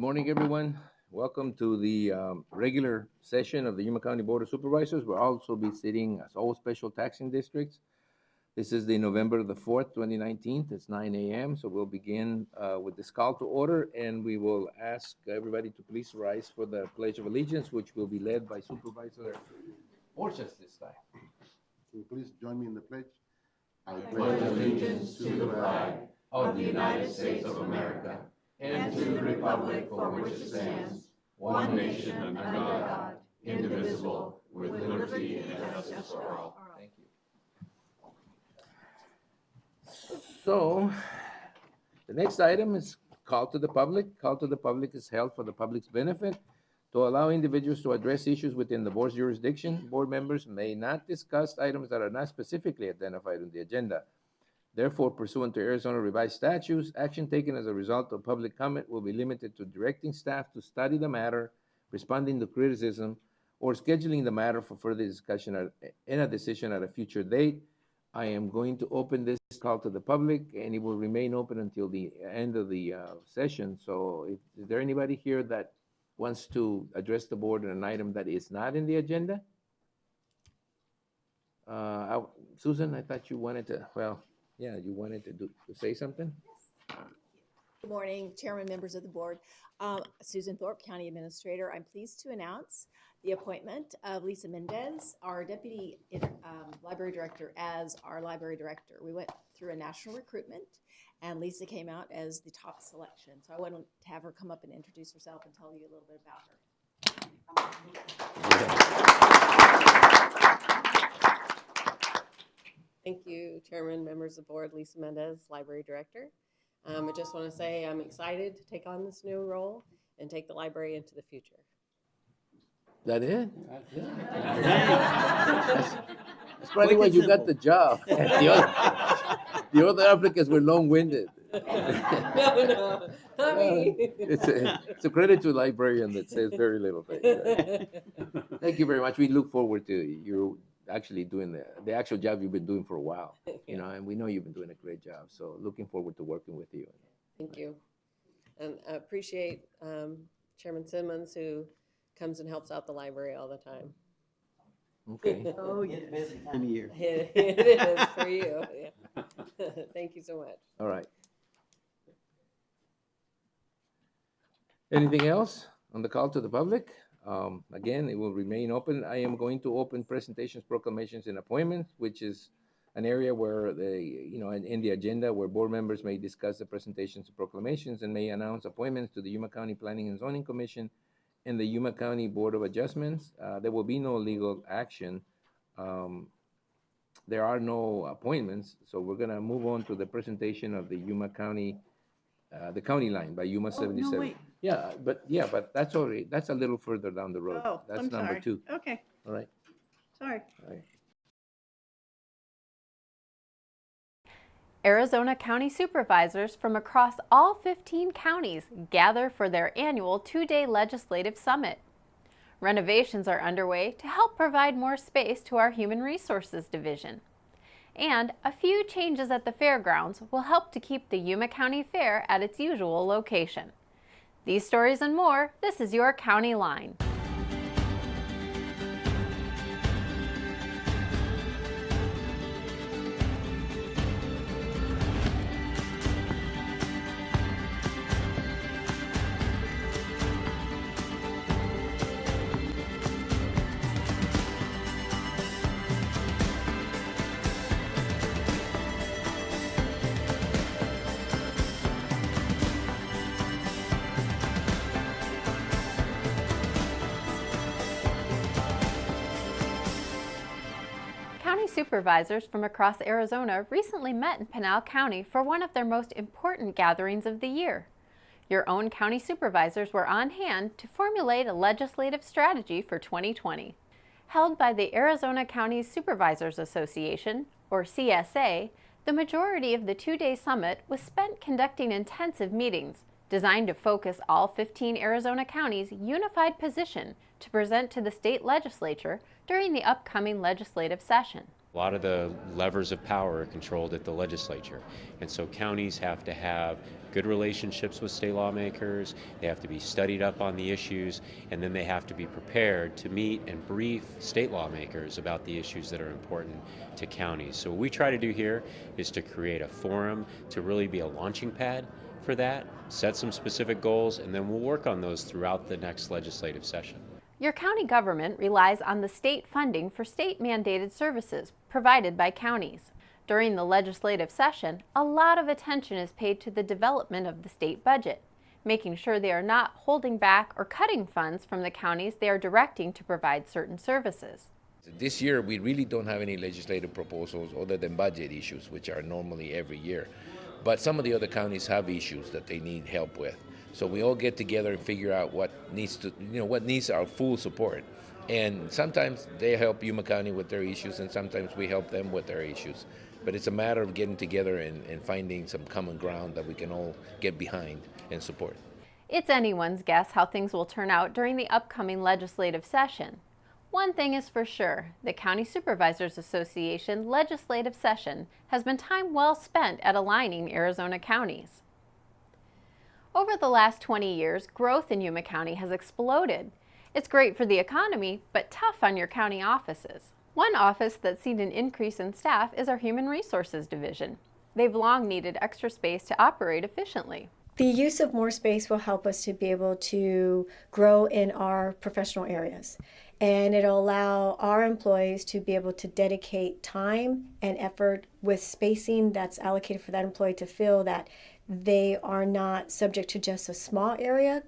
morning, everyone. Welcome to the regular session of the Yuma County Board of Supervisors. We'll also be sitting as all special taxing districts. This is the November the 4th, 2019. It's 9 a.m. So we'll begin with this call to order, and we will ask everybody to please rise for the Pledge of Allegiance, which will be led by Supervisor Borges this time. Can you please join me in the pledge? I pledge allegiance to the flag of the United States of America and to the republic for which it stands, one nation under God, indivisible, with liberty and justice for all. Thank you. So, the next item is call to the public. Call to the public is held for the public's benefit to allow individuals to address issues within the board's jurisdiction. Board members may not discuss items that are not specifically identified in the agenda. Therefore, pursuant to Arizona revised statutes, action taken as a result of public comment will be limited to directing staff to study the matter, responding to criticism, or scheduling the matter for further discussion in a decision at a future date. I am going to open this call to the public, and it will remain open until the end of the session. So is there anybody here that wants to address the board on an item that is not in the agenda? Susan, I thought you wanted to, well, yeah, you wanted to say something? Good morning, Chairman, members of the board. Susan Thorpe, County Administrator. I'm pleased to announce the appointment of Lisa Mendez, our Deputy Library Director, as our Library Director. We went through a national recruitment, and Lisa came out as the top selection. So I wanted to have her come up and introduce herself and tell you a little bit about her. Thank you, Chairman, members of the board. Lisa Mendez, Library Director. I just want to say I'm excited to take on this new role and take the library into the future. That it? That's probably why you got the job. The other applicants were long-winded. No, not me. It's a credit to a librarian that says very little things. Thank you very much. We look forward to you actually doing the actual job you've been doing for a while, and we know you've been doing a great job. So looking forward to working with you. Thank you. And I appreciate Chairman Simmons, who comes and helps out the library all the time. Okay. Oh, yeah, busy time of year. It is for you. Yeah. Thank you so much. All right. Anything else on the call to the public? Again, it will remain open. I am going to open presentations, proclamations, and appointments, which is an area where in the agenda where board members may discuss the presentations and proclamations and may announce appointments to the Yuma County Planning and Zoning Commission and the Yuma County Board of Adjustments. There will be no legal action. There are no appointments, so we're gonna move on to the presentation of the Yuma County, the county line by Yuma 77. No, wait. Yeah, but that's already, that's a little further down the road. Oh, That's I'm number sorry. 2. Okay, All right. sorry. All right. Arizona County Supervisors from across all 15 counties gather for their annual 2-day legislative summit. Renovations are underway to help provide more space to our Human Resources Division. And a few changes at the fairgrounds will help to keep the Yuma County Fair at its usual location. These stories and more, this is your County Line. Supervisors from across Arizona recently met in Pinal County for one of their most important gatherings of the year. Your own county supervisors were on hand to formulate a legislative strategy for 2020. Held by the Arizona County Supervisors Association, or CSA, the majority of the 2-day summit was spent conducting intensive meetings designed to focus all 15 Arizona counties' unified position to present to the state legislature during the upcoming legislative session. A lot of the levers of power are controlled at the legislature, and so counties have to have good relationships with state lawmakers, they have to be studied up on the issues, and then they have to be prepared to meet and brief state lawmakers about the issues that are important to counties. So what we try to do here is to create a forum to really be a launching pad for that, set some specific goals, and then we'll work on those throughout the next legislative session. Your county government relies on the state funding for state-mandated services provided by counties. During the legislative session, a lot of attention is paid to the development of the state budget, making sure they are not holding back or cutting funds from the counties they are directing to provide certain services. This year, we really don't have any legislative proposals other than budget issues, which are normally every year. But some of the other counties have issues that they need help with. So we all get together and figure out what needs our full support. And sometimes they help Yuma County with their issues, and sometimes we help them with their issues. But it's a matter of getting together and finding some common ground that we can all get behind and support. It's anyone's guess how things will turn out during the upcoming legislative session. One thing is for sure, the County Supervisors Association legislative session has been time well spent at aligning Arizona counties. Over the last 20 years, growth in Yuma County has exploded. It's great for the economy, but tough on your county offices. One office that's seen an increase in staff is our Human Resources Division. They've long needed extra space to operate efficiently. The use of more space will help us to be able to grow in our professional areas. And it'll allow our employees to be able to dedicate time and effort with spacing that's allocated for that employee to feel that they are not subject to just a small area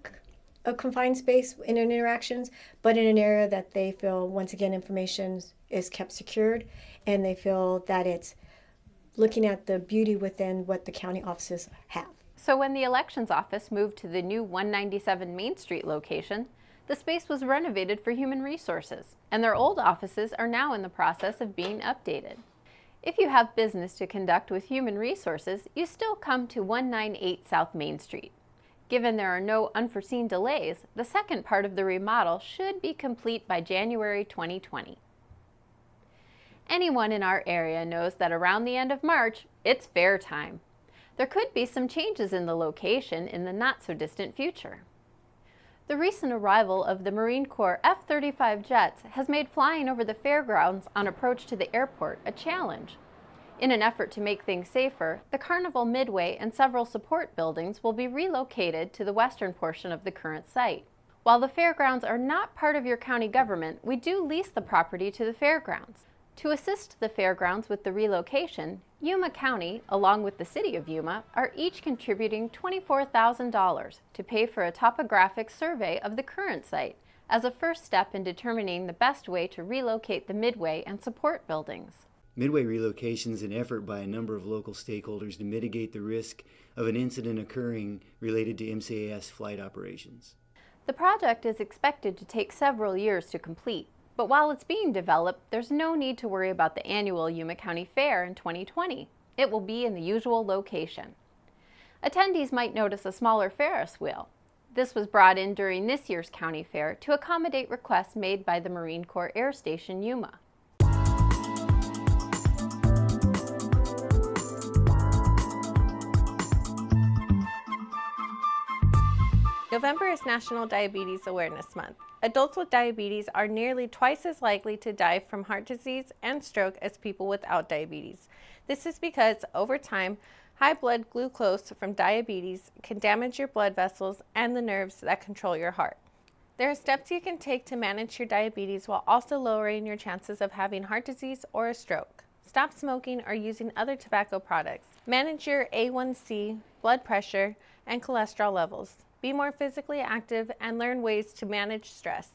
of confined space in interactions, but in an area that they feel, once again, information is kept secured, and they feel that it's looking at the beauty within what the county offices have. So when the Elections Office moved to the new 197 Main Street location, the space was renovated for Human Resources, and their old offices are now in the process of being updated. If you have business to conduct with Human Resources, you still come to 198 South Main Street. Given there are no unforeseen delays, the second part of the remodel should be complete by January 2020. Anyone in our area knows that around the end of March, it's fair time. There could be some changes in the location in the not-so-distant future. The recent arrival of the Marine Corps F-35 jets has made flying over the fairgrounds on approach to the airport a challenge. In an effort to make things safer, the Carnival Midway and several support buildings will be relocated to the western portion of the current site. While the fairgrounds are not part of your county government, we do lease the property to the fairgrounds. To assist the fairgrounds with the relocation, Yuma County, along with the City of Yuma, are each contributing $24,000 to pay for a topographic survey of the current site as a first step in determining the best way to relocate the Midway and support buildings. Midway relocation is an effort by a number of local stakeholders to mitigate the risk of an incident occurring related to MCAS flight operations. The project is expected to take several years to complete. But while it's being developed, there's no need to worry about the annual Yuma County Fair in 2020. It will be in the usual location. Attendees might notice a smaller Ferris wheel. This was brought in during this year's county fair to accommodate requests made by the Marine Corps Air Station Yuma. November is National Diabetes Awareness Month. Adults with diabetes are nearly twice as likely to die from heart disease and stroke as people without diabetes. This is because, over time, high blood glucose from diabetes can damage your blood vessels and the nerves that control your heart. There are steps you can take to manage your diabetes while also lowering your chances of having heart disease or a stroke. Stop smoking or using other tobacco products. Manage your A1C, blood pressure, and cholesterol levels. Be more physically active and learn ways to manage stress.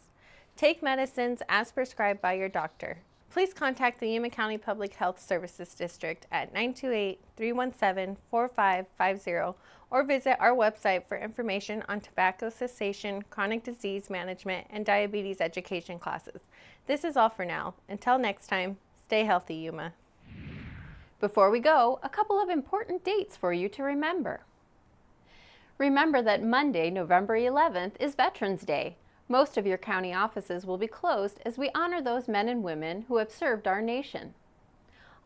Take medicines as prescribed by your doctor. Please contact the Yuma County Public Health Services District at 928-317-4550 or visit our website for information on tobacco cessation, chronic disease management, and diabetes education classes. This is all for now. Until next time, stay healthy, Yuma. Before we go, a couple of important dates for you to remember. Remember that Monday, November 11th is Veterans Day. Most of your county offices will be closed as we honor those men and women who have served our nation.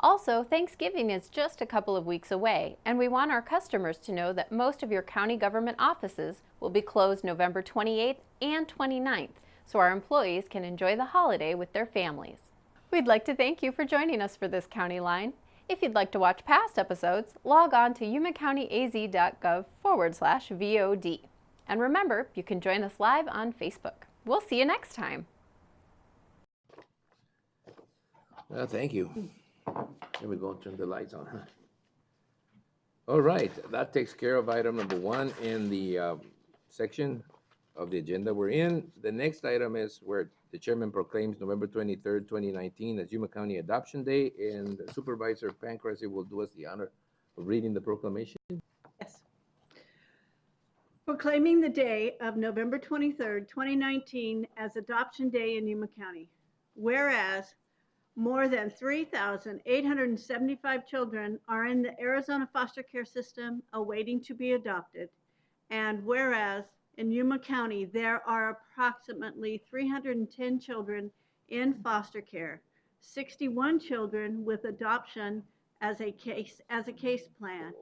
Also, Thanksgiving is just a couple of weeks away, and we want our customers to know that most of your county government offices will be closed November 28th and 29th, so our employees can enjoy the holiday with their families. We'd like to thank you for joining us for this County Line. If you'd like to watch past episodes, log on to yumacountyaz.gov/VOD. And remember, you can join us live on Facebook. We'll see you next time. Well, thank you. Here we go, turn the lights on, huh? All right, that takes care of item number 1 in the section of the agenda we're in. The next item is where the chairman proclaims November 23rd, 2019 as Yuma County Adoption Day, and Supervisor Pancrase will do us the honor of reading the proclamation. Yes. Proclaiming the day of November 23rd, 2019 as Adoption Day in Yuma County. Whereas more than 3,875 children are in the Arizona foster care system awaiting to be adopted. And whereas in Yuma County, there are approximately 310 children in foster care, 61 children with adoption as a case plan,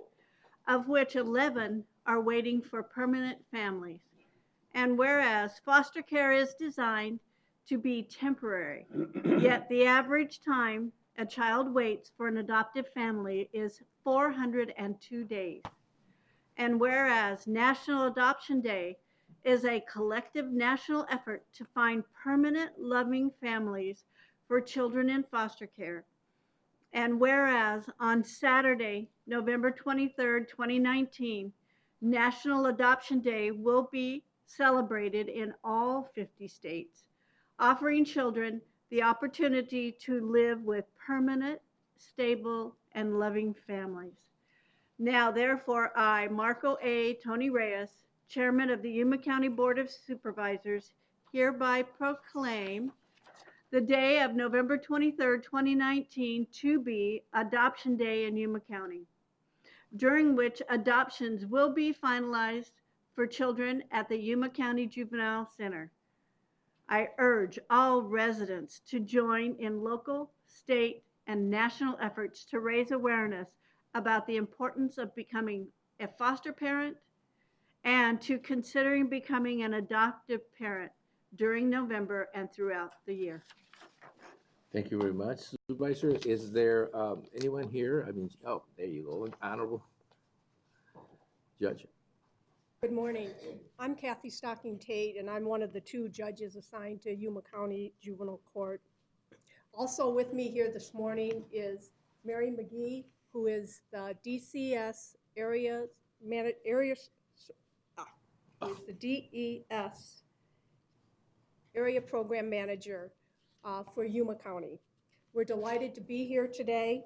of which 11 are waiting for permanent families. And whereas foster care is designed to be temporary, yet the average time a child waits for an adoptive family is 402 days. And whereas National Adoption Day is a collective national effort to find permanent, loving families for children in foster care. And whereas on Saturday, November 23rd, 2019, National Adoption Day will be celebrated in all 50 states, offering children the opportunity to live with permanent, stable, and loving families. Now, therefore, I, Marco A. Tony Reyes, Chairman of the Yuma County Board of Supervisors, hereby proclaim the day of November 23rd, 2019 to be Adoption Day in Yuma County, during which adoptions will be finalized for children at the Yuma County Juvenile Center. I urge all residents to join in local, state, and national efforts to raise awareness about the importance of becoming a foster parent and to considering becoming an adoptive parent during November and throughout the year. Thank you very much, Supervisor. Is there anyone here? Oh, there you go, Honorable Judge. Good morning. I'm Kathy Stocking Tate, and I'm one of the 2 judges assigned to Yuma County Juvenile Court. Also with me here this morning is Mary McGee, who is the DCS the DES Area Program Manager for Yuma County. We're delighted to be here today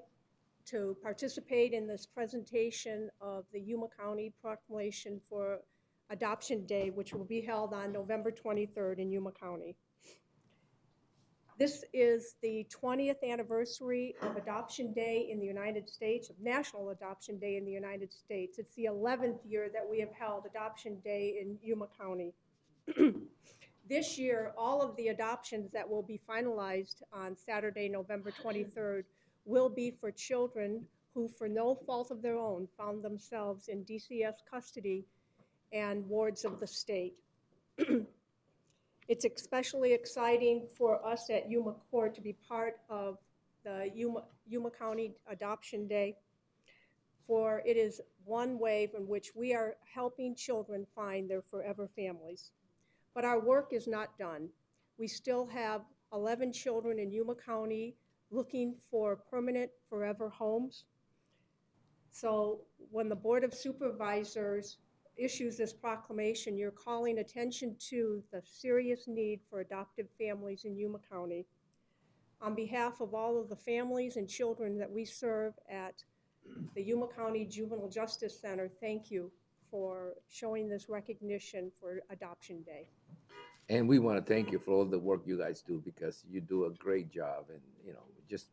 to participate in this presentation of the Yuma County Proclamation for Adoption Day, which will be held on November 23rd in Yuma County. This is the 20th anniversary of Adoption Day in the United States, of National Adoption Day in the United States. It's the 11th year that we have held Adoption Day in Yuma County. This year, all of the adoptions that will be finalized on Saturday, November 23rd, will be for children who, for no fault of their own, found themselves in DCS custody and wards of the state. It's especially exciting for us at Yuma Court to be part of the Yuma County Adoption Day, for it is one way in which we are helping children find their forever families. But our work is not done. We still have 11 children in Yuma County looking for permanent forever homes. So when the Board of Supervisors issues this proclamation, you're calling attention to the serious need for adoptive families in Yuma County. On behalf of all of the families and children that we serve at the Yuma County Juvenile Justice Center, thank you for showing this recognition for Adoption Day. And we want to thank you for all the work you guys do, because you do a great job, and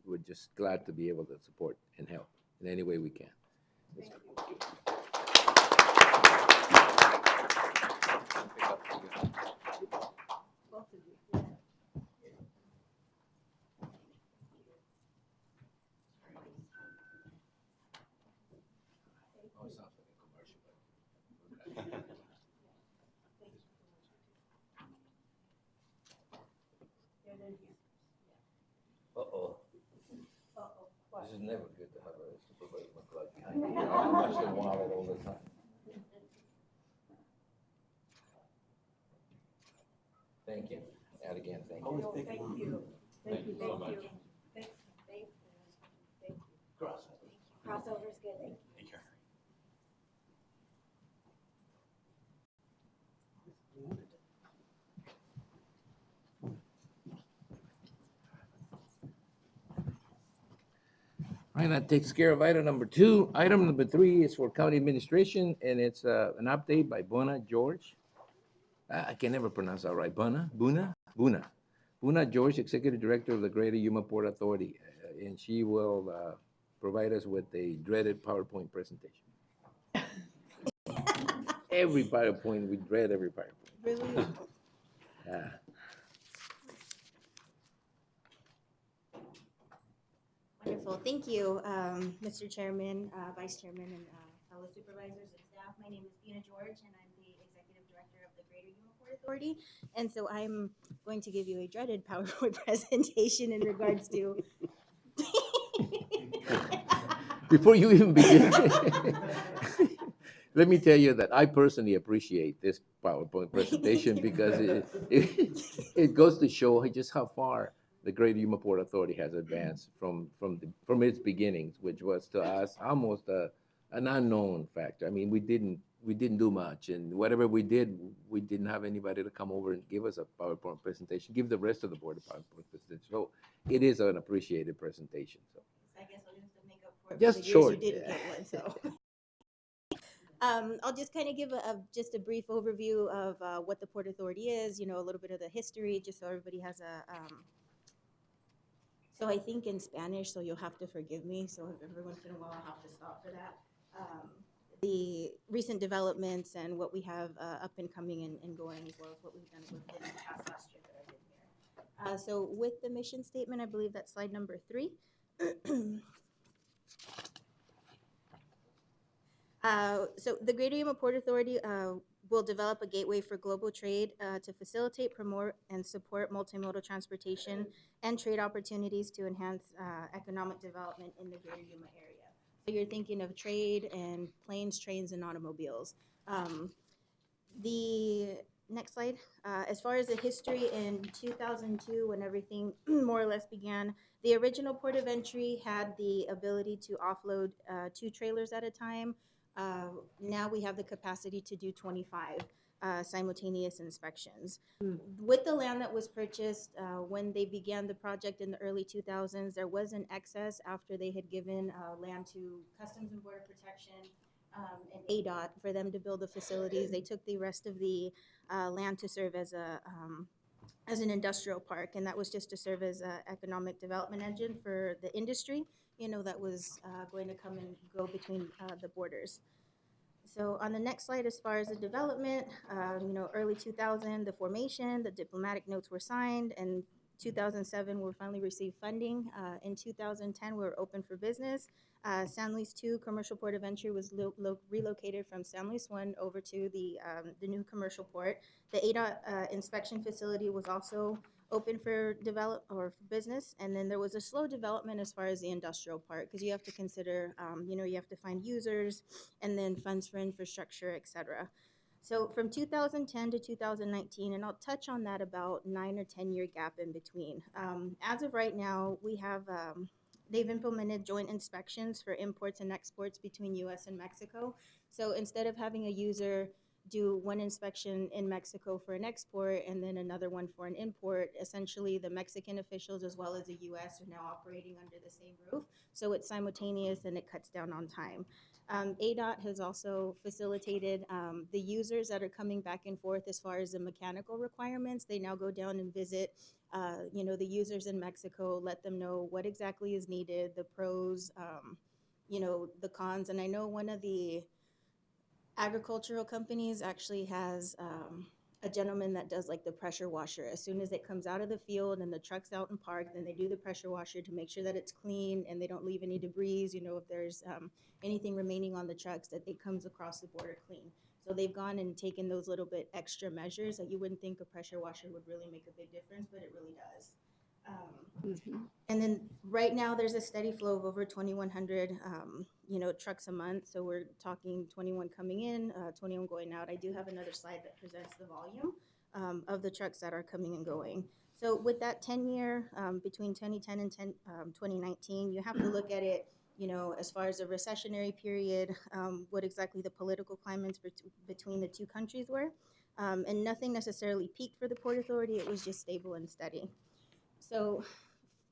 we're just glad to be able to support and help in any way we can. Thank you. know it sounds like a commercial, but. Uh-oh. This is never good to have a Supervisor McClung behind you. I watch the wallet all the time. Thank you. And again, thank you. No, thank you. Thank you so much. Thank you. Crossover's good. Thank you. Take care. All right, that takes care of item number 2. Item number 3 is for county administration, and it's an update by Bona George. I can never pronounce that right. Buna George, Executive Director of the Greater Yuma Port Authority, and she will provide us with a dreaded PowerPoint presentation. Every PowerPoint, we dread every PowerPoint. Really? Yeah. Wonderful. Thank you, Mr. Chairman, Vice Chairman, and fellow supervisors and staff. My name is Bina George, and I'm the Executive Director of the Greater Yuma Port Authority. And so I'm going to give you a dreaded PowerPoint presentation in regards to. Before you even begin, let me tell you that I personally appreciate this PowerPoint presentation because it goes to show just how far the Greater Yuma Port Authority has advanced from its beginnings, which was to us almost an unknown factor. I mean, we didn't do much, and whatever we didn't have anybody to come over and give us a PowerPoint presentation, give the rest of the board a PowerPoint presentation. So it is an appreciated presentation. So I guess I'll just make up for it just for the short. years you didn't get one. So I'll just kind of give just a brief overview of what the Port Authority is. You know, a little bit of the history, just so everybody has a. So I think in Spanish, so you'll have to forgive me. So every once in a while, I'll have to stop for that. The recent developments and what we have up and coming and going, as well as what we've done within the past last year that I've been here. So with the mission statement, I believe that's slide number 3. So the Greater Yuma Port Authority will develop a gateway for global trade to facilitate, promote, and support multimodal transportation and trade opportunities to enhance economic development in the Greater Yuma area. So you're thinking of trade and planes, trains, and automobiles. The next slide. As far as the history in 2002, when everything more or less began, the original port of entry had the ability to offload 2 trailers at a time. Now we have the capacity to do 25 simultaneous inspections. With the land that was purchased, when they began the project in the early 2000s, there was an excess after they had given land to Customs and Border Protection and ADOT for them to build the facilities. They took the rest of the land to serve as an industrial park, and that was just to serve as an economic development engine for the industry, you know, that was going to come and go between the borders. So on the next slide, as far as the development, you know, early 2000, the formation, the diplomatic notes were signed, and 2007, we finally received funding. In 2010, we were open for business. San Luis 2 commercial port of entry was relocated from San Luis 1 over to the new commercial port. The ADOT inspection facility was also open for business, and then there was a slow development as far as the industrial part, because you have to consider, you know, you have to find users and then funds for infrastructure, etc. So from 2010 to 2019, and I'll touch on that about 9 or 10 year gap in between. As of right now, we have they've implemented joint inspections for imports and exports between U.S. and Mexico. So instead of having a user do one inspection in Mexico for an export and then another one for an import, essentially the Mexican officials as well as the U.S. are now operating under the same roof. So it's simultaneous and it cuts down on time. ADOT has also facilitated the users that are coming back and forth as far as the mechanical requirements. They now go down and visit you know, the users in Mexico, let them know what exactly is needed, the pros, you know, the cons. And I know one of the agricultural companies actually has a gentleman that does like the pressure washer. As soon as it comes out of the field and the truck's out and parked, then they do the pressure washer to make sure that it's clean and they don't leave any debris. You know, if there's anything remaining on the trucks, that it comes across the border clean. So they've gone and taken those little bit extra measures that you wouldn't think a pressure washer would really make a big difference, but it really does. And then right now there's a steady flow of over 2,100, trucks a month. So we're talking 21 coming in, 21 going out. I do have another slide that presents the volume of the trucks that are coming and going. So with that 10-year, between 2010 and 2019, you have to look at it, as far as a recessionary period, what exactly the political climates between the two countries were. And nothing necessarily peaked for the Port Authority. It was just stable and steady. So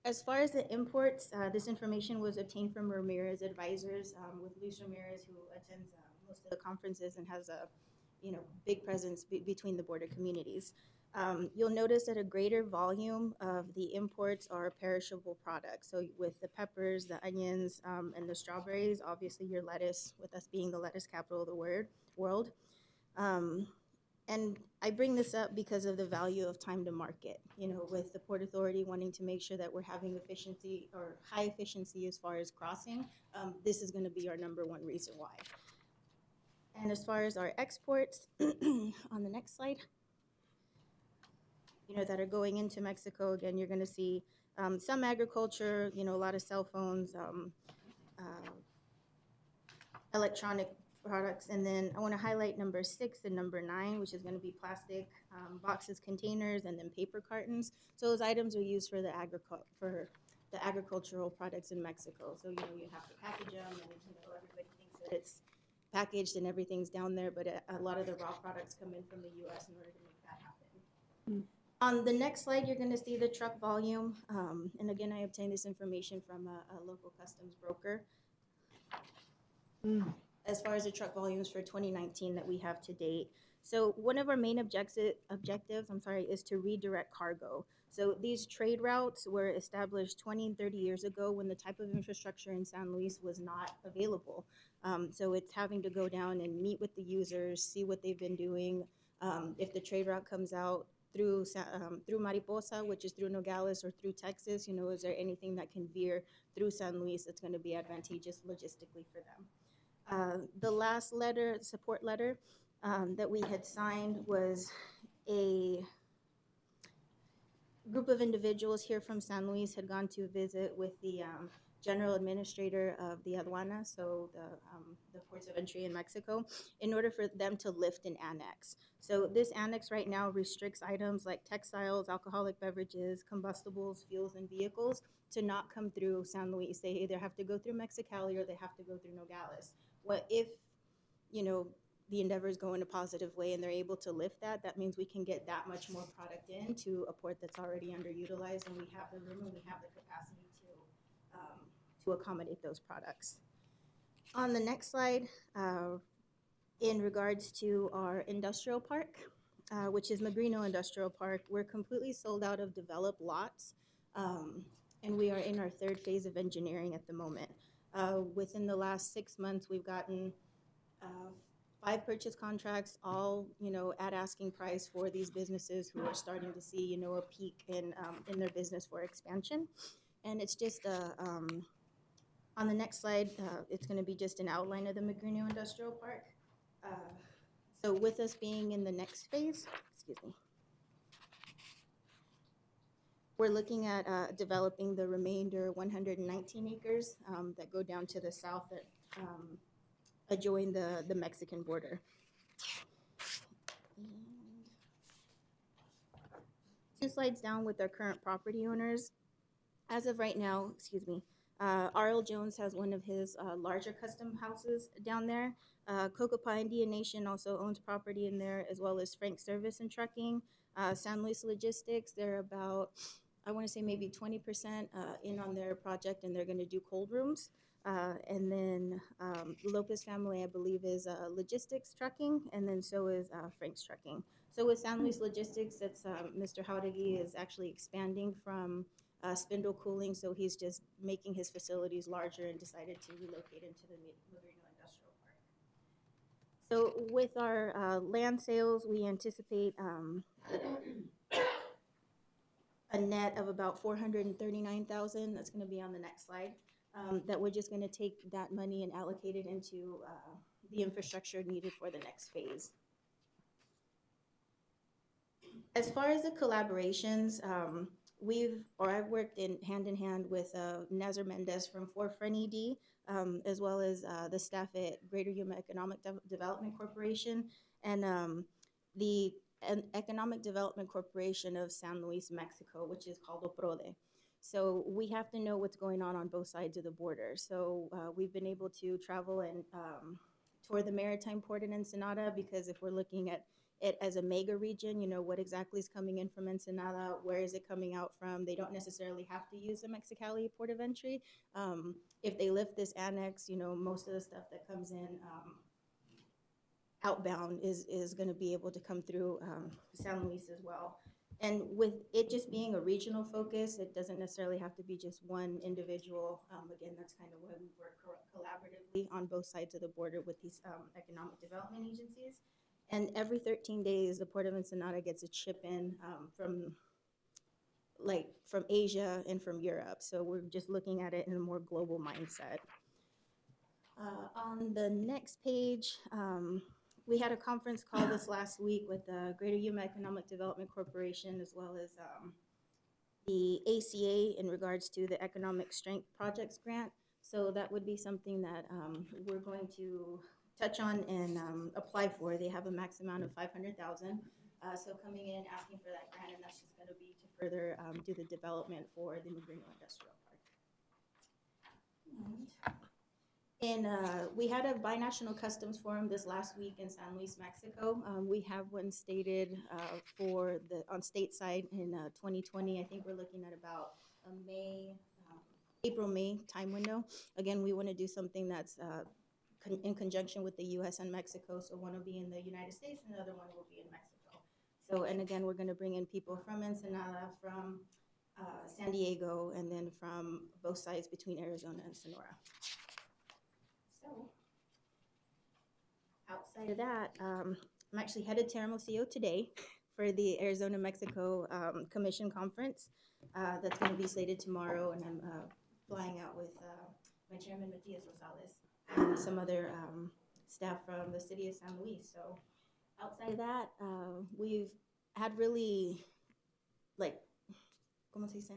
as far as the imports, this information was obtained from Ramirez Advisors, with Luis Ramirez, who attends most of the conferences and has a big presence between the border communities. You'll notice that a greater volume of the imports are perishable products. So with the peppers, the onions, and the strawberries, obviously your lettuce, with us being the lettuce capital of the world. And I bring this up because of the value of time to market, with the Port Authority wanting to make sure that we're having efficiency or high efficiency as far as crossing. This is going to be our #1 reason why. And as far as our exports, on the next slide, that are going into Mexico, again, you're going to see some agriculture, a lot of cell phones, electronic products, and then I want to highlight #6 and #9, which is going to be plastic boxes, containers, and then paper cartons. So those items are used for the agricultural products in Mexico. So you have to package them, and everybody thinks that it's packaged and everything's down there, but a lot of the raw products come in from the U.S. in order to make that happen. On the next slide, you're going to see the truck volume, and again, I obtained this information from a local customs broker. As far as the truck volumes for 2019 that we have to date. So one of our main objectives, is to redirect cargo. So these trade routes were established 20 and 30 years ago when the type of infrastructure in San Luis was not available. So it's having to go down and meet with the users, see what they've been doing. If the trade route comes out through Mariposa, which is through Nogales, or through Texas, is there anything that can veer through San Luis that's going to be advantageous logistically for them? The last letter, support letter, that we had signed was a group of individuals here from San Luis had gone to visit with the general administrator of the aduana, so the ports of entry in Mexico, in order for them to lift an annex. So this annex right now restricts items like textiles, alcoholic beverages, combustibles, fuels, and vehicles to not come through San Luis. They either have to go through Mexicali or they have to go through Nogales. What if, the endeavors go in a positive way and they're able to lift that, that means we can get that much more product into a port that's already underutilized, and we have the room and we have the capacity to accommodate those products. On the next slide, in regards to our industrial park, which is Magrino Industrial Park, we're completely sold out of developed lots, and we are in our 3rd phase of engineering at the moment. Within the last 6 months, we've gotten 5 purchase contracts, all at asking price for these businesses who are starting to see a peak in their business for expansion. And it's just on the next slide, it's going to be just an outline of the Magrino Industrial Park. So with us being in the next phase, we're looking at developing the remainder 119 acres that go down to the south that adjoin the Mexican border. And 2 slides down with our current property owners. As of right now, R.L. Jones has one of his larger custom houses down there. Cocopah Indian Nation also owns property in there, as well as Frank Service and Trucking. San Luis Logistics, they're about, I want to say maybe 20% in on their project, and they're going to do cold rooms. And then the Lopez family, I believe, is Logistics Trucking, and then so is Frank's Trucking. So with San Luis Logistics, that's Mr. Jauregui is actually expanding from spindle cooling, so he's just making his facilities larger and decided to relocate into the Magrino Industrial Park. So with our land sales, we anticipate a net of about 439,000. That's going to be on the next slide. That we're just going to take that money and allocate it into the infrastructure needed for the next phase. As far as the collaborations, I've worked in hand with Nazar Mendez from Forefront ED, as well as the staff at Greater Yuma Economic Development Corporation and the Economic Development Corporation of San Luis, Mexico, which is called OPRODE. So we have to know what's going on both sides of the border. So we've been able to travel and tour the maritime port in Ensenada, because if we're looking at it as a mega region, you know, what exactly is coming in from Ensenada, where is it coming out from? They don't necessarily have to use the Mexicali port of entry. If they lift this annex, you know, most of the stuff that comes in outbound is going to be able to come through San Luis as well. And with it just being a regional focus, it doesn't necessarily have to be just one individual. Again, that's kind of why we work collaboratively on both sides of the border with these economic development agencies. And every 13 days, the Port of Ensenada gets a ship in from Asia and from Europe. So we're just looking at it in a more global mindset. On the next page, we had a conference call this last week with the Greater Yuma Economic Development Corporation, as well as the ACA in regards to the Economic Strength Projects Grant. So that would be something that we're going to touch on and apply for. They have a max amount of $500,000. So coming in, asking for that grant, and that's just going to be to further do the development for the Negrino Industrial Park. And we had a binational customs forum this last week in San Luis, Mexico. We have one stated for on state side in 2020. I think we're looking at about a April-May time window. Again, we want to do something that's in conjunction with the U.S. and Mexico. So one will be in the United States and the other one will be in Mexico. So, and again, we're going to bring in people from Ensenada, from San Diego, and then from both sides between Arizona and Sonora. So, outside of that, I'm actually headed to Hermosillo today for the Arizona-Mexico Commission Conference. That's going to be slated tomorrow, and I'm flying out with my chairman, Matias Rosales, and some other staff from the city of San Luis. So outside of that, we've had really, ¿cómo se dice?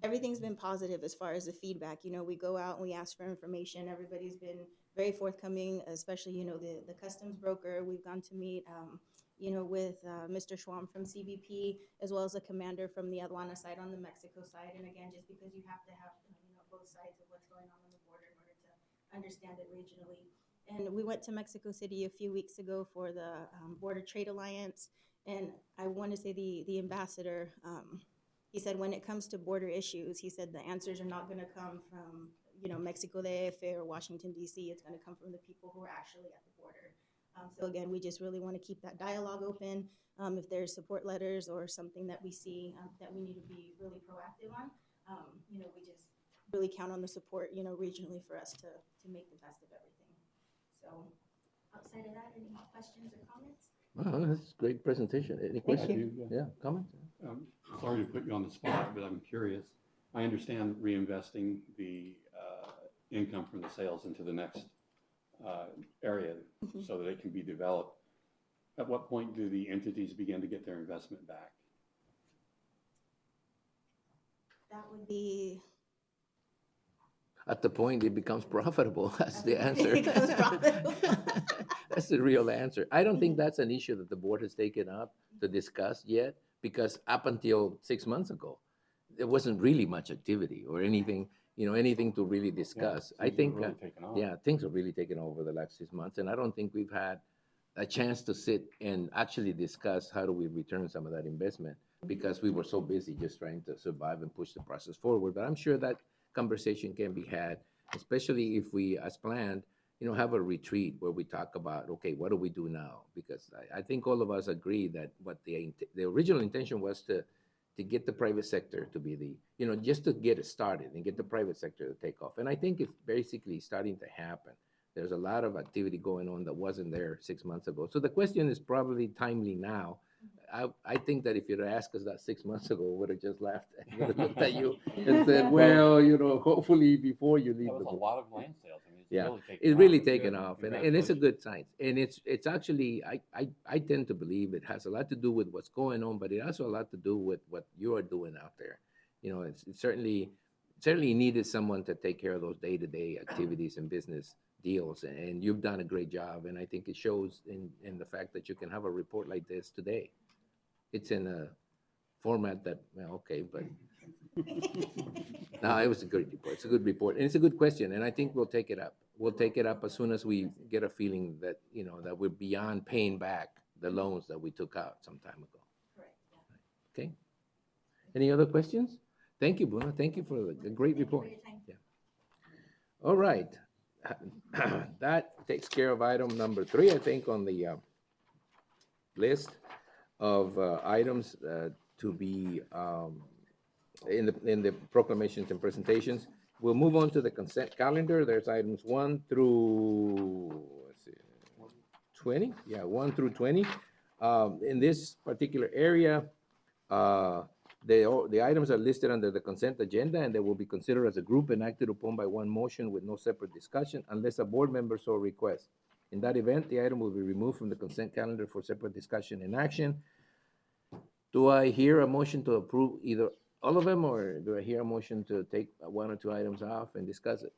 Everything's been positive as far as the feedback. You know, we go out and we ask for information. Everybody's been very forthcoming, especially, you know, the customs broker. We've gone to meet, you know, with Mr. Schwam from CBP, as well as the commander from the Aduana side on the Mexico side. And again, just because you have to have, you know, both sides of what's going on the border in order to understand it regionally. And we went to Mexico City a few weeks ago for the Border Trade Alliance. And I want to say the ambassador, he said when it comes to border issues, he said the answers are not going to come from, you know, Mexico DF or Washington, D.C. It's going to come from the people who are actually at the border. So again, we just really want to keep that dialogue open. If there's support letters or something that we see that we need to be really proactive on, you know, we just really count on the support, you know, regionally for us to make the best of everything. So outside of that, any questions or comments? Wow, that's a great presentation. Any questions? Yeah, comments? Sorry to put you on the spot, but I'm curious. I understand reinvesting the income from the sales into the next area so that it can be developed. At what point do the entities begin to get their investment back? That would be at the point it becomes profitable. That's the answer. It becomes profitable. That's the real answer. I don't think that's an issue that the board has taken up to discuss yet, because up until 6 months ago, there wasn't really much activity or anything, you know, anything to really discuss. Yeah, I think, really taken off. yeah, things have really taken over the last 6 months, and I don't think we've had a chance to sit and actually discuss how do we return some of that investment, because we were so busy just trying to survive and push the process forward. But I'm sure that conversation can be had, especially if we, as planned, you know, have a retreat where we talk about, okay, what do we do now? Because I think all of us agree that what the original intention was to get the private sector to be the, you know, just to get it started and get the private sector to take off. And I think it's basically starting to happen. There's a lot of activity going on that wasn't there 6 months ago. So the question is probably timely now. I think that if you'd asked us that 6 months ago, we would have just laughed and would have looked at you and said, well, hopefully before you leave That was the a board. lot of land sales. I mean, it's Yeah, really taken it's off. really It's taken good. off, and it's a good sign. And it's actually, I tend to believe it has a lot to do with what's going on, but it also a lot to do with what you are doing out there. It's certainly needed someone to take care of those day-to-day activities and business deals, and you've done a great job. And I think it shows in the fact that you can have a report like this today. It's in a format that, well, okay, but no, it was a good report. It's a good report, and it's a good question, and I think we'll take it up. We'll take it up as soon as we get a feeling that, that we're beyond paying back the loans that we took out some time ago. Okay? Any other questions? Thank you, Buna. Thank you for the great report. Yeah. All right. That takes care of item number 3, I think, on the list of items to be in the proclamations and presentations. We'll move on to the consent calendar. There's items 1 through, let's see, 20. Yeah, 1 through 20. In this particular area, the items are listed under the consent agenda, and they will be considered as a group and acted upon by one motion with no separate discussion unless a board member so requests. In that event, the item will be removed from the consent calendar for separate discussion and action. Do I hear a motion to approve either all of them, or do I hear a motion to take 1 or 2 items off and discuss it?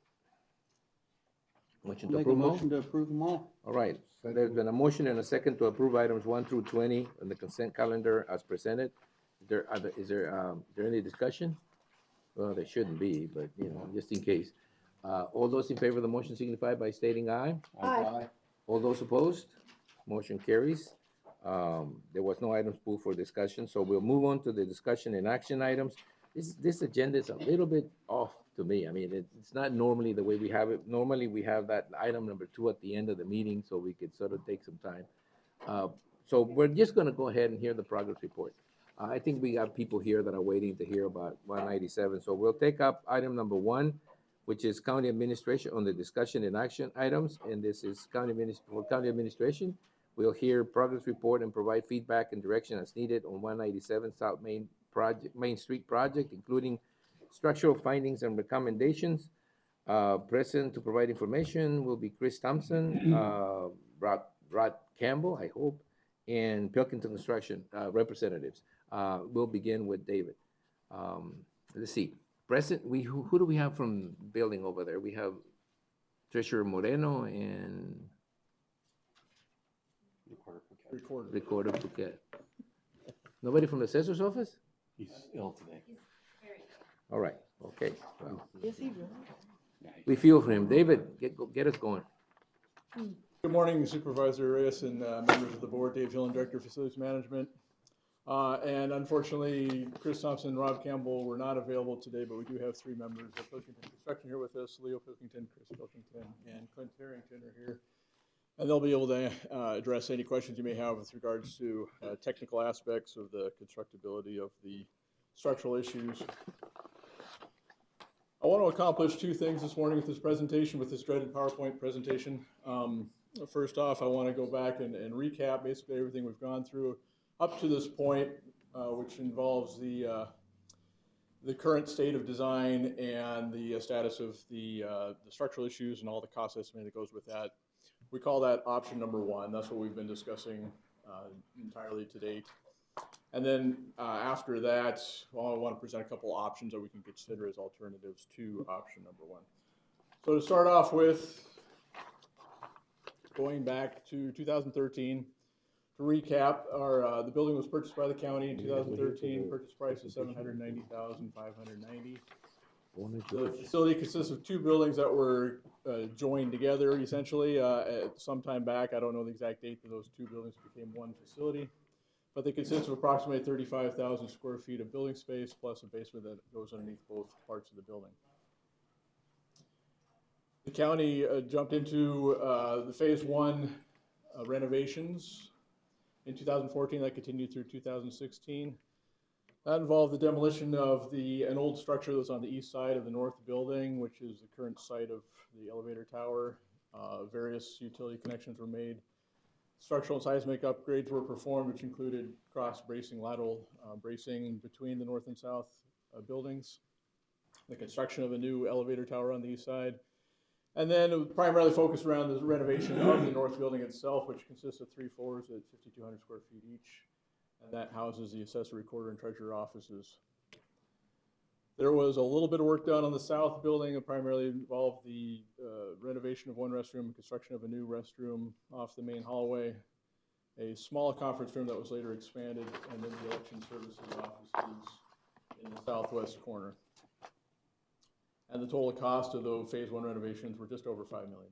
Motion to approve them all? Motion to approve them all. All right. There's been a motion and a second to approve items 1 through 20 on the consent calendar as presented. Is there any discussion? Well, there shouldn't be, but just in case. All those in favor of the motion signify by stating aye. Aye. All those opposed? Motion carries. There was no items pulled for discussion, so we'll move on to the discussion and action items. This agenda is a little bit off to me. I mean, it's not normally the way we have it. Normally, we have that item number 2 at the end of the meeting, so we could sort of take some time. So we're just going to go ahead and hear the progress report. I think we got people here that are waiting to hear about 197. So we'll take up item number 1, which is county administration on the discussion and action items. And this is county administration. We'll hear progress report and provide feedback and direction as needed on 197 South Main Street project, including structural findings and recommendations. Present to provide information will be Chris Thompson, Rod Campbell, I hope, and Pilkington Construction representatives. We'll begin with David. Let's see. Present, who do we have from building over there? We have Treasurer Moreno and Recorder Phuket. Nobody from the assessor's office? He's ill today. All right. Okay. Well, Is he really? we feel for him. David, get us going. Good morning, Supervisor Reyes and members of the board. Dave Hillen, Director of Facilities Management. And unfortunately, Chris Thompson and Rob Campbell were not available today, but we do have 3 members of Pilkington Construction here with us. Leo Pilkington, Chris Pilkington, and Clint Harrington are here. And they'll be able to address any questions you may have with regards to technical aspects of the constructability of the structural issues. I want to accomplish 2 things this morning with this presentation, with this dreaded PowerPoint presentation. First off, I want to go back and recap basically everything we've gone through up to this point, which involves the current state of design and the status of the structural issues and all the cost estimate that goes with that. We call that option number 1. That's what we've been discussing entirely to date. And then after that, well, I want to present a couple options that we can consider as alternatives to option number 1. So to start off with, going back to 2013, to recap, the building was purchased by the county in 2013. Purchase price is $790,590. The facility consists of 2 buildings that were joined together, essentially. At some time back, I don't know the exact date that those 2 buildings became one facility, but they consist of approximately 35,000 square feet of building space, plus a basement that goes underneath both parts of the building. The county jumped into the phase 1 renovations in 2014. That continued through 2016. That involved the demolition of an old structure that was on the east side of the north building, which is the current site of the elevator tower, Various utility connections were made. Structural and seismic upgrades were performed, which included cross bracing, lateral bracing between the north and south buildings, the construction of a new elevator tower on the east side, and then it was primarily focused around the renovation of the north building itself, which consists of 3 floors at 5,200 square feet each, and that houses the assessor, recorder, and treasurer offices. There was a little bit of work done on the south building. It primarily involved the renovation of one restroom and construction of a new restroom off the main hallway, a small conference room that was later expanded, and then the election services offices in the southwest corner. And the total cost of those phase 1 renovations were just over $5 million.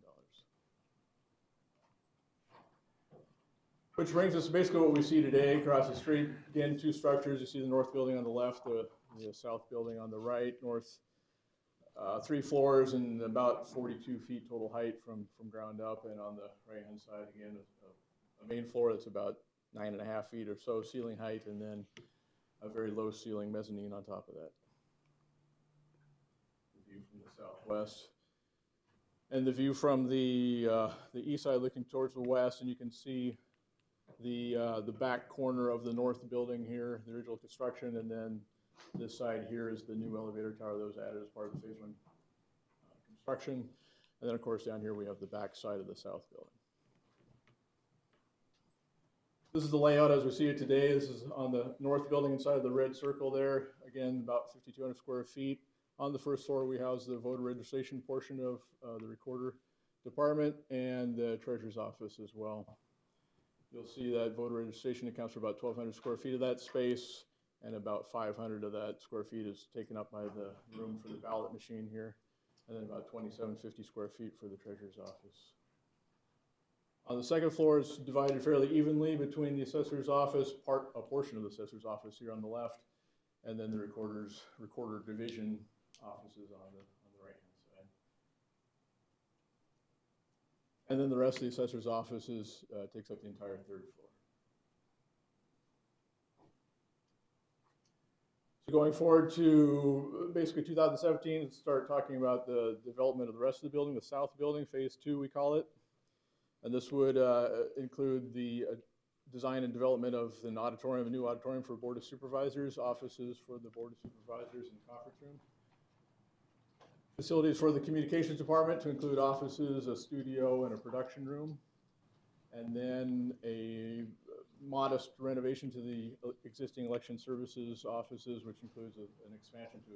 Which brings us to basically what we see today across the street. Again, 2 structures. You see the north building on the left, the south building on the right. North 3 floors and about 42 feet total height from ground up. And on the right-hand side, again, a main floor that's about 9.5 feet or so ceiling height, and then a very low ceiling mezzanine on top of that. The view from the southwest. And the view from the east side looking towards the west, and you can see the back corner of the north building here, the original construction, and then this side here is the new elevator tower that was added as part of the phase 1 construction. And then, of course, down here we have the back side of the south building. This is the layout as we see it today. This is on the north building inside of the red circle there. Again, about 5,200 square feet. On the first floor, we house the voter registration portion of the recorder department and the treasurer's office as well. You'll see that voter registration accounts for about 1,200 square feet of that space, and about 500 of that square feet is taken up by the room for the ballot machine here, and then about 2,750 square feet for the treasurer's office. On the second floor, it's divided fairly evenly between the assessor's office, a portion of the assessor's office here on the left, and then the recorder division offices on the right-hand side. And then the rest of the assessor's office takes up the entire 3rd floor. So going forward to basically 2017, let's start talking about the development of the rest of the building, the south building, phase 2 we call it. And this would include the design and development of an auditorium, a new auditorium for Board of Supervisors, offices for the Board of Supervisors, and conference room. Facilities for the communications department to include offices, a studio, and a production room. And then a modest renovation to the existing election services offices, which includes an expansion to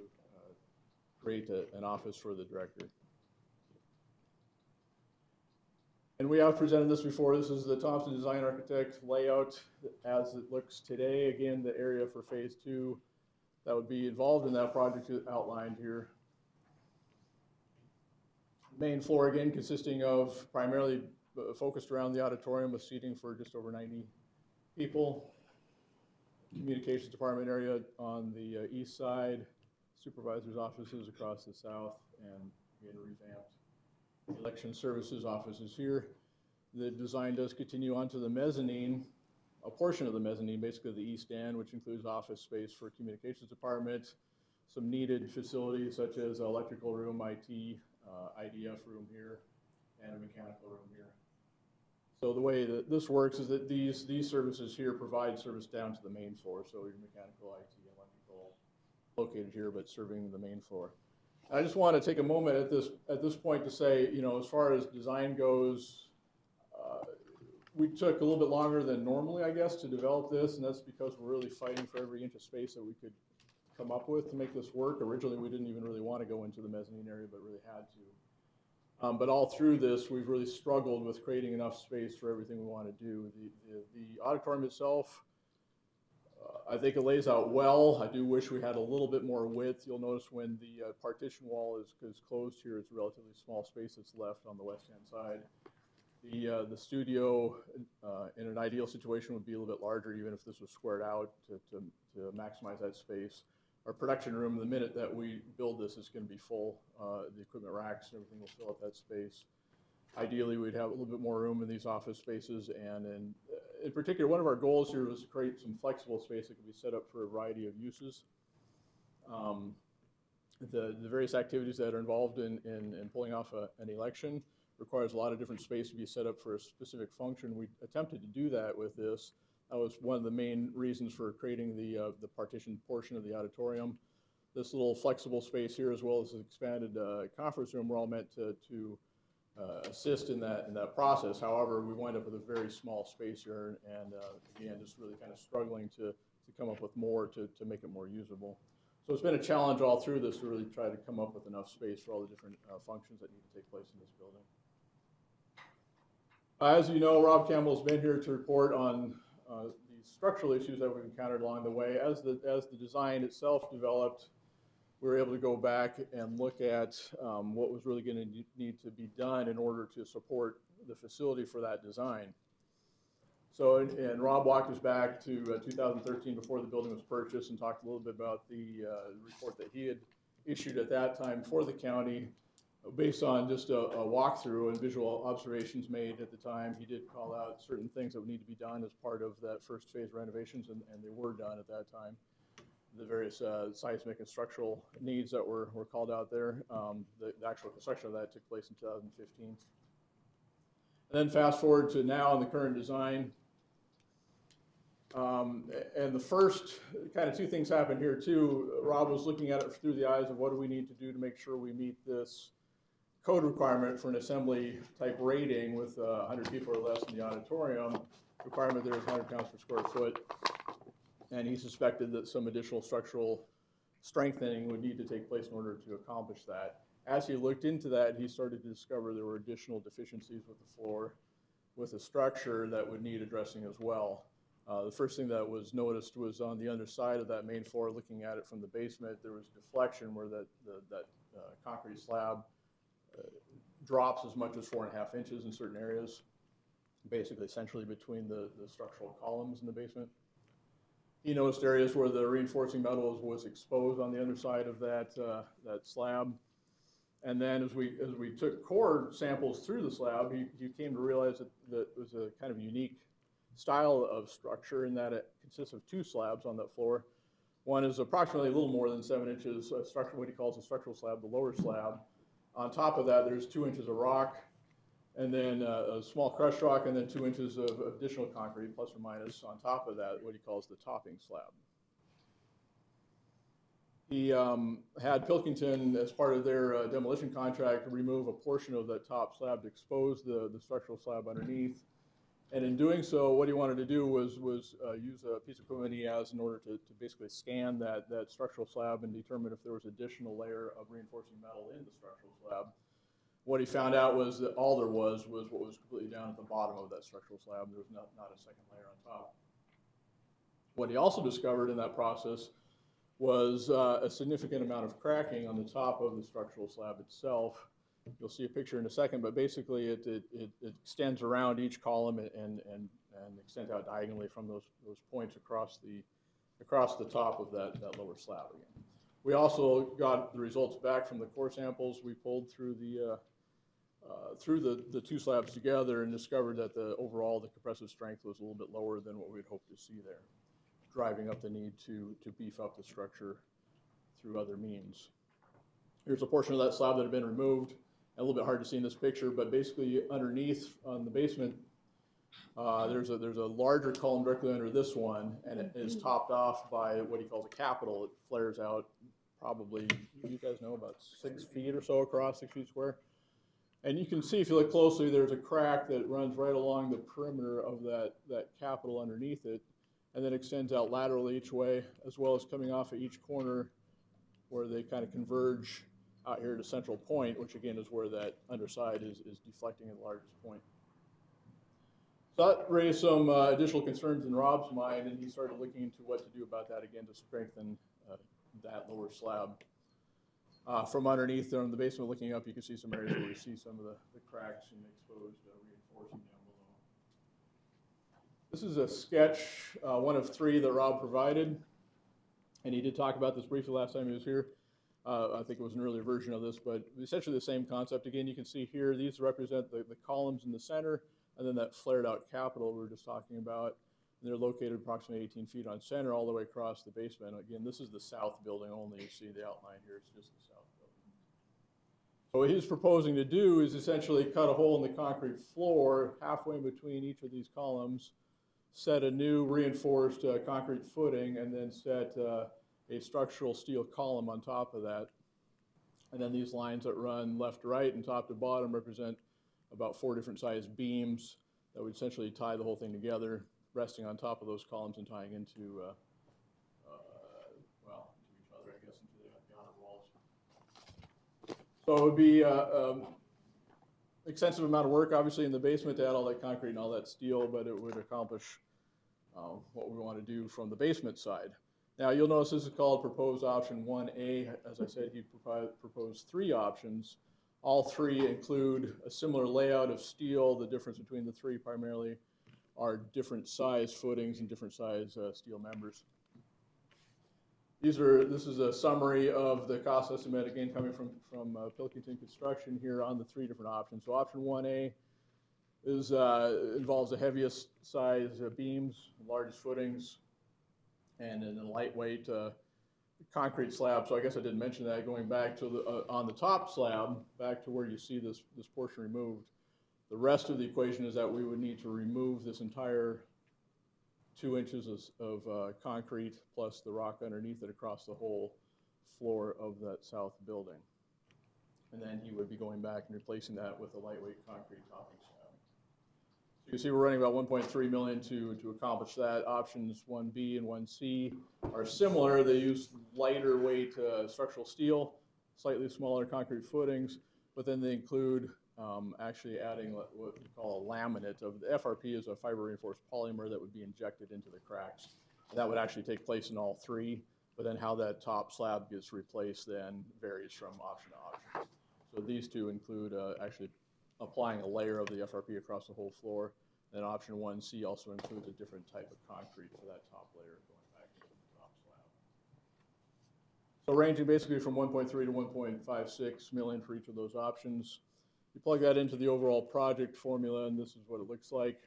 create an office for the director. And we have presented this before. This is the Thompson Design Architect layout as it looks today. Again, the area for phase 2 that would be involved in that project is outlined here. Main floor, again, consisting of primarily focused around the auditorium with seating for just over 90 people. Communications department area on the east side, supervisor's offices across the south, and again, revamped. Election services offices here. The design does continue onto the mezzanine, a portion of the mezzanine, basically the east end, which includes office space for communications department, some needed facilities such as electrical room, IT, IDF room here, and a mechanical room here. So the way that this works is that these services here provide service down to the main floor. So your mechanical, IT, electrical located here, but serving the main floor. I just want to take a moment at this point to say, as far as design goes, we took a little bit longer than normally, I guess, to develop this, and that's because we're really fighting for every inch of space that we could come up with to make this work. Originally, we didn't even really want to go into the mezzanine area, but really had to. But all through this, we've really struggled with creating enough space for everything we want to do. The auditorium itself, I think it lays out well. I do wish we had a little bit more width. You'll notice when the partition wall is closed here, it's a relatively small space that's left on the west-hand side. The studio, in an ideal situation, would be a little bit larger, even if this was squared out to maximize that space. Our production room, the minute that we build this, is going to be full. The equipment racks and everything will fill up that space. Ideally, we'd have a little bit more room in these office spaces, and in particular, one of our goals here was to create some flexible space that could be set up for a variety of uses. The various activities that are involved in pulling off an election requires a lot of different space to be set up for a specific function. We attempted to do that with this. That was one of the main reasons for creating the partitioned portion of the auditorium. This little flexible space here, as well as the expanded conference room, were all meant to assist in that process. However, we wind up with a very small space here, and again, just really kind of struggling to come up with more to make it more usable. So it's been a challenge all through this to really try to come up with enough space for all the different functions that need to take place in this building. As you know, Rob Campbell's been here to report on the structural issues that we've encountered along the way. As the design itself developed, we were able to go back and look at what was really going to need to be done in order to support the facility for that design. So, and Rob walked us back to 2013 before the building was purchased and talked a little bit about the report that he had issued at that time for the county based on just a walkthrough and visual observations made at the time. He did call out certain things that would need to be done as part of that first phase renovations, and they were done at that time. The various seismic and structural needs that were called out there. The actual construction of that took place in 2015. And then fast forward to now in the current design. And the first kind of two things happened here too. Rob was looking at it through the eyes of what do we need to do to make sure we meet this code requirement for an assembly type rating with 100 people or less in the auditorium. Requirement there is 100 pounds per square foot. And he suspected that some additional structural strengthening would need to take place in order to accomplish that. As he looked into that, he started to discover there were additional deficiencies with the floor, with the structure that would need addressing as well. The first thing that was noticed was on the underside of that main floor, looking at it from the basement, there was deflection where that concrete slab drops as much as 4.5 inches in certain areas, basically centrally between the structural columns in the basement. He noticed areas where the reinforcing metal was exposed on the underside of that slab. And then as we took core samples through the slab, he came to realize that it was a kind of unique style of structure in that it consists of two slabs on that floor. One is approximately a little more than 7 inches, what he calls a structural slab, the lower slab. On top of that, there's 2 inches of rock, and then a small crushed rock, and then 2 inches of additional concrete, plus or minus, on top of that, what he calls the topping slab. He had Pilkington, as part of their demolition contract, remove a portion of that top slab to expose the structural slab underneath. And in doing so, what he wanted to do was use a piece of equipment he has in order to basically scan that structural slab and determine if there was additional layer of reinforcing metal in the structural slab. What he found out was that all there was what was completely down at the bottom of that structural slab. There was not a second layer on top. What he also discovered in that process was a significant amount of cracking on the top of the structural slab itself. You'll see a picture in a second, but basically it extends around each column and extends out diagonally from those points across the top of that lower slab again. We also got the results back from the core samples we pulled through the two slabs together and discovered that the compressive strength was a little bit lower than what we'd hoped to see there, driving up the need to beef up the structure through other means. Here's a portion of that slab that had been removed. A little bit hard to see in this picture, but basically underneath on the basement, there's a larger column directly under this one, and it is topped off by what he calls a capital. It flares out probably, you guys know, about 6 feet or so across, 6 feet square. And you can see, if you look closely, there's a crack that runs right along the perimeter of that capital underneath it, and then extends out laterally each way, as well as coming off at each corner where they kind of converge out here to central point, which again is where that underside is deflecting at the largest point. So that raised some additional concerns in Rob's mind, and he started looking into what to do about that again to strengthen that lower slab. From underneath there in the basement looking up, you can see some areas where you see some of the cracks and exposed reinforcing down below. This is a sketch, one of 3 that Rob provided, and he did talk about this briefly last time he was here. I think it was an earlier version of this, but essentially the same concept. Again, you can see here, these represent the columns in the center, and then that flared out capital we were just talking about. And they're located approximately 18 feet on center all the way across the basement. Again, this is the south building only. You see the outline here, it's just the south building. So what he's proposing to do is essentially cut a hole in the concrete floor halfway between each of these columns, set a new reinforced concrete footing, and then set a structural steel column on top of that. And then these lines that run left to right and top to bottom represent about 4 different sized beams that would essentially tie the whole thing together, resting on top of those columns and tying into, well, into each other, I guess, into the outer walls. So it would be extensive amount of work, obviously, in the basement to add all that concrete and all that steel, but it would accomplish what we want to do from the basement side. Now, you'll notice this is called proposed option 1A. As I said, he proposed 3 options. All 3 include a similar layout of steel. The difference between the 3 primarily are different size footings and different size steel members. This is a summary of the cost estimate, again, coming from Pilkington Construction here on the 3 different options. So option 1A involves the heaviest size beams, largest footings, and then a lightweight concrete slab. So I guess I didn't mention that. Going back to on the top slab, back to where you see this portion removed, the rest of the equation is that we would need to remove this entire 2 inches of concrete plus the rock underneath it across the whole floor of that south building. And then he would be going back and replacing that with a lightweight concrete topping slab. So you can see we're running about $1.3 million to accomplish that. Options 1B and 1C are similar. They use lighter weight structural steel, slightly smaller concrete footings, but then they include actually adding what we call a laminate. Of the FRP is a fiber reinforced polymer that would be injected into the cracks. And that would actually take place in all 3, but then how that top slab gets replaced then varies from option to option. So these 2 include actually applying a layer of the FRP across the whole floor. Then option 1C also includes a different type of concrete for that top layer going back to the top slab. So ranging basically from 1.3 to 1.56 million for each of those options. You plug that into the overall project formula, and this is what it looks like.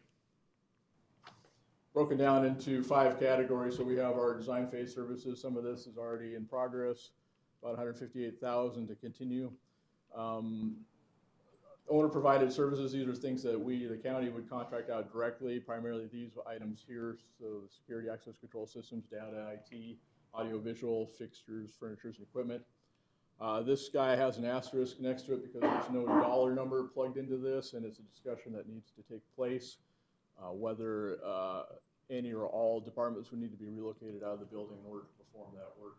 Broken down into 5 categories. So we have our design phase services. Some of this is already in progress, about $158,000 to continue. Owner-provided services, these are things that we, the county, would contract out directly, primarily these items here, so the security access control systems, data, IT, audio-visual, fixtures, furnitures, and equipment. This guy has an asterisk next to it because there's no dollar number plugged into this, and it's a discussion that needs to take place, whether any or all departments would need to be relocated out of the building in order to perform that work.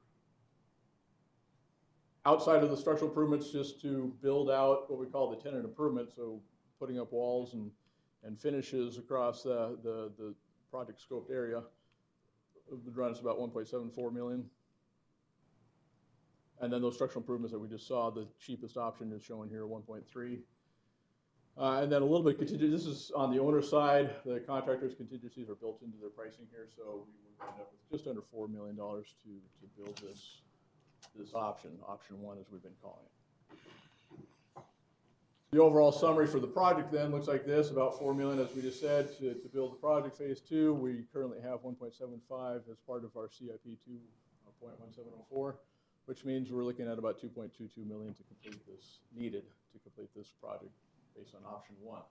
Outside of the structural improvements, just to build out what we call the tenant improvement, so putting up walls and finishes across the project scoped area, would run us about $1.74 million. And then those structural improvements that we just saw, the cheapest option is shown here, 1.3. And then a little bit contingent, this is on the owner side. The contractor's contingencies are built into their pricing here, so we would end up with just under $4 million to build this option 1 as we've been calling it. The overall summary for the project then looks like this, about $4 million, as we just said, to build the project phase 2. We currently have 1.75 as part of our CIP 2.1704, which means we're looking at about $2.22 million to complete this, needed to complete this project based on option 1.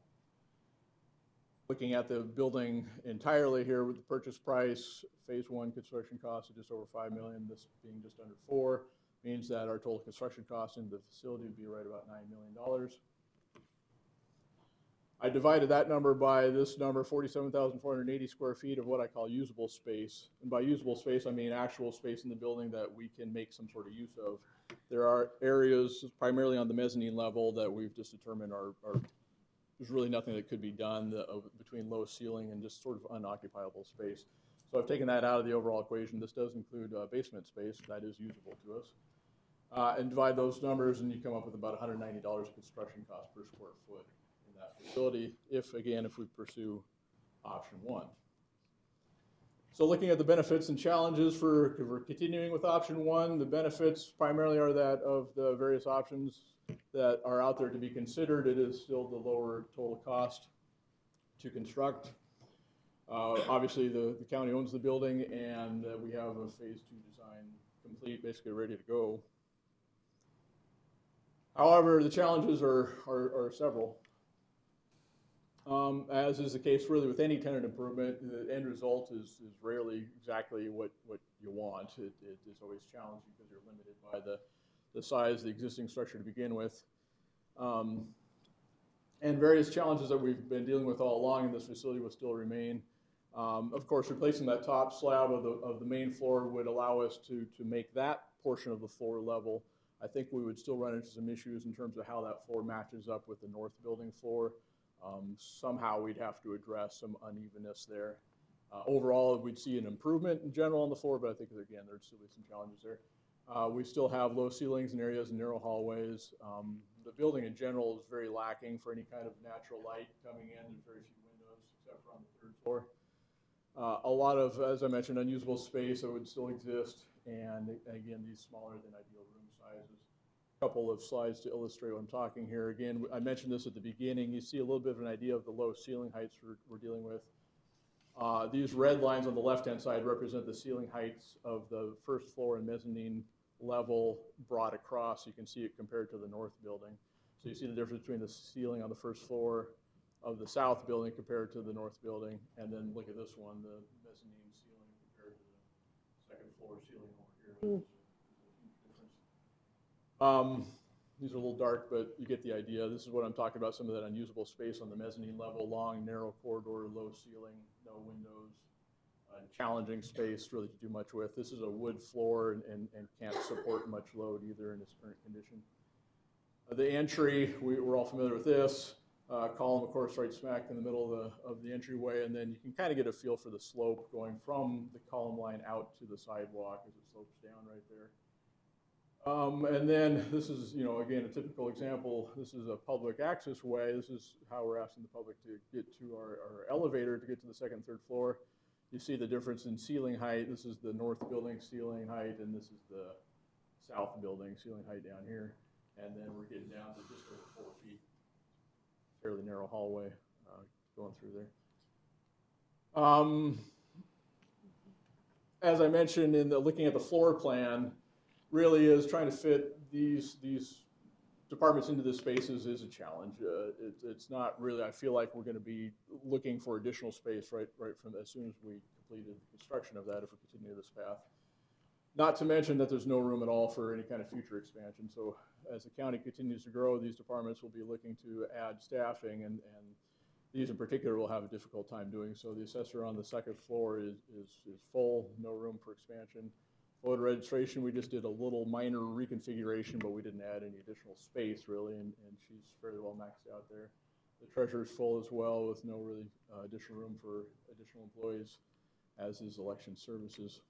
Looking at the building entirely here with the purchase price, phase 1 construction cost of just over $5 million, this being just under 4, means that our total construction cost in the facility would be right about $9 million. I divided that number by this number, 47,480 square feet of what I call usable space. And by usable space, I mean actual space in the building that we can make some sort of use of. There are areas, primarily on the mezzanine level, that we've just determined are there's really nothing that could be done between low ceiling and just sort of unoccupiable space. So I've taken that out of the overall equation. This does include basement space that is usable to us. And divide those numbers and you come up with about $190 construction cost per square foot in that facility, if we pursue option 1. So looking at the benefits and challenges for continuing with option 1, the benefits primarily are that of the various options that are out there to be considered. It is still the lower total cost to construct. Obviously, the county owns the building, and we have a phase 2 design complete, basically ready to go. However, the challenges are several. As is the case really with any tenant improvement, the end result is rarely exactly what you want. It is always challenging because you're limited by the size of the existing structure to begin with. And various challenges that we've been dealing with all along in this facility will still remain. Of course, replacing that top slab of the main floor would allow us to make that portion of the floor level. I think we would still run into some issues in terms of how that floor matches up with the north building floor. Somehow we'd have to address some unevenness there. Overall, we'd see an improvement in general on the floor, but I think, again, there'd still be some challenges there. We still have low ceilings in areas and narrow hallways. The building in general is very lacking for any kind of natural light coming in. There's very few windows except for on the third floor. A lot of, as I mentioned, unusable space that would still exist, and again, these smaller than ideal room sizes. A couple of slides to illustrate what I'm talking here. Again, I mentioned this at the beginning. You see a little bit of an idea of the low ceiling heights we're dealing with. These red lines on the left-hand side represent the ceiling heights of the first floor and mezzanine level brought across. You can see it compared to the north building. So you see the difference between the ceiling on the first floor of the south building compared to the north building, and then look at this one, the mezzanine ceiling compared to the second floor ceiling over here. There's a huge difference. These are a little dark, but you get the idea. This is what I'm talking about, some of that unusable space on the mezzanine level, long, narrow corridor, low ceiling, no windows, challenging space really to do much with. This is a wood floor and can't support much load either in its current condition. The entry, we're all familiar with this. Column, of course, right smack in the middle of the entryway, and then you can kind of get a feel for the slope going from the column line out to the sidewalk as it slopes down right there. And then this is, again, a typical example. This is a public access way. This is how we're asking the public to get to our elevator to get to the second and third floor. You see the difference in ceiling height. This is the north building ceiling height, and this is the south building ceiling height down here. And then we're getting down to just over 4 feet. Fairly narrow hallway going through there. As I mentioned in looking at the floor plan, really is trying to fit these departments into the spaces is a challenge. It's not really, I feel like we're going to be looking for additional space right from as soon as we completed the construction of that if we continue this path. Not to mention that there's no room at all for any kind of future expansion. So as the county continues to grow, these departments will be looking to add staffing, and these in particular will have a difficult time doing so. The assessor on the second floor is full, no room for expansion. Voter registration, we just did a little minor reconfiguration, but we didn't add any additional space really, and she's fairly well maxed out there. The treasurer's full as well with no really additional room for additional employees, as is election services.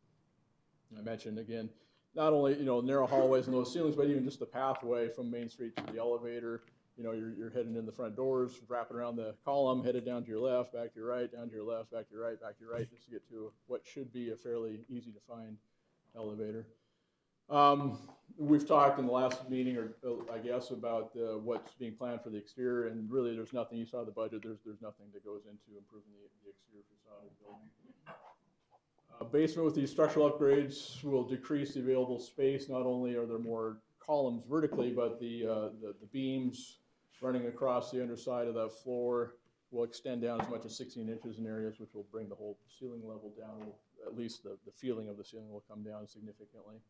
I mentioned again, not only narrow hallways and low ceilings, but even just the pathway from Main Street to the elevator. You're heading in the front doors, wrapping around the column, headed down to your left, back to your right, down to your left, back to your right, back to your right, just to get to what should be a fairly easy to find elevator. We've talked in the last meeting, or I guess, about what's being planned for the exterior, and really there's nothing. You saw the budget. There's nothing that goes into improving the exterior facade of the building. Basement with these structural upgrades will decrease the available space. Not only are there more columns vertically, but the beams running across the underside of that floor will extend down as much as 16 inches in areas, which will bring the whole ceiling level down. At least the feeling of the ceiling will come down significantly.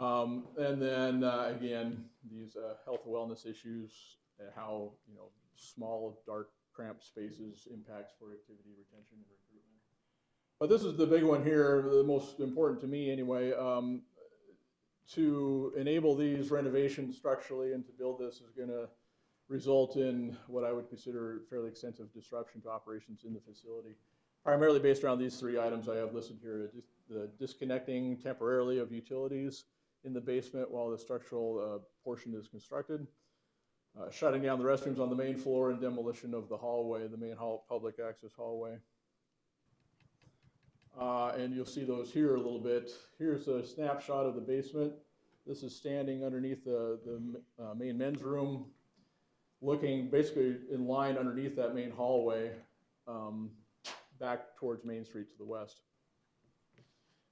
And then again, these health and wellness issues, how small, dark, cramped spaces impacts productivity, retention, and recruitment. But this is the big one here, the most important to me anyway. To enable these renovations structurally and to build this is going to result in what I would consider fairly extensive disruption to operations in the facility, primarily based around these 3 items I have listed here. The disconnecting temporarily of utilities in the basement while the structural portion is constructed, shutting down the restrooms on the main floor, and demolition of the hallway, the main public access hallway. And you'll see those here a little bit. Here's a snapshot of the basement. This is standing underneath the main men's room, looking basically in line underneath that main hallway back towards Main Street to the west.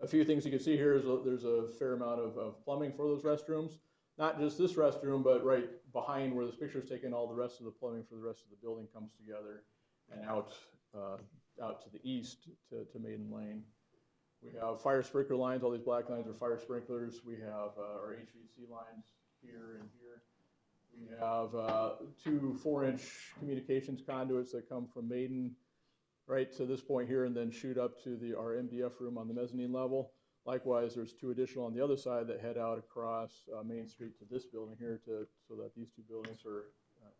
A few things you can see here is there's a fair amount of plumbing for those restrooms. not just this restroom, but right behind where this picture is taken, all the rest of the plumbing for the rest of the building comes together and out to the east to Maiden Lane. We have fire sprinkler lines. All these black lines are fire sprinklers. We have our HVAC lines here and here. We have 2 4-inch communications conduits that come from Maiden right to this point here and then shoot up to our MDF room on the mezzanine level. Likewise, there's 2 additional on the other side that head out across Main Street to this building here so that these 2 buildings are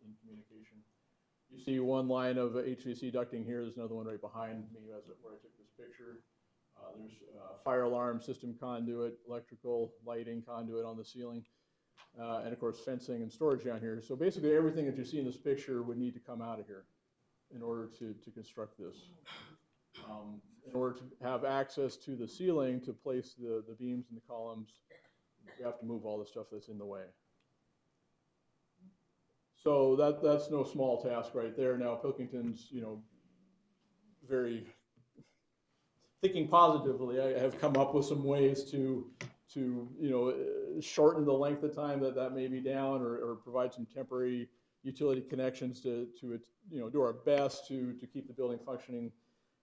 in communication. You see one line of HVAC ducting here. There's another one right behind me where I took this picture. There's fire alarm system conduit, electrical lighting conduit on the ceiling, and of course fencing and storage down here. So basically everything that you see in this picture would need to come out of here in order to construct this. In order to have access to the ceiling to place the beams and the columns, you have to move all the stuff that's in the way. So that's no small task right there. Now Pilkington's, very thinking positively. I have come up with some ways to shorten the length of time that may be down, or provide some temporary utility connections to do our best to keep the building functioning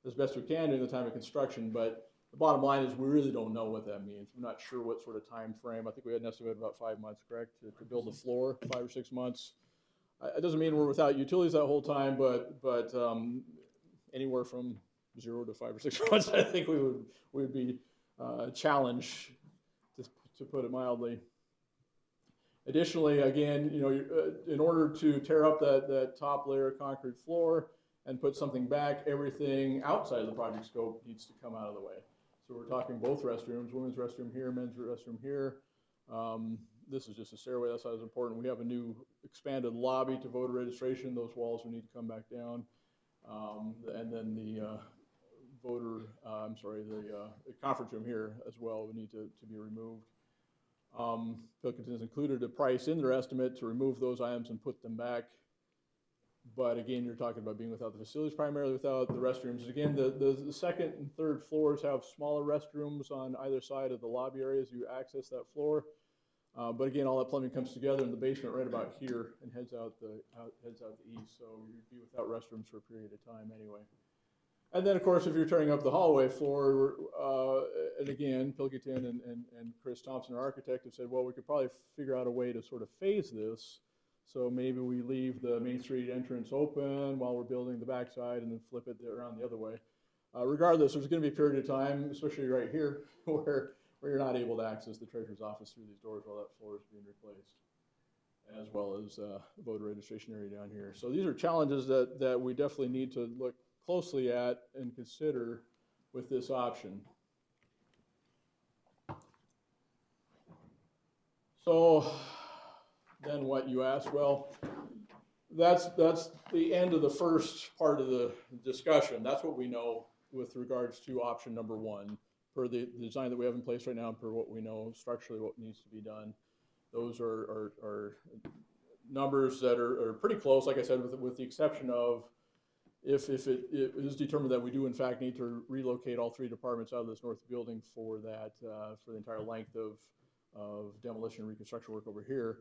as best we can during the time of construction. But the bottom line is we really don't know what that means. We're not sure what sort of time frame. I think we had an estimate of about 5 months, correct, to build the floor, 5 or 6 months. It doesn't mean we're without utilities that whole time, but anywhere from 0 to 5 or 6 months, I think we would be challenged, to put it mildly. Additionally, again, in order to tear up that top layer of concrete floor and put something back, everything outside of the project scope needs to come out of the way. So we're talking both restrooms, women's restroom here, men's restroom here. This is just a stairway. That's not as important. We have a new expanded lobby to voter registration. Those walls will need to come back down. And then the the conference room here as well would need to be removed. Pilkington has included a price in their estimate to remove those items and put them back. But again, you're talking about being without the facilities, primarily without the restrooms. Again, the second and third floors have smaller restrooms on either side of the lobby areas. You access that floor. But again, all that plumbing comes together in the basement right about here and heads out the east. So you'd be without restrooms for a period of time anyway. And then, of course, if you're tearing up the hallway floor, and again, Pilkington and Chris Thompson, our architect, have said, well, we could probably figure out a way to sort of phase this. So maybe we leave the Main Street entrance open while we're building the backside and then flip it around the other way. Regardless, there's going to be a period of time, especially right here, where you're not able to access the treasurer's office through these doors while that floor is being replaced, as well as voter registration area down here. So these are challenges that we definitely need to look closely at and consider with this option. So then what, you ask? Well, that's the end of the first part of the discussion. That's what we know with regards to option number 1, per the design that we have in place right now, per what we know structurally what needs to be done. Those are numbers that are pretty close, like I said, with the exception of if it is determined that we do in fact need to relocate all 3 departments out of this north building for the entire length of demolition and reconstruction work over here,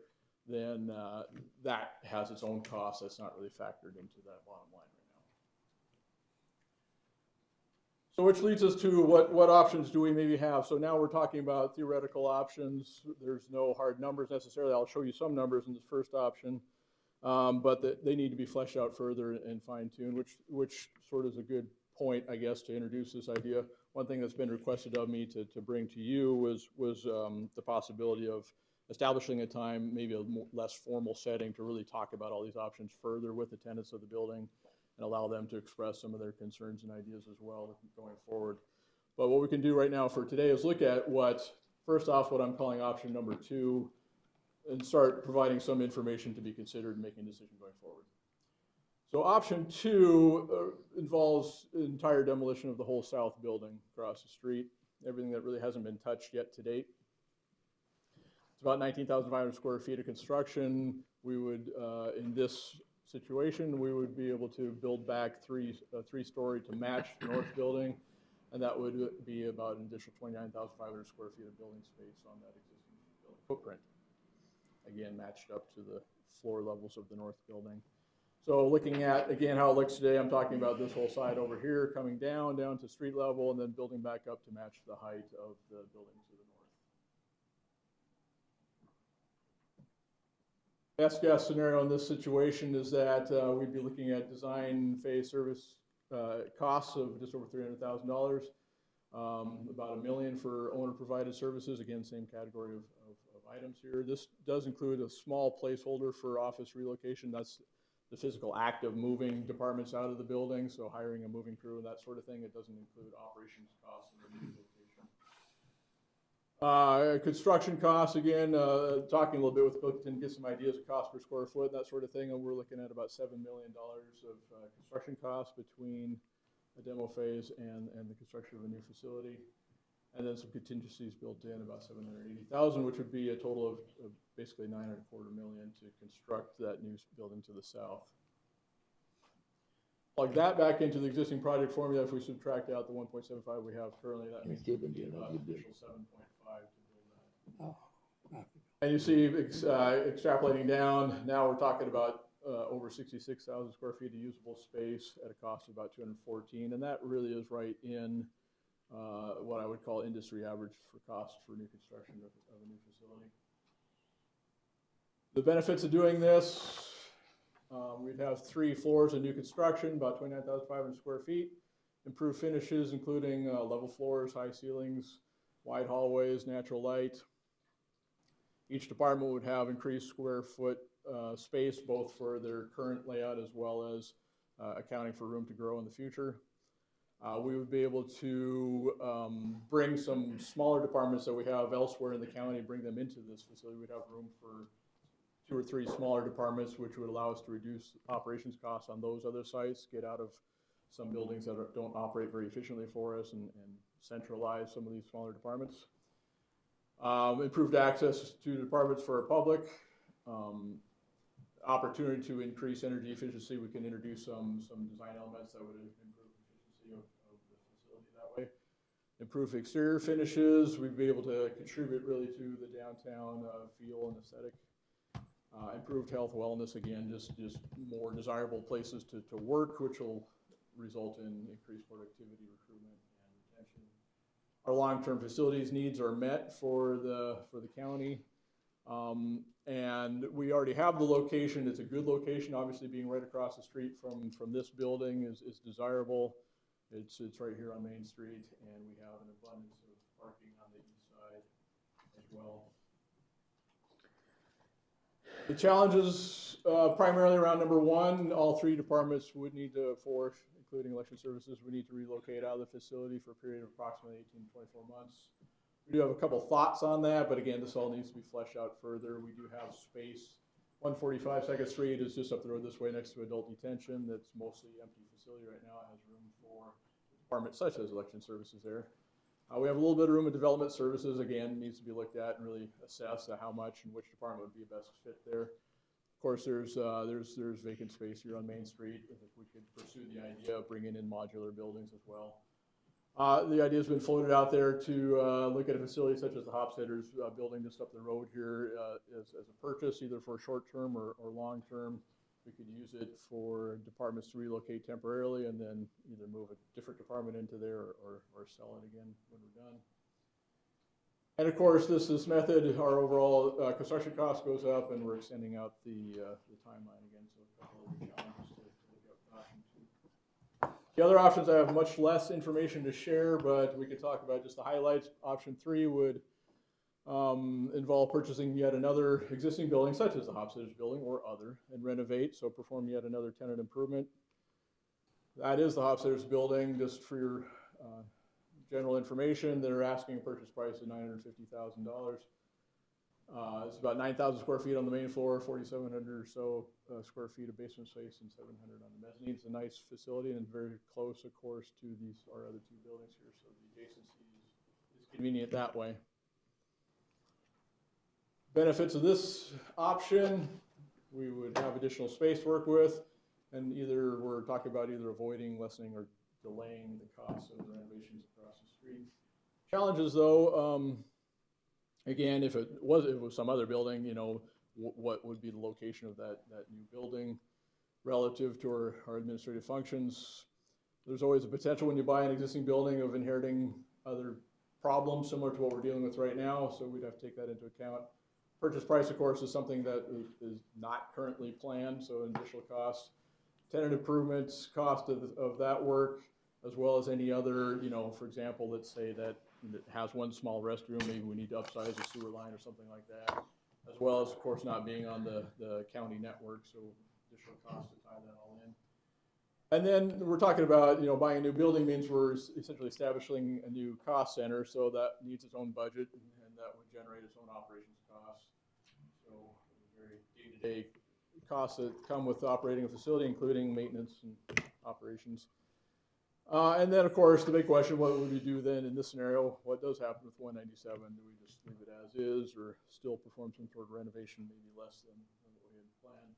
then that has its own cost that's not really factored into that bottom line right now. So which leads us to what options do we maybe have? So now we're talking about theoretical options. There's no hard numbers necessarily. I'll show you some numbers in this first option. But they need to be fleshed out further and fine-tuned, which sort of is a good point, I guess, to introduce this idea. One thing that's been requested of me to bring to you was the possibility of establishing a time, maybe a less formal setting, to really talk about all these options further with the tenants of the building and allow them to express some of their concerns and ideas as well going forward. But what we can do right now for today is look at first off, what I'm calling option number 2, and start providing some information to be considered and making a decision going forward. So option 2 involves entire demolition of the whole south building across the street, everything that really hasn't been touched yet to date. It's about 19,500 square feet of construction. We would, in this situation, we would be able to build back a 3-story to match the north building, and that would be about an additional 29,500 square feet of building space on that existing building footprint. again, matched up to the floor levels of the north building. So looking at, again, how it looks today, I'm talking about this whole side over here, coming down to street level, and then building back up to match the height of the building to the north. Best guess scenario in this situation is that we'd be looking at design phase service costs of just over $300,000, about $1 million for owner-provided services. Again, same category of items here. This does include a small placeholder for office relocation. That's the physical act of moving departments out of the building, so hiring a moving crew and that sort of thing. It doesn't include operations costs in the new location. Construction costs, again, talking a little bit with Bookton, get some ideas of cost per square foot, that sort of thing, and we're looking at about $7 million of construction costs between a demo phase and the construction of a new facility. And then some contingencies built in, about $780,000, which would be a total of basically $9.25 million to construct that new building to the south. Plug that back into the existing project formula. If we subtract out the 1.75 we have currently, that means it would be about an additional 7.5 to build that. And you see, extrapolating down, now we're talking about over 66,000 square feet of usable space at a cost of about $214, and that really is right in what I would call industry average for cost for new construction of a new facility. The benefits of doing this, we'd have 3 floors of new construction, about 29,500 square feet, improved finishes, including level floors, high ceilings, wide hallways, natural light. Each department would have increased square foot space, both for their current layout as well as accounting for room to grow in the future. We would be able to bring some smaller departments that we have elsewhere in the county, bring them into this facility. We'd have room for 2 or 3 smaller departments, which would allow us to reduce operations costs on those other sites, get out of some buildings that don't operate very efficiently for us, and centralize some of these smaller departments. Improved access to departments for our public. Opportunity to increase energy efficiency. We can introduce some design elements that would improve efficiency of the facility that way. Improve exterior finishes. We'd be able to contribute really to the downtown feel and aesthetic. Improved health, wellness, again, just more desirable places to work, which will result in increased productivity, recruitment, and retention. Our long-term facilities needs are met for the county. And we already have the location. It's a good location. Obviously, being right across the street from this building is desirable. It's right here on Main Street, and we have an abundance of parking on the east side as well. The challenges primarily around number 1, all 3 departments would need to, including election services, would need to relocate out of the facility for a period of approximately 18 to 24 months. We do have a couple thoughts on that, but again, this all needs to be fleshed out further. We do have space. 145 2nd Street is just up the road this way next to adult detention. That's mostly empty facility right now. It has room for departments such as election services there. We have a little bit of room in development services. Again, needs to be looked at and really assess how much and which department would be a best fit there. Of course, there's vacant space here on Main Street. If we could pursue the idea of bringing in modular buildings as well. The idea has been floated out there to look at a facility such as the Hopsteaders building just up the road here as a purchase, either for short-term or long-term. We could use it for departments to relocate temporarily and then either move a different department into there or sell it again when we're done. And of course, this method, our overall construction cost goes up, and we're extending out the timeline again. So a couple of challenges to look at option 2. The other options I have much less information to share, but we could talk about just the highlights. Option 3 would involve purchasing yet another existing building, such as the Hopsteaders building or other, and renovate, so perform yet another tenant improvement. That is the Hopsteaders building. Just for your general information, they're asking a purchase price of $950,000. It's about 9,000 square feet on the main floor, 4,700 or so square feet of basement space, and 700 on the mezzanine. It's a nice facility and very close, of course, to our other 2 buildings here, so the adjacency is convenient that way. Benefits of this option, we would have additional space to work with, and we're talking about either avoiding, lessening, or delaying the cost of the renovations across the street. Challenges, though, again, if it was some other building, what would be the location of that new building relative to our administrative functions. There's always a potential when you buy an existing building of inheriting other problems similar to what we're dealing with right now, so we'd have to take that into account. Purchase price, of course, is something that is not currently planned, so initial costs. Tenant improvements, cost of that work, as well as any other, for example, let's say that it has one small restroom, maybe we need to upsize a sewer line or something like that, as well as, of course, not being on the county network, so additional costs to tie that all in. And then we're talking about, buying a new building means we're essentially establishing a new cost center, so that needs its own budget, and that would generate its own operations costs. So very day-to-day costs that come with operating a facility, including maintenance and operations. And then, of course, the big question, what would we do then in this scenario? What does happen with 197? Do we just leave it as is or still perform some sort of renovation, maybe less than what we had planned?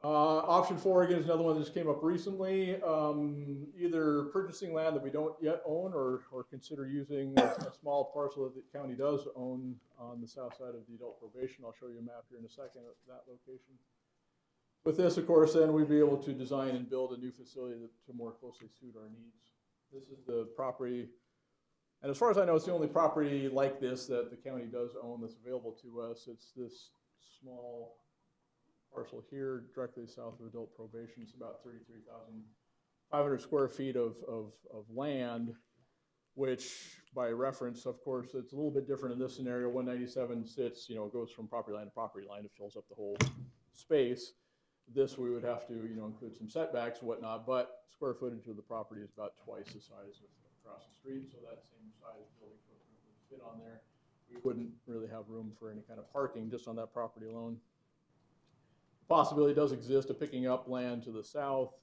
Option 4, again, is another one that just came up recently. Either purchasing land that we don't yet own or consider using a small parcel that the county does own on the south side of the adult probation. I'll show you a map here in a second of that location. With this, of course, then we'd be able to design and build a new facility to more closely suit our needs. This is the property, and as far as I know, it's the only property like this that the county does own that's available to us. It's this small parcel here, directly south of adult probation. It's about 33,500 square feet of land, which by reference, of course, it's a little bit different in this scenario. 197 sits, goes from property line to property line. It fills up the whole space. This we would have to, include some setbacks and whatnot, but square footage of the property is about twice the size of across the street, so that same size building footprint would fit on there. We wouldn't really have room for any kind of parking just on that property alone. Possibility does exist of picking up land to the south.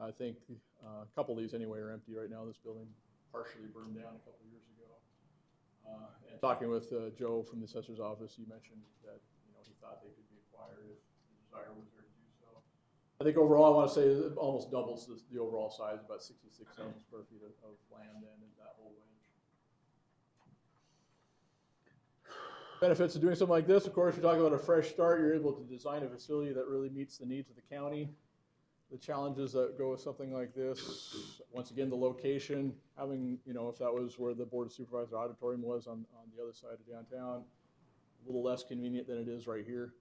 I think a couple of these anyway are empty right now. This building partially burned down a couple of years ago. And talking with Joe from the assessor's office, he mentioned that he thought they could be acquired if the desire was there to do so. I think overall, I want to say it almost doubles the overall size, about 66,000 square feet of land then in that whole range. Benefits of doing something like this, of course, you're talking about a fresh start. You're able to design a facility that really meets the needs of the county. The challenges that go with something like this, once again, the location, having, if that was where the Board of Supervisors auditorium was on the other side of downtown, a little less convenient than it is right here.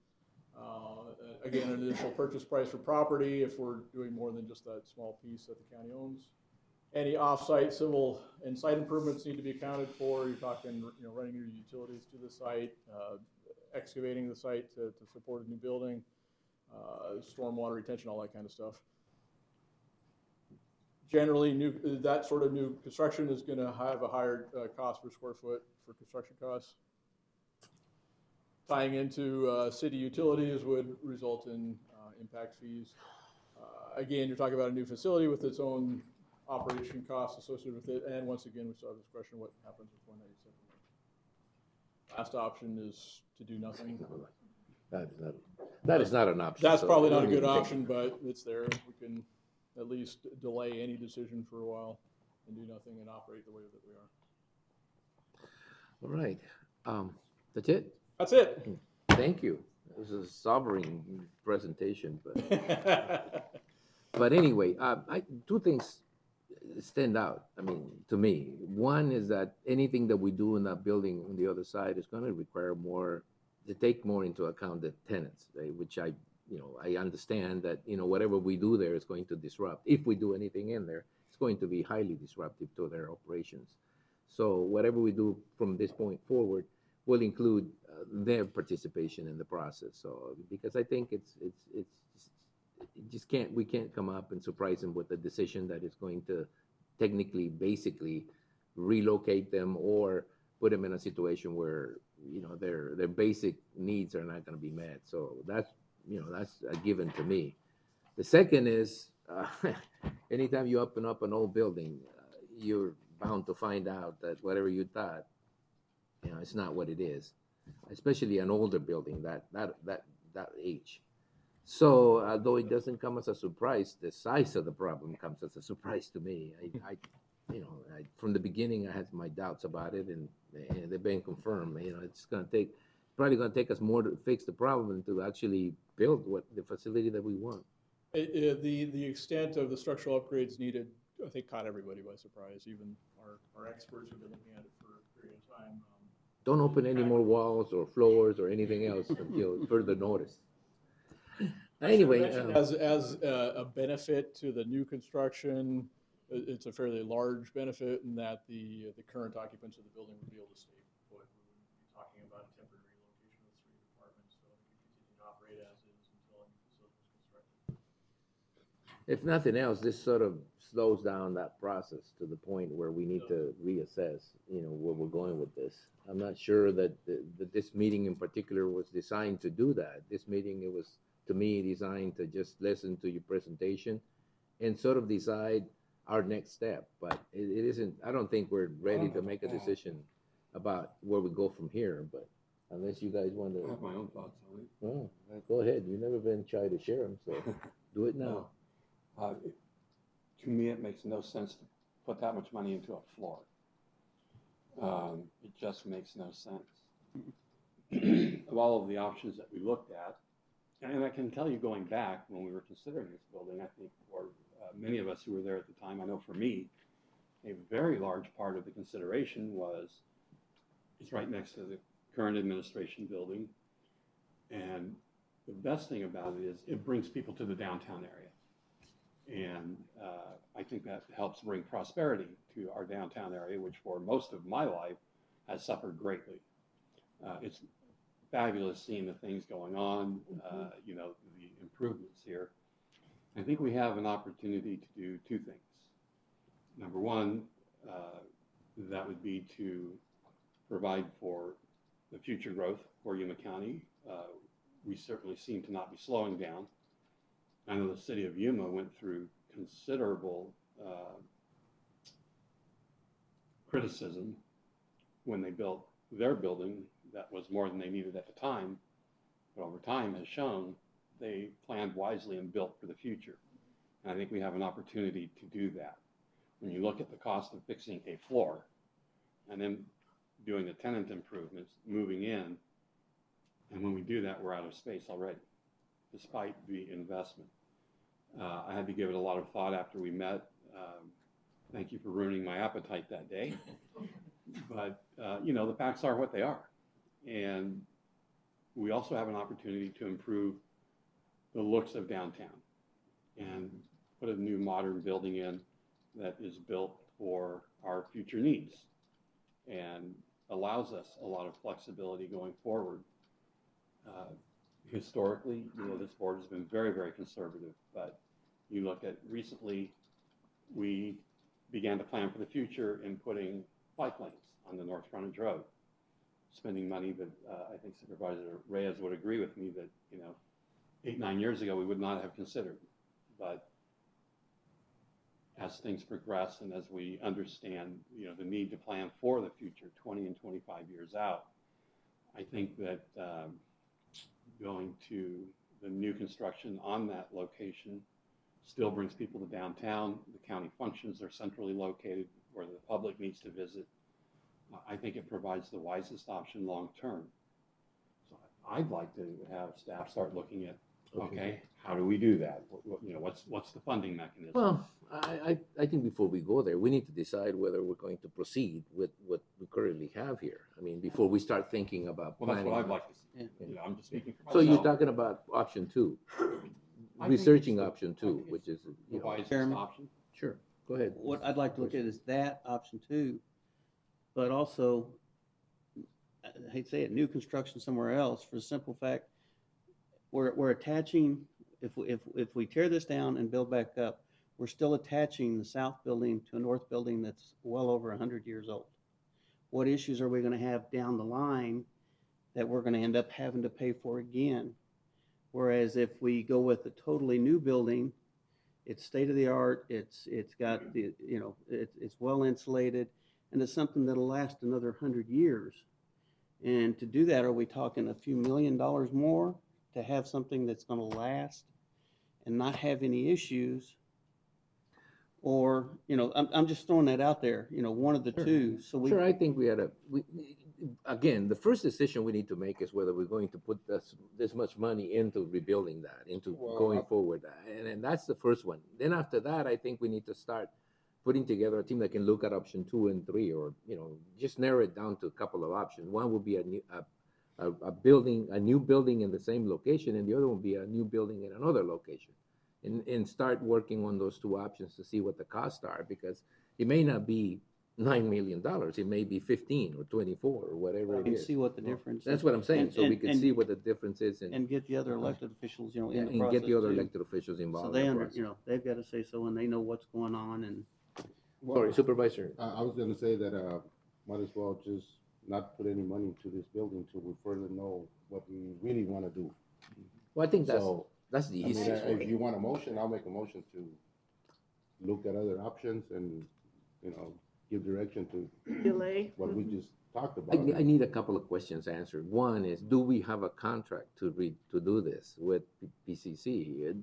Again, an initial purchase price for property if we're doing more than just that small piece that the county owns. Any off-site civil and site improvements need to be accounted for. You're talking, running your utilities to the site, excavating the site to support a new building, stormwater retention, all that kind of stuff. Generally, that sort of new construction is going to have a higher cost per square foot for construction costs. Tying into city utilities would result in impact fees. Again, you're talking about a new facility with its own operation costs associated with it, and once again, we still have this question: what happens with 197? Last option is to do nothing. That is not an option. That's so probably we not a don't need good to take option, it. but it's there. We can at least delay any decision for a while and do nothing and operate the way that we are. All right. That's it? That's it. Thank you. This is a sovereign presentation, but anyway, two things stand out. I mean, to me, one is that anything that we do in that building on the other side is going to require more to take more into account the tenants, right? Which I understand that whatever we do there is going to disrupt. If we do anything in there, it's going to be highly disruptive to their operations. So whatever we do from this point forward will include their participation in the process. So because I think we can't come up and surprise them with a decision that is going to technically, basically relocate them or put them in a situation where their basic needs are not going to be met. So that's a given to me. The second is anytime you open up an old building, you're bound to find out that whatever you thought, it's not what it is, especially an older building that age. So although it doesn't come as a surprise, the size of the problem comes as a surprise to me. From the beginning, I had my doubts about it, and they've been confirmed. It's going to take probably gonna take us more to fix the problem than to actually build what the facility that we want. The extent of the structural upgrades needed, I think, caught everybody by surprise, even our experts who've been looking at it for a period of time. Don't open any more walls or floors or anything else until further notice. Anyway, As a benefit to the new construction, it's a fairly large benefit in that the current occupants of the building would be able to stay put. We wouldn't be talking about a temporary relocation of 3 departments, so we could continue to operate as is until a new facility was constructed. if nothing else, this sort of slows down that process to the point where we need to reassess, where we're going with this. I'm not sure that this meeting in particular was designed to do that. This meeting, it was, to me, designed to just listen to your presentation and sort of decide our next step. But it isn't, I don't think we're ready to make a decision about where we go from here, but unless you guys want to. I have my own thoughts on it. Oh, go ahead. You've never been shy to share them, so do it now. To me, it makes no sense to put that much money into a floor. It just makes no sense. Of all of the options that we looked at, and I can tell you going back when we were considering this building, I think for many of us who were there at the time, I know for me, a very large part of the consideration was it's right next to the current administration building. And the best thing about it is it brings people to the downtown area. And I think that helps bring prosperity to our downtown area, which for most of my life has suffered greatly. It's fabulous seeing the things going on, the improvements here. I think we have an opportunity to do 2 things. Number one, that would be to provide for the future growth for Yuma County. We certainly seem to not be slowing down. I know the city of Yuma went through considerable criticism when they built their building that was more than they needed at the time, but over time has shown they planned wisely and built for the future. And I think we have an opportunity to do that. When you look at the cost of fixing a floor and then doing the tenant improvements, moving in, and when we do that, we're out of space already, despite the investment. I had to give it a lot of thought after we met. Thank you for ruining my appetite that day. But, the facts are what they are. And we also have an opportunity to improve the looks of downtown and put a new modern building in that is built for our future needs and allows us a lot of flexibility going forward. Historically, this board has been very, very conservative, but you look at recently, we began to plan for the future in putting bike lanes on the North Frontage Road, spending money that I think Supervisor Reyes would agree with me that, 8, 9 years ago, we would not have considered. But as things progress and as we understand, the need to plan for the future 20 and 25 years out, I think that going to the new construction on that location still brings people to downtown. The county functions are centrally located where the public needs to visit. I think it provides the wisest option long term. So I'd like to have staff start looking at, okay, how do we do that? What's the funding mechanism? Well, I think before we go there, we need to decide whether we're going to proceed with what we currently have here. I mean, before we start thinking about planning. Well, that's what I'd like to see. I'm just speaking for So myself. you're talking about option 2, researching option 2, which is the wisest Chairman? option. Sure, go ahead. What I'd like to look at is that option 2, but also, I hate to say it, new construction somewhere else for the simple fact we're attaching, if we tear this down and build back up, we're still attaching the south building to a north building that's well over 100 years old. What issues are we going to have down the line that we're going to end up having to pay for again? Whereas if we go with a totally new building, it's state of the art, it's got the, it's well insulated, and it's something that'll last another 100 years. And to do that, are we talking a few $1 million more to have something that's going to last and not have any issues? or, I'm just throwing that out there, one of the two, so we. Sure, I think we had again, the first decision we need to make is whether we're going to put this much money into rebuilding that, into going forward. And that's the first one. Then after that, I think we need to start putting together a team that can look at option 2 and 3, or, just narrow it down to a couple of options. One would be a new building in the same location, and the other would be a new building in another location. And start working on those two options to see what the costs are, because it may not be $9 million. It may be 15 or 24 or whatever it And is. see what the difference That's is. what I'm saying. And- So we and- can and- see what the difference is, And get the other elected officials, in the and process get the other too. elected officials involved. So in they the process. they've got to say so, and they know what's going on, and. Sorry, Supervisor. I was gonna say that, might as well just not put any money into this building till we further know what we really wanna do. Well, I think that's So, the I mean, easiest if way. you want a motion, I'll make a motion to look at other options and, give direction to Delay. what we just talked I, about. I need a couple of questions answered. One is, do we have a contract to do this with PCC?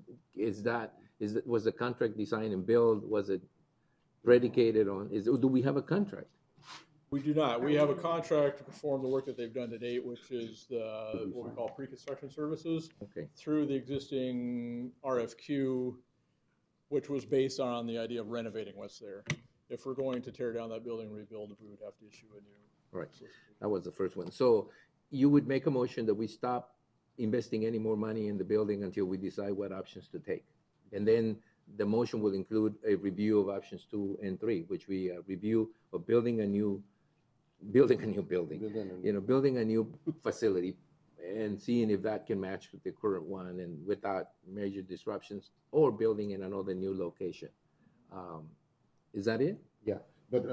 Was the contract designed and built? Was it predicated on? Do we have a contract? We do not. We have a contract to perform the work that they've done to date, which is what we call pre-construction services. Okay. Through the existing RFQ, which was based on the idea of renovating what's there. If we're going to tear down that building and rebuild it, we would have to issue a new. Right. That was the first one. So you would make a motion that we stop investing any more money in the building until we decide what options to take. And then the motion will include a review of options 2 and 3, which we review of building a new building, building a new facility, and seeing if that can match with the current one and without major disruptions, or building in another new location. Is that it? Yeah, but,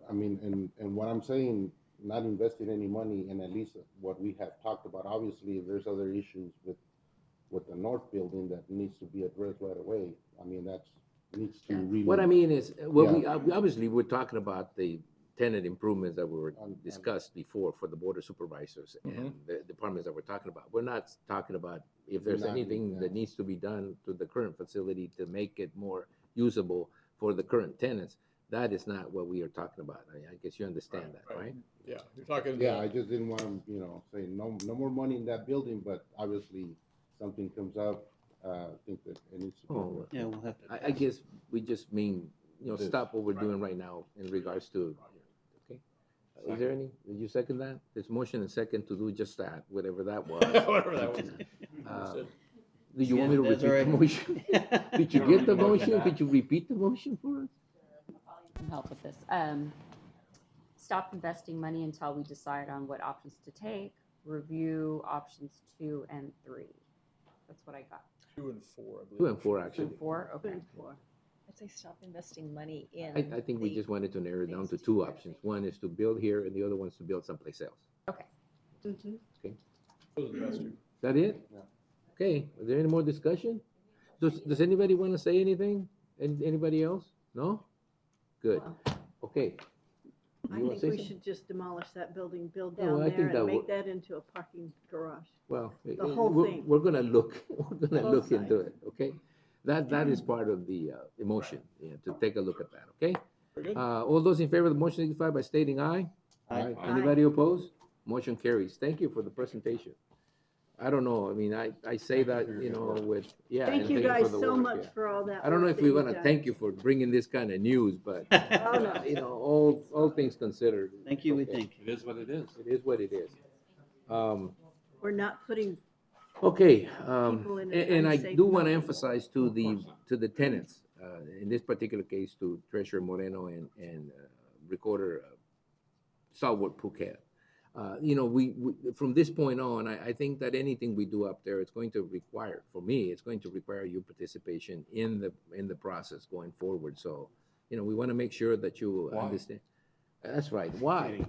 I mean, and what I'm saying, not investing any money in at least what we have talked about. Obviously, if there's other issues with the north building that needs to be addressed right away, I mean, needs to really. What I mean is, well, Yeah. we obviously, we're talking about the tenant improvements that were discussed before for the board of supervisors and the departments that we're talking about. We're not talking about if there's anything that needs to be done to the current facility to make it more usable for the current tenants. That is not what we are talking about. I guess you understand that, right? Yeah, you're talking. Yeah, I just didn't want to, say no more money in that building, but obviously something comes up, I think that it needs to be. Oh, Yeah, we'll have to. I guess we just mean, stop what we're doing right now in regards to, okay? Is there any, did you second that? There's motion and second to do just that, whatever that was. Whatever that was. Do you want me to repeat the motion? Did you get the motion? Could you repeat the motion for us? Can help with this. Stop investing money until we decide on what options to take. Review options 2 and 3. That's what I got. 2 and 4, I believe. 2 and 4, actually. 2 and 4. Okay. I'd say stop investing money in. I think we just wanted to narrow it down to 2 options. One is to build here, and the other one is to build someplace else. Okay. Okay. Those are the best two. Is that it? Yeah. Okay, is there any more discussion? Does anybody want to say anything? Anybody else? No? Good. Okay. I You wanna think say we something? should just demolish that building, build Oh, down I there think that and make would- that into a parking garage. Well, The whole thing. we're gonna look, we're gonna Both look into it, okay? That is part of the emotion, to take a look at that, okay? Very good. All those in favor of the motion signify by stating aye. Aye. Anybody opposed? Motion carries. Thank you for the presentation. I don't know, I mean, I say that, with, yeah. Thank and you for guys the so work, much yeah. for all that. I don't know work if that we're you've gonna done. thank you for bringing this kind of news, but, no. all things considered. Thank you, we okay. think. It is what it is. It is what it is. We're not putting, Okay, People in an and I unsafe do want to building. emphasize to the tenants, in this particular case, to Treasurer Moreno and Recorder Salwood Phuket. We from this point on, I think that anything we do up there, it's going to require, for me, it's going to require your participation in the process going forward. So, we want to make sure that you understand. That's right. Why?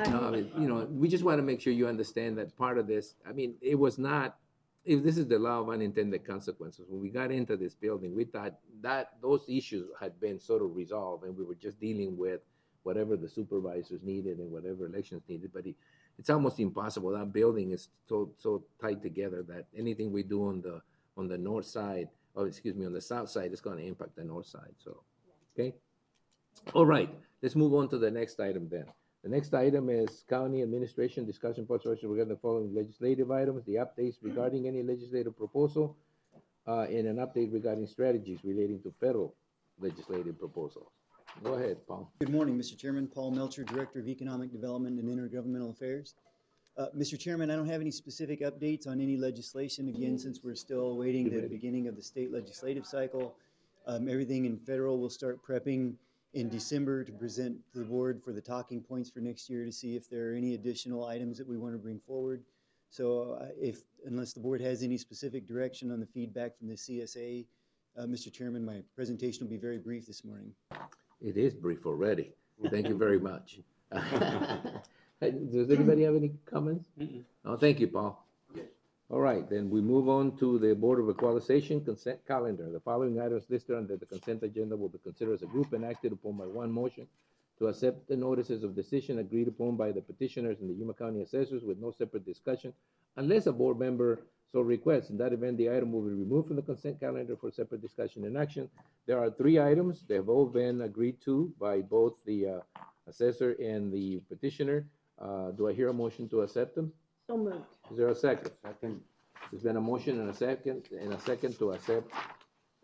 No, I mean, we just want to make sure you understand that part of this, I mean, it was not, if this is the law of unintended consequences. When we got into this building, we thought that those issues had been sort of resolved, and we were just dealing with whatever the supervisors needed and whatever elections needed. But it's almost impossible. That building is so tight together that anything we do on the north side, or excuse me, on the south side, is going to impact the north side. So Okay? All right, let's move on to the next item then. The next item is county administration discussion possible regarding the following legislative items, the updates regarding any legislative proposal, and an update regarding strategies relating to federal legislative proposals. Go ahead, Paul. Good morning, Mr. Chairman. Paul Melcher, Director of Economic Development and Intergovernmental Affairs. Mr. Chairman, I don't have any specific updates on any legislation, again, since we're still awaiting the beginning of the state legislative cycle. Everything in federal will start prepping in December to present to the board for the talking points for next year to see if there are any additional items that we want to bring forward. So unless the board has any specific direction on the feedback from the CSA, Mr. Chairman, my presentation will be very brief this morning. It is brief already. Thank you very much. Does anybody have any comments? Oh, thank you, Paul. All right, then we move on to the Board of Equalization consent calendar. The following items listed under the consent agenda will be considered as a group and acted upon by one motion to accept the notices of decision agreed upon by the petitioners and the Yuma County assessors with no separate discussion unless a board member so requests. In that event, the item will be removed from the consent calendar for separate discussion and action. There are 3 items. They have all been agreed to by both the assessor and the petitioner. Do I hear a motion to accept them? So moved. Is there a second? Second. There's been a motion and a second to accept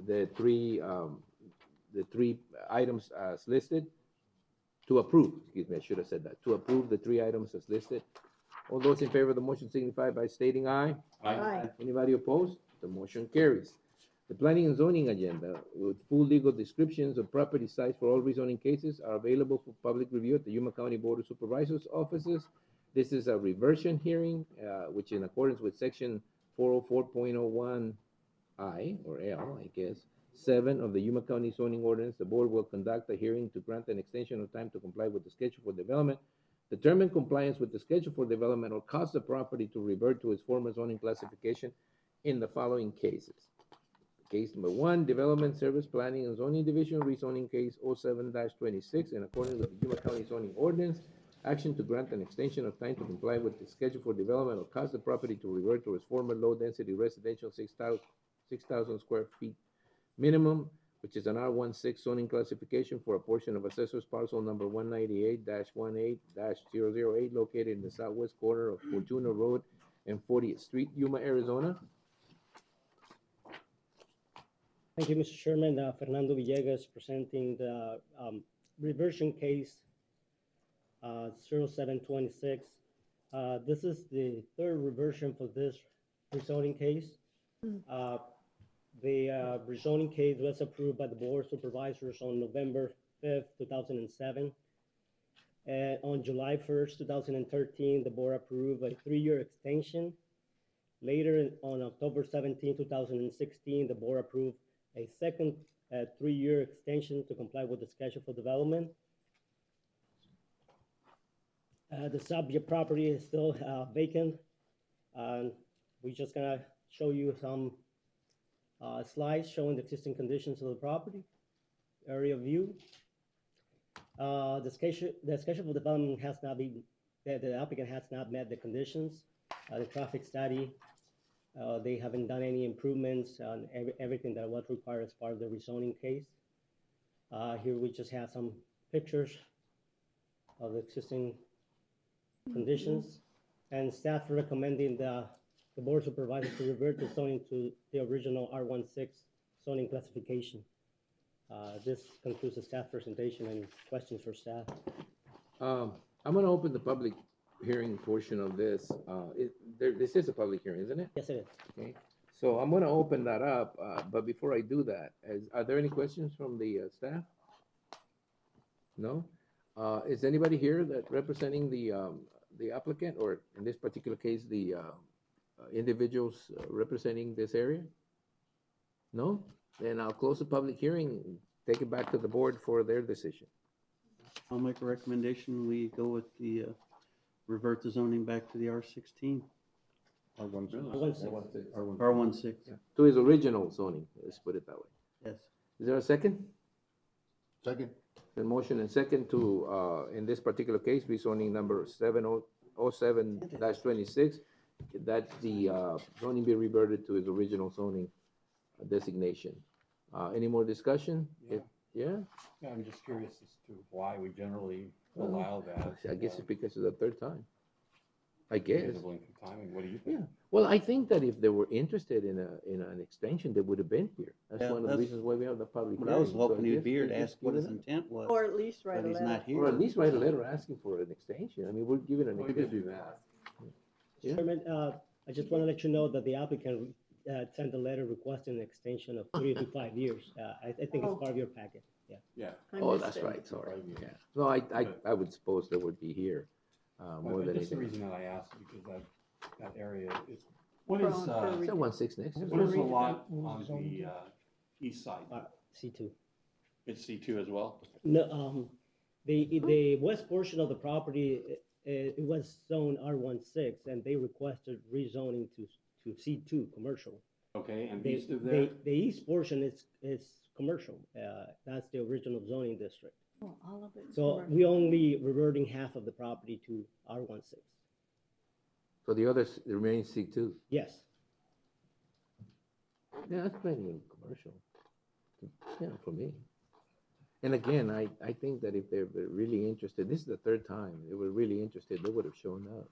the three items as listed. To approve, excuse me, I should have said that. To approve the 3 items as listed. All those in favor of the motion signify by stating aye. Aye. Anybody opposed? The motion carries. The planning and zoning agenda with full legal descriptions of property sites for all rezoning cases are available for public review at the Yuma County Board of Supervisors offices. This is a reversion hearing, which in accordance with section 404.01I or L, I guess, 7 of the Yuma County zoning ordinance, the board will conduct a hearing to grant an extension of time to comply with the schedule for development, determine compliance with the schedule for development, or cause the property to revert to its former zoning classification in the following cases. Case number 1, Development Service Planning and Zoning Division, rezoning case 07-26, in accordance with the Yuma County zoning ordinance. Action to grant an extension of time to comply with the schedule for development or cause the property to revert to its former low-density residential 6,000 square feet minimum, which is an R16 zoning classification for a portion of assessor's parcel number 198-18-008 located in the southwest corner of Fortuna Road and 40th Street, Yuma, Arizona. Thank you, Mr. Chairman. Fernando Villegas presenting the reversion case 0726. This is the 3rd reversion for this rezoning case. The rezoning case was approved by the Board of Supervisors on November 5th, 2007. And on July 1st, 2013, the board approved a 3-year extension. Later on October 17, 2016, the board approved a second 3-year extension to comply with the schedule for development. The subject property is still vacant. We're just gonna show you some slides showing the existing conditions of the property, area view. The schedule for development has not been, the applicant has not met the conditions. The traffic study, they haven't done any improvements on everything that was required as part of the rezoning case. Here we just have some pictures of the existing conditions, and staff recommending the board supervisor to revert the zoning to the original R16 zoning classification. This concludes the staff presentation and questions for staff. I'm going to open the public hearing portion of this. This is a public hearing, isn't it? Yes, it is. Okay. So I'm going to open that up, but before I do that, are there any questions from the staff? No? Is anybody here that representing the applicant, or in this particular case, the individuals representing this area? No? Then I'll close the public hearing and take it back to the board for their decision. I'll make a recommendation. We go with the revert the zoning back to the R16. R16. Yeah. To his original zoning, let's put it that way. Yes. Is there a second? Second. The motion and second to, in this particular case, rezoning number 707-26, that the zoning be reverted to its original zoning designation. Any more discussion? Yeah. Yeah? Yeah, I'm just curious as to why we generally Well, allow that. I guess it's because it's the third time. I guess. Reasonable income timing, what do you think? Yeah. Well, I think that if they were interested in an extension, they would have been here. That's Yeah, one of the that's reasons why we have the public What hearing. I was So hoping I he'd guess be here they to just ask what give his it up. intent was. Or at least write but a he's letter. not here. Or at least write a letter asking for an extension. I mean, we're giving an Well, we could extension. do that. Yeah. Chairman, I just want to let you know that the applicant sent a letter requesting an extension of 3 to 5 years. I think it's part of your packet. Yeah. Yeah. I Oh, missed that's it. right, sorry. Yeah. No, I would suppose they would be here more Well, than just the anything. reason that I asked, because that area is, what is, Is that 1/6 next? what is the lot on the east side? C2. It's C2 as well? No, the west portion of the property, it was zoned R16, and they requested rezoning to C2, commercial. Okay, and The, east of there? the east portion is commercial. That's the original zoning district. Oh, all of it. So we only reverting half of the property to R16. So the others remain C2. Yes. Yeah, that's plenty of commercial. Yeah, for me. And again, I think that if they're really interested, this is the third time, they were really interested, they would have shown up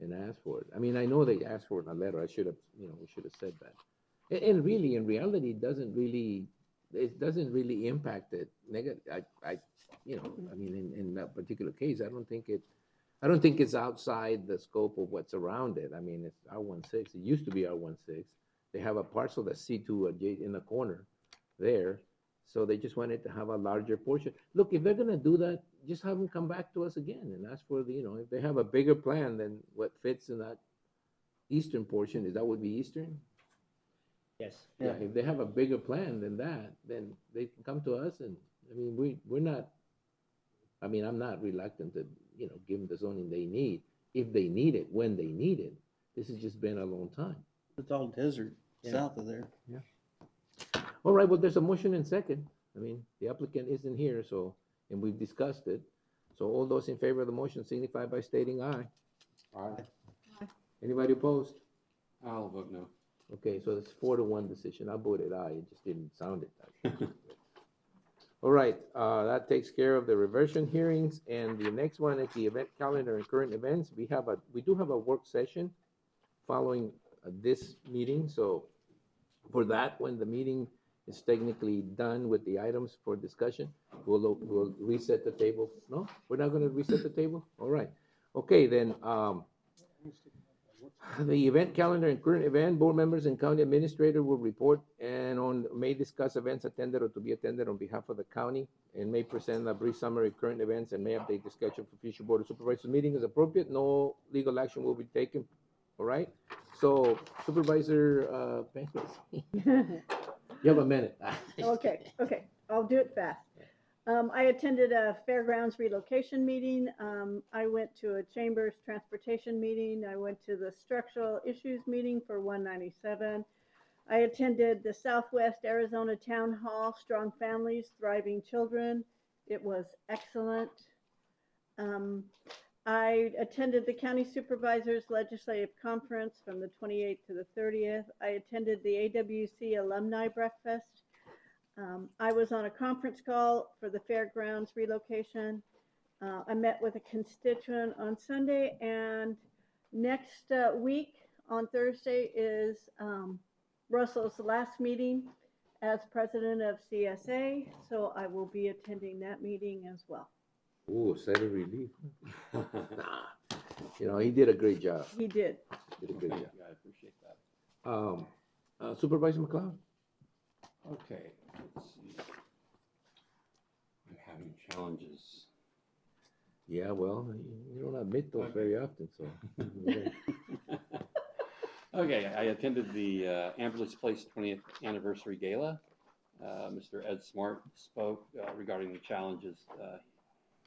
and asked for it. I mean, I know they asked for it in a letter. I should have, we should have said that. And really, in reality, it doesn't really impact it negative. I mean, in that particular case, I don't think it's outside the scope of what's around it. I mean, it's R16. It used to be R16. They have a parcel that's C2 in the corner there. So they just wanted to have a larger portion. Look, if they're gonna do that, just have them come back to us again and ask for if they have a bigger plan than what fits in that eastern portion, is that would be eastern? Yes. Yeah, if they have a bigger plan than that, then they can come to us and, I mean, we're not, I mean, I'm not reluctant to, give them the zoning they need, if they need it, when they need it. This has just been a long time. It's all desert south of there. Yeah. All right, well, there's a motion and second. I mean, the applicant isn't here, and we've discussed it. So all those in favor of the motion signify by stating aye. Aye. Anybody opposed? I'll vote no. Okay, so it's 4-1 decision. I voted aye, it just didn't sound it that way. All right, that takes care of the reversion hearings, and the next one is the event calendar and current events. We do have a work session following this meeting, so for that, when the meeting is technically done with the items for discussion, we'll reset the table. No, we're not going to reset the table? All right. Okay, then, the event calendar and current event, board members and county administrator will report and may discuss events attended or to be attended on behalf of the county, and may present a brief summary of current events and may update the schedule for future board of supervisors meeting as appropriate. No legal action will be taken. All right? So Supervisor Pencils, you have a minute. Okay, I'll do it fast. I attended a fairgrounds relocation meeting. I went to a Chambers transportation meeting. I went to the structural issues meeting for 197. I attended the Southwest Arizona Town Hall, Strong Families, Thriving Children. It was excellent. I attended the County Supervisors Legislative Conference from the 28th to the 30th. I attended the AWC Alumni Breakfast. I was on a conference call for the fairgrounds relocation. I met with a constituent on Sunday, and next week on Thursday is Russell's last meeting as president of CSA, so I will be attending that meeting as well. Oh, sigh of relief. Nah, he did a great job. He did. Did a great job. Yeah, I appreciate that. Supervisor McLeod? Okay, let's see. I'm having challenges. Yeah, well, you don't admit those very often, so. Okay, I attended the Ambulance Place 20th Anniversary Gala. Mr. Ed Smart spoke regarding the challenges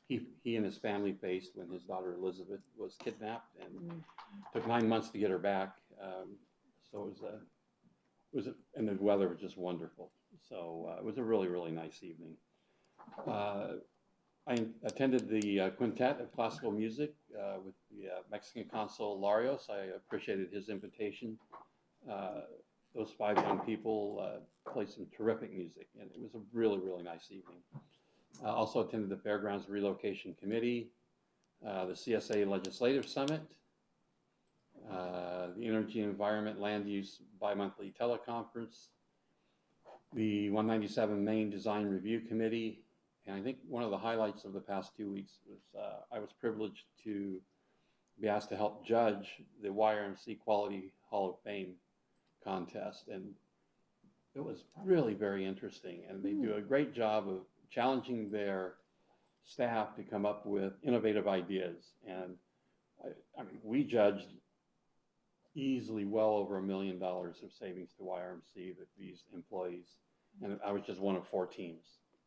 he and his family faced when his daughter Elizabeth was kidnapped, and took 9 months to get her back. So and the weather was just wonderful. So it was a really, really nice evening. I attended the Quintet of Classical Music with the Mexican Consul Larios. I appreciated his invitation those 5 young people played some terrific music, and it was a really, really nice evening. Also attended the Fairgrounds Relocation Committee, the CSA Legislative Summit, the Energy and Environment Land Use Bi-Monthly Teleconference, the 197 Maine Design Review Committee, and I think one of the highlights of the past 2 weeks was I was privileged to be asked to help judge the YRMC Quality Hall of Fame contest, and it was really very interesting, and they do a great job of challenging their staff to come up with innovative ideas. And I mean, we judged easily well over $1 million of savings to YRMC that these employees, and I was just one of 4 teams,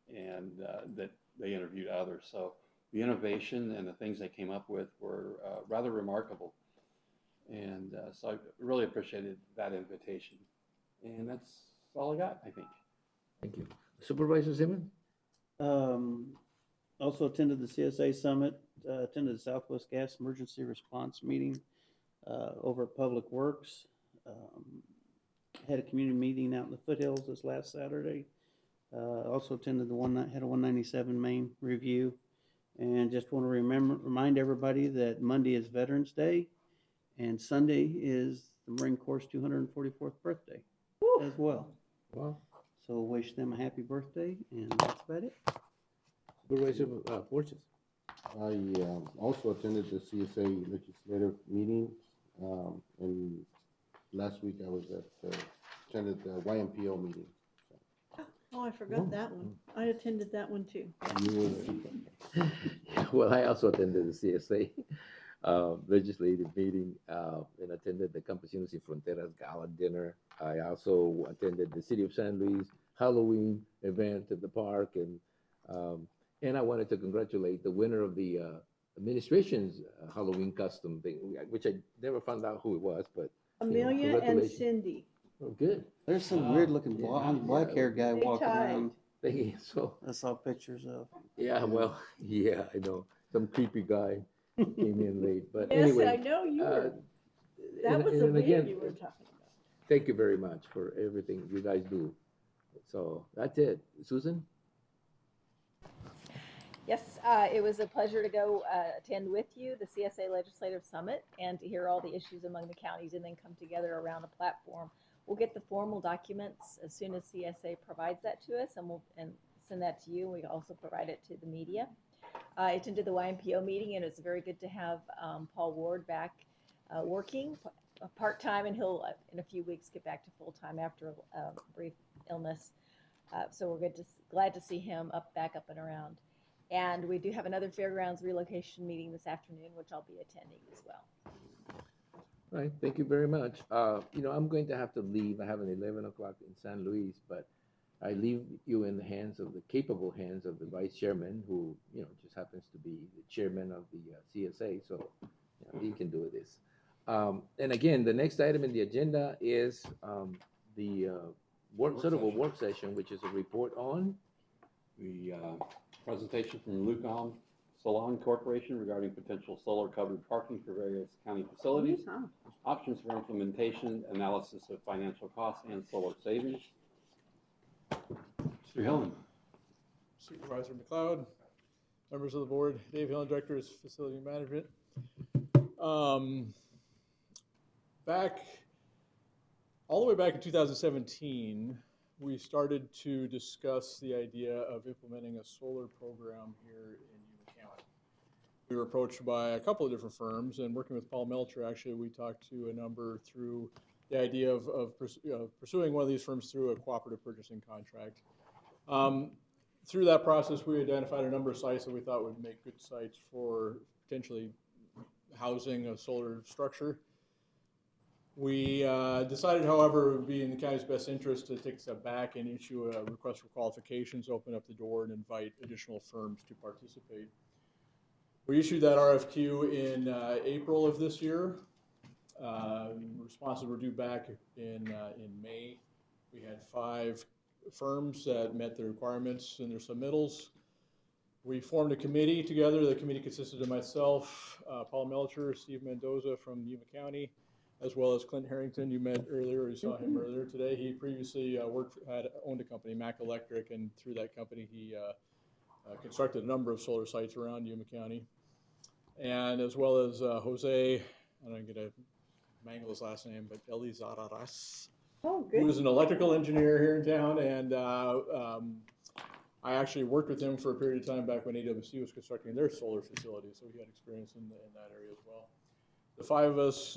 and that they interviewed others. So the innovation and the things they came up with were rather remarkable. And so I really appreciated that invitation. And that's all I got, I think. Thank you. Supervisor Simmons? Also attended the CSA Summit, attended the Southwest Gas Emergency Response Meeting over at Public Works. Had a community meeting out in the foothills this last Saturday. Also attended had a 197 Maine review. And just want to remind everybody that Monday is Veterans Day and Sunday is the Marine Corps' 244th birthday as well. Wow. So wish them a happy birthday, and that's about it. Supervisor Forces? I also attended the CSA legislative meeting, and last week I was attended the YMPO meeting. Oh, I forgot that one. I attended that one too. Well, I also attended the CSA legislative meeting and attended the Campesinos Sin Fronteras Gala dinner. I also attended the City of San Luis Halloween event at the park, and I wanted to congratulate the winner of the administration's Halloween custom thing, which I never found out who it was, but Amelia and Cindy. Oh, good. There's some weird looking blonde, black hair guy They walking tied. around. So I saw pictures of. yeah, well, yeah, I know some creepy guy came in late, but Yes, anyway. I know you were. That and- was and the wig again, you were talking about. Thank you very much for everything you guys do. So that's it. Susan? Yes, it was a pleasure to go attend with you the CSA Legislative Summit and to hear all the issues among the counties and then come together around a platform. We'll get the formal documents as soon as CSA provides that to us, and we'll send that to you. We also provide it to the media. I attended the YMPO meeting, and it's very good to have Paul Ward back working part-time, and he'll in a few weeks get back to full-time after a brief illness. So we're glad to see him back up and around. And we do have another Fairgrounds relocation meeting this afternoon, which I'll be attending as well. All right, thank you very much. I'm going to have to leave. I have an 11 o'clock in San Luis, but I leave you in the capable hands of the vice chairman, who, just happens to be the chairman of the CSA, so he can do this. And again, the next item in the agenda is the work session, which is a report on the presentation from Lucom Salon Corporation regarding potential solar covered parking for various county facilities, options for implementation, analysis of financial costs and solar savings. Mr. Hillen. Supervisor McLeod, members of the board, Dave Hillen, Director of Facility Management. All the way back in 2017, we started to discuss the idea of implementing a solar program here in Yuma County. We were approached by a couple of different firms, and working with Paul Melcher, actually, we talked to a number through the idea of pursuing one of these firms through a cooperative purchasing contract. Through that process, we identified a number of sites that we thought would make good sites for potentially housing a solar structure. We decided, however, it would be in the county's best interest to take a step back and issue a request for qualifications, open up the door, and invite additional firms to participate. We issued that RFQ in April of this year. Responses were due back in May. We had 5 firms that met the requirements in their submittals. We formed a committee together. The committee consisted of myself, Paul Melcher, Steve Mendoza from Yuma County, as well as Clint Harrington. You met earlier, you saw him earlier today. He previously owned a company, Mac Electric, and through that company he constructed a number of solar sites around Yuma County. And as well as Jose, I'm going to mangle his last name, but Elizaras, who is an electrical engineer here in town, and I actually worked with him for a period of time back when AWC was constructing their solar facility, so he had experience in that area as well. The five of us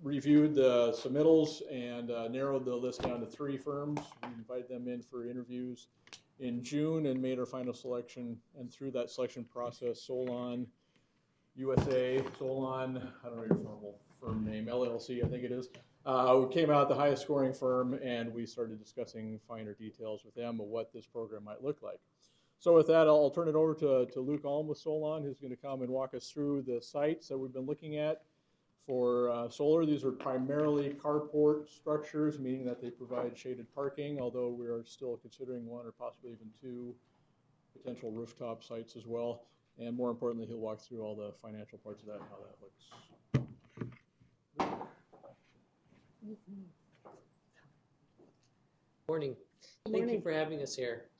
reviewed the submittals and narrowed the list down to 3 firms. We invited them in for interviews in June and made our final selection. And through that selection process, Solon USA, Solon, I don't know your formal firm name, LLC, I think it is, we came out the highest scoring firm, and we started discussing finer details with them of what this program might look like. So with that, I'll turn it over to Luke Alm with Solon, who's going to come and walk us through the sites that we've been looking at for solar. These are primarily carport structures, meaning that they provide shaded parking, although we are still considering 1 or possibly even 2 potential rooftop sites as well. And more importantly, he'll walk through all the financial parts of that and how that looks. Morning. Thank you for having us here.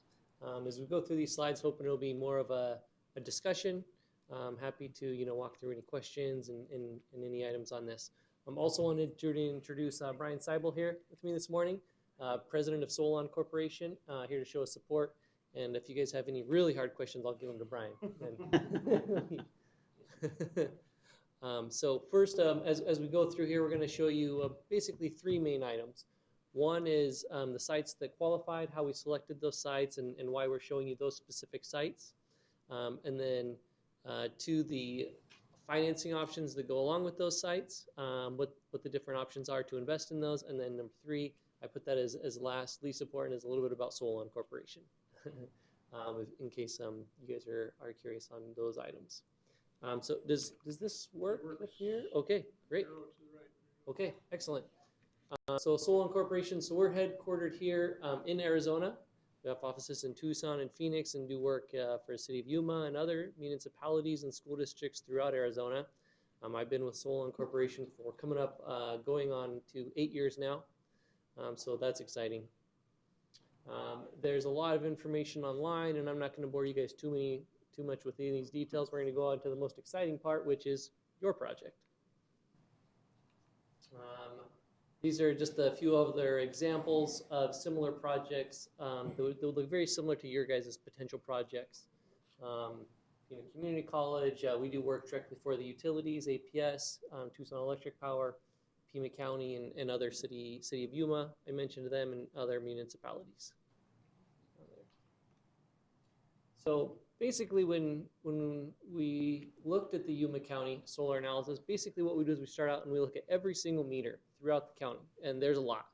As we go through these slides, hoping it'll be more of a discussion. I'm happy to walk through any questions and any items on this. I'm also wanted to introduce Brian Seibel here with me this morning, President of Solon Corporation, here to show us support. And if you guys have any really hard questions, I'll give them to Brian. So first, as we go through here, we're going to show you basically 3 main items. One is the sites that qualified, how we selected those sites, and why we're showing you those specific sites. And then 2, the financing options that go along with those sites, what the different options are to invest in those. And then number 3, I put that as last, least important, is a little bit about Solon Corporation, in case you guys are curious on those items. So does this work up here? Okay, great. Okay, excellent. So Solon Corporation, so we're headquartered here in Arizona. We have offices in Tucson and Phoenix and do work for the city of Yuma and other municipalities and school districts throughout Arizona. I've been with Solon Corporation for coming up, going on to 8 years now. So that's exciting. There's a lot of information online, and I'm not going to bore you guys too much with any of these details. We're going to go on to the most exciting part, which is your project. These are just a few other examples of similar projects. They'll look very similar to your guys' potential projects. Community college, we do work directly for the utilities, APS, Tucson Electric Power, Pima County, and other city of Yuma, I mentioned them, and other municipalities. So basically, when we looked at the Yuma County solar analysis, basically what we do is we start out and we look at every single meter throughout the county, and there's a lot.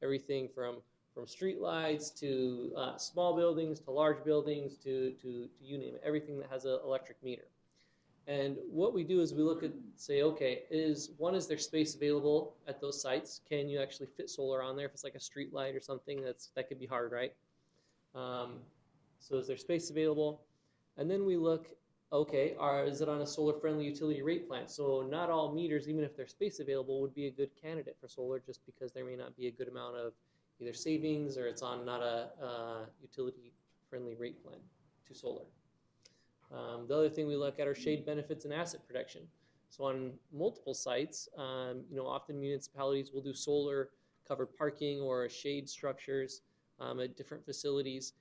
Everything from street lights to small buildings to large buildings to you name it, everything that has an electric meter. And what we do is we look at, say, okay, is there space available at those sites? Can you actually fit solar on there? If it's like a street light or something, that could be hard, right? So is there space available? And then we look, okay, is it on a solar-friendly utility rate plan? So not all meters, even if there's space available, would be a good candidate for solar, just because there may not be a good amount of either savings or it's on not a utility-friendly rate plan to solar. The other thing we look at are shade benefits and asset protection. So on multiple sites, often municipalities will do solar covered parking or shade structures at different facilities.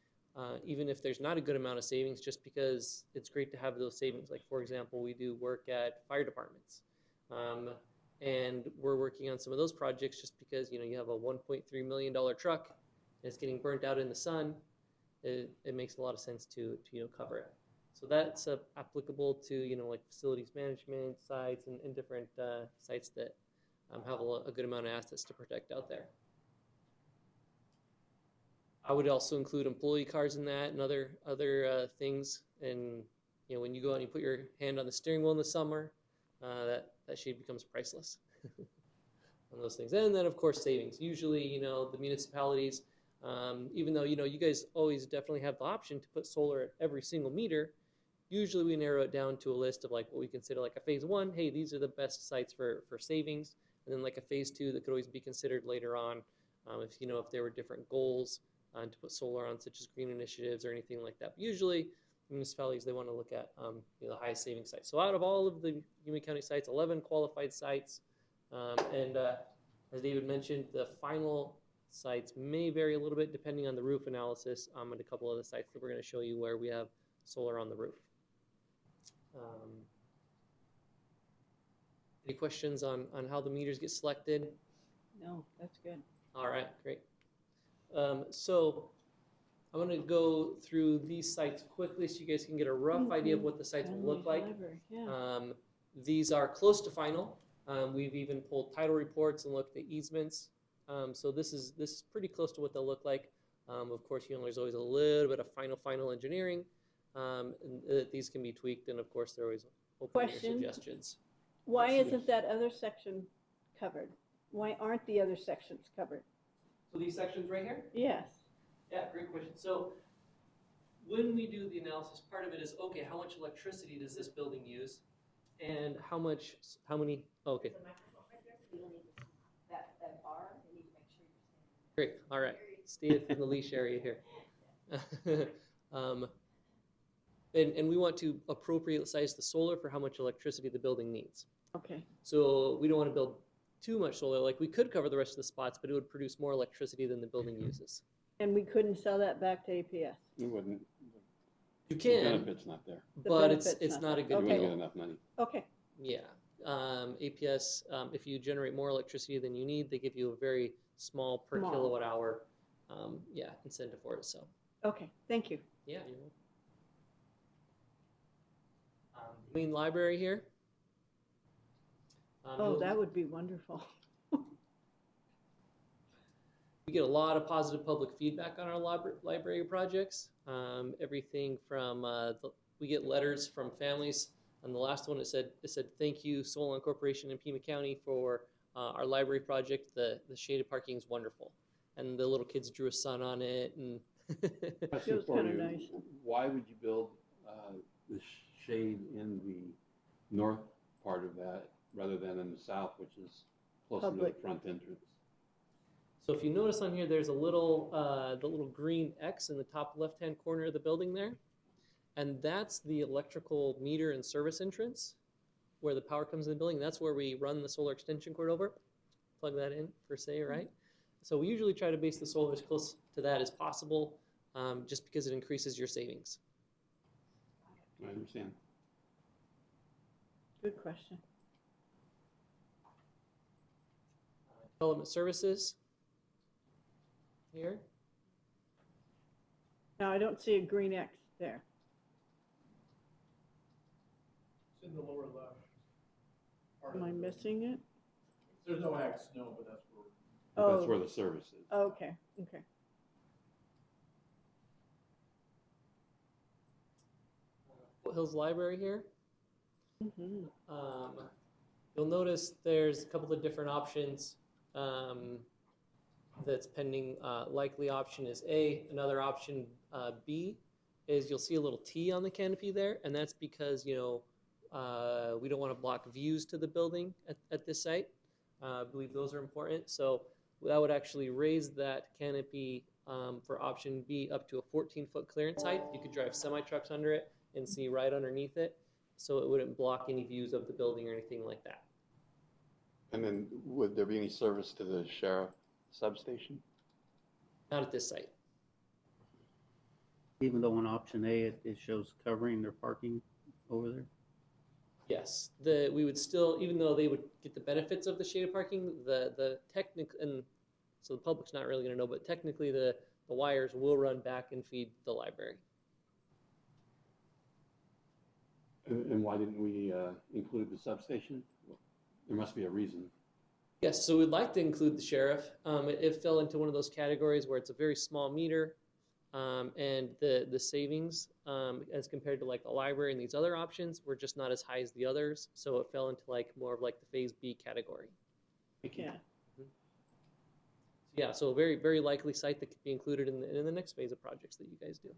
Even if there's not a good amount of savings, just because it's great to have those savings. Like, for example, we do work at fire departments. And we're working on some of those projects just because, you have a $1.3 million truck and it's getting burnt out in the sun. It makes a lot of sense to cover it. So that's applicable to, like facilities management sites and different sites that have a good amount of assets to protect out there. I would also include employee cars in that and other things. And when you go out and you put your hand on the steering wheel in the summer, that shade becomes priceless on those things. And then of course savings. Usually, the municipalities, even though you guys always definitely have the option to put solar at every single meter, usually we narrow it down to a list of like what we consider like a phase 1. Hey, these are the best sites for savings, and then like a phase 2 that could always be considered later on, if there were different goals to put solar on, such as green initiatives or anything like that. But usually, municipalities, they want to look at the highest saving sites. So out of all of the Yuma County sites, 11 qualified sites, and as David mentioned, the final sites may vary a little bit depending on the roof analysis and a couple of the sites that we're going to show you where we have solar on the roof. Any questions on how the meters get selected? No, that's good. All right, great. So I'm going to go through these sites quickly so you guys can get a rough idea of what the sites will look like. These are close to final. We've even pulled title reports and looked at easements. So this is pretty close to what they'll look like. Of course, there's always a little bit of final engineering. And these can be tweaked, and of course, they're always open to your suggestions. Why isn't that other section covered? Why aren't the other sections covered? So these sections right here? Yes. Yeah, great question. So when we do the analysis, part of it is, okay, how much electricity does this building use? And how many, okay. Great, all right. Stay in the leash area here. And we want to appropriate size the solar for how much electricity the building needs. Okay. So we don't want to build too much solar. Like we could cover the rest of the spots, but it would produce more electricity than the building uses. And we couldn't sell that back to APS? You wouldn't. You can. The benefit's not there. But it's not a good You wouldn't deal. get enough money. Okay. Yeah. APS, if you generate more electricity than you need, they give you a very small per kilowatt hour incentive for it. So. Okay, thank you. Yeah. Main library here. That would be wonderful. We get a lot of positive public feedback on our library projects. Everything from we get letters from families. On the last one, it said thank you Solon Corporation and Pima County for our library project. The shaded parking is wonderful, and the little kids drew a sun on it. And Question for you. Why would you build the shade in the north part of that rather than in the south, which is closer to the front entrance? So if you notice on here, there's a little the little green X in the top left-hand corner of the building there, and that's the electrical meter and service entrance where the power comes in the building. That's where we run the solar extension cord over. Plug that in per se, right? So we usually try to base the solar as close to that as possible, just because it increases your savings. I understand. Good question. Development services here. Now, I don't see a green X there. It's in the lower left. Am I missing it? There's no X, no, but that's where. Oh. That's where the service is. Okay, okay. Foothills Library here. Mm-hmm. You'll notice there's a couple of different options that's pending. Likely option is A. Another option, B, is you'll see a little T on the canopy there, and that's because we don't want to block views to the building at this site. I believe those are important. So that would actually raise that canopy for option B up to a 14-foot clearance height. You could drive semi-trucks under it and see right underneath it, so it wouldn't block any views of the building or anything like that. And then would there be any service to the sheriff substation? Not at this site. Even though on option A, it shows covering their parking over there? Yes, we would still, even though they would get the benefits of the shaded parking, the technical, and so the public's not really going to know, but technically the wires will run back and feed the library. And why didn't we include the substation? There must be a reason. Yes, so we'd like to include the sheriff. It fell into one of those categories where it's a very small meter, and the savings as compared to like the library and these other options were just not as high as the others. So it fell into like more of like the phase B category. Yeah. Yeah, so a very, very likely site that could be included in the next phase of projects that you guys do.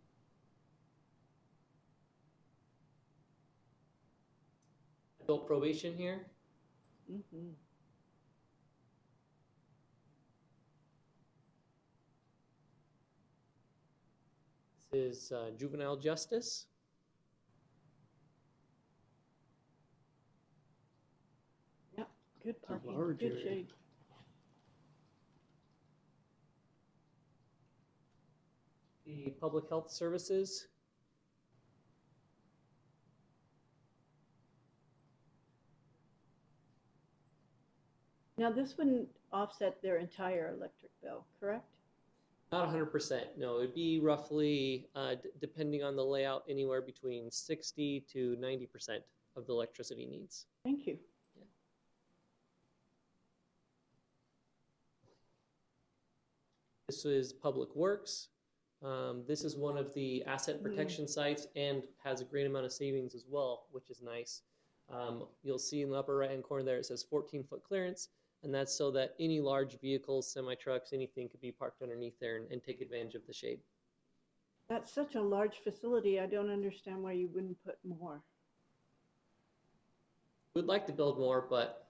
adult probation here. Mhm. This is juvenile justice. Yep, good parking, large good area. shade. The public health services. Now, this wouldn't offset their entire electric bill, correct? Not 100%. No, it'd be roughly, depending on the layout, anywhere between 60 to 90% of the electricity needs. Thank you. This is Public Works. This is one of the asset protection sites and has a great amount of savings as well, which is nice. You'll see in the upper right-hand corner there, it says 14-foot clearance, and that's so that any large vehicles, semi-trucks, anything could be parked underneath there and take advantage of the shade. That's such a large facility. I don't understand why you wouldn't put more. We'd like to build more, but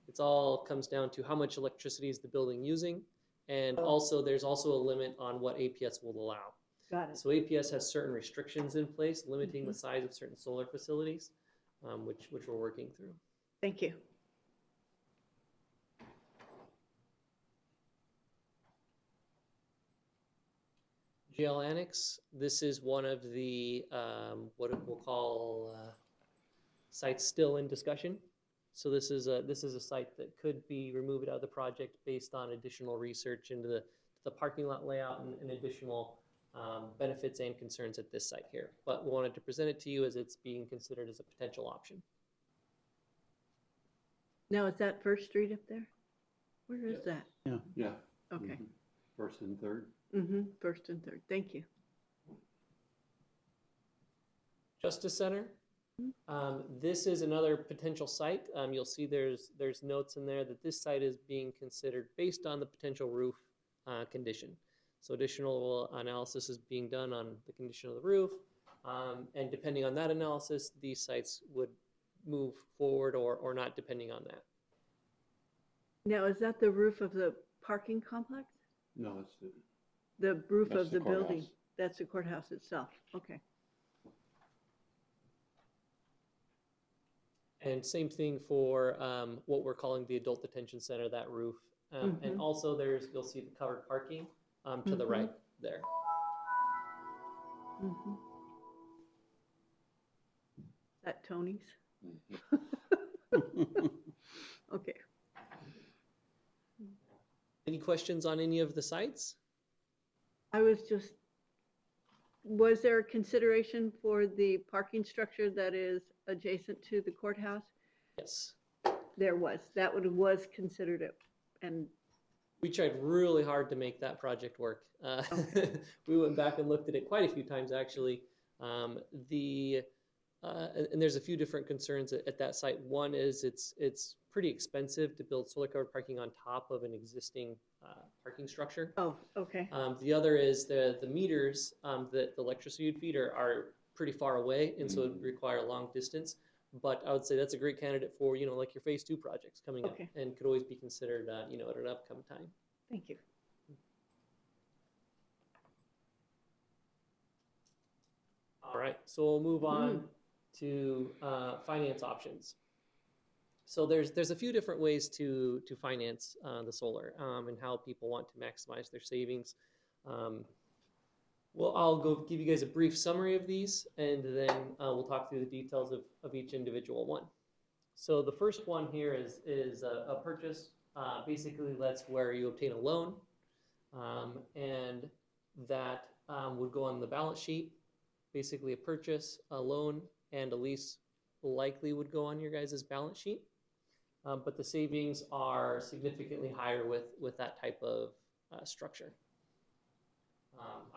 it's all comes down to how much electricity is the building using, and also there's also a limit on what APS will allow. Got it. So APS has certain restrictions in place limiting the size of certain solar facilities, which we're working through. Thank you. GL Annex, this is one of the, what we'll call sites still in discussion. So this is a site that could be removed out of the project based on additional research into the parking lot layout and additional benefits and concerns at this site here. But we wanted to present it to you as it's being considered as a potential option. Now, is that First Street up there? Where is that? Yeah. Yeah. Okay. First and third. First and third. Thank you. Justice Center. This is another potential site. You'll see there's notes in there that this site is being considered based on the potential roof condition. So additional analysis is being done on the condition of the roof, and depending on that analysis, these sites would move forward or not, depending on that. Now, is that the roof of the parking complex? No, it's The roof That's of the the building? courthouse. That's the courthouse itself. Okay. And same thing for what we're calling the adult detention center, that roof. And also you'll see the covered parking to the right there. Is that Tony's? Okay. Any questions on any of the sites? I was was there a consideration for the parking structure that is adjacent to the courthouse? Yes. There was. That was considered it. And we tried really hard to make that project work. We went back and looked at it quite a few times, actually. And there's a few different concerns at that site. One is it's pretty expensive to build solar covered parking on top of an existing parking structure. Oh, okay. The other is the meters that the electricity would feed are pretty far away, and so it would require a long distance. But I would say that's a great candidate for, like your phase 2 projects coming up, and could always be considered, at an upcoming time. Thank you. All right, so we'll move on to finance options. So there's a few different ways to finance the solar and how people want to maximize their savings. Well, I'll go give you guys a brief summary of these, and then we'll talk through the details of each individual one. So the first one here is a purchase. Basically, that's where you obtain a loan, and that would go on the balance sheet. Basically, a purchase, a loan, and a lease likely would go on your guys' balance sheet. But the savings are significantly higher with that type of structure.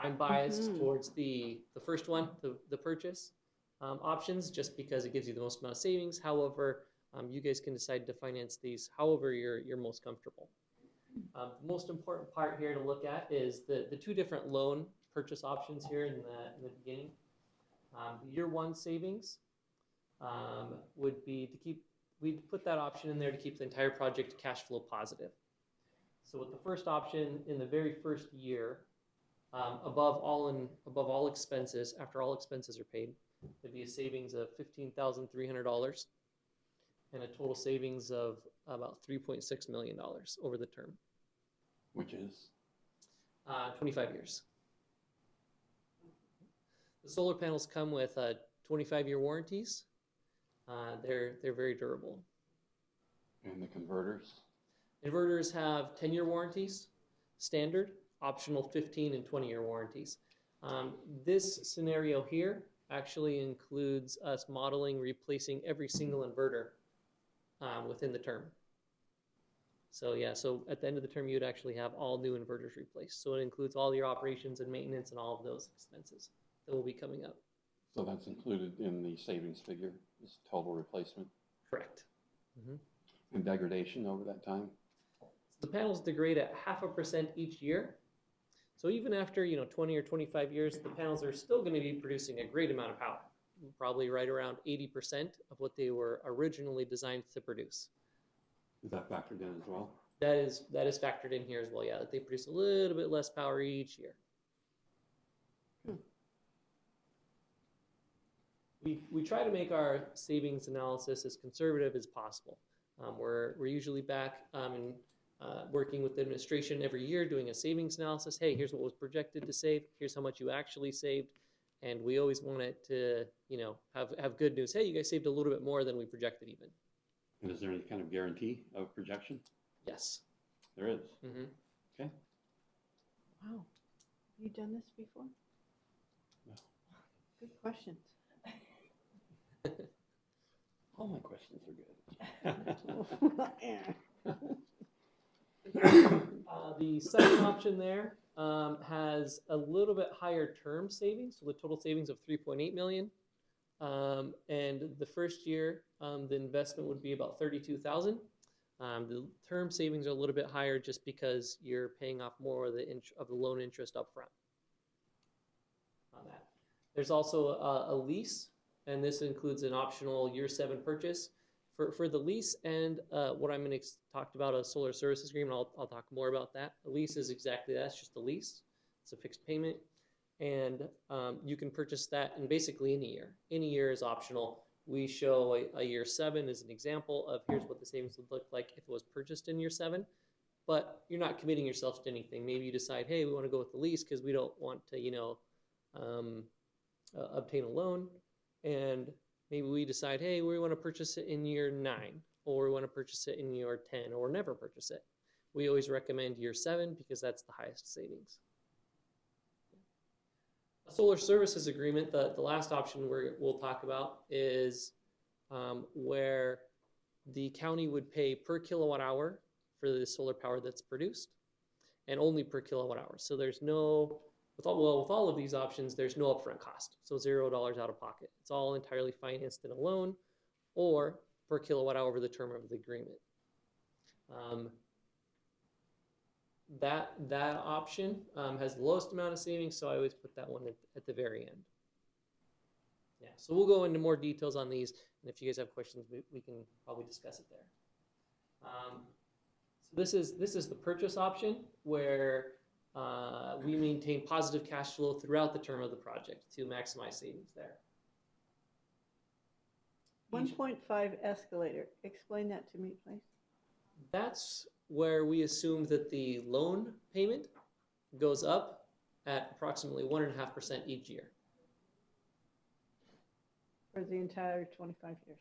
I'm biased towards the first one, the purchase options, just because it gives you the most amount of savings. However, you guys can decide to finance these however you're most comfortable. The most important part here to look at is the two different loan purchase options here in the beginning. Year one savings would be to keep we put that option in there to keep the entire project cash flow positive. So with the first option, in the very first year, above all expenses, after all expenses are paid, there'd be a savings of $15,300 and a total savings of about $3.6 million over the term. Which is? 25 years. The solar panels come with 25-year warranties. They're very durable. And the converters? Inverters have 10-year warranties, standard, optional 15 and 20-year warranties. This scenario here actually includes us modeling replacing every single inverter within the term. So yeah, so at the end of the term, you'd actually have all new inverters replaced. So it includes all your operations and maintenance and all of those expenses that will be coming up. So that's included in the savings figure, this total replacement? Correct. Mm-hmm. And degradation over that time? The panels degrade at 0.5% each year. So even after 20 or 25 years, the panels are still going to be producing a great amount of power, probably right around 80% of what they were originally designed to produce. Is that factored in as well? That is factored in here as well, yeah, that they produce a little bit less power each year. We try to make our savings analysis as conservative as possible. We're usually back in working with the administration every year doing a savings analysis. Hey, here's what was projected to save. Here's how much you actually saved. And we always want it to, have good news. Hey, you guys saved a little bit more than we projected even. And is there any kind of guarantee of projection? Yes. There is? Mm-hmm. Okay. Wow. Have you done this before? No. Good questions. All my questions are good. The second option there has a little bit higher term savings, so the total savings of $3.8 million. And the first year, the investment would be about $32,000. The term savings are a little bit higher just because you're paying off more of the loan interest up front on that. There's also a lease, and this includes an optional year 7 purchase. For the lease and what I'm going to talk about, a solar services agreement, I'll talk more about that. A lease is exactly that. It's just a lease. It's a fixed payment. And you can purchase that in basically any year. Any year is optional. We show a year 7 as an example of here's what the savings would look like if it was purchased in year 7. But you're not committing yourself to anything. Maybe you decide, hey, we want to go with the lease because we don't want to, obtain a loan. And maybe we decide, hey, we want to purchase it in year 9, or we want to purchase it in year 10, or never purchase it. We always recommend year 7 because that's the highest savings. A solar services agreement, the last option we'll talk about is where the county would pay per kilowatt hour for the solar power that's produced, and only per kilowatt hour. So there's no, with all of these options, there's no upfront cost. So $0 out of pocket. It's all entirely financed in a loan or per kilowatt hour over the term of the agreement. That option has the lowest amount of savings, so I always put that one at the very end. Yeah, so we'll go into more details on these, and if you guys have questions, we can probably discuss it there. So this is the purchase option where we maintain positive cash flow throughout the term of the project to maximize savings there. 1.5 escalator. Explain that to me, please. That's where we assume that the loan payment goes up at approximately 1.5% each year. For the entire 25 years.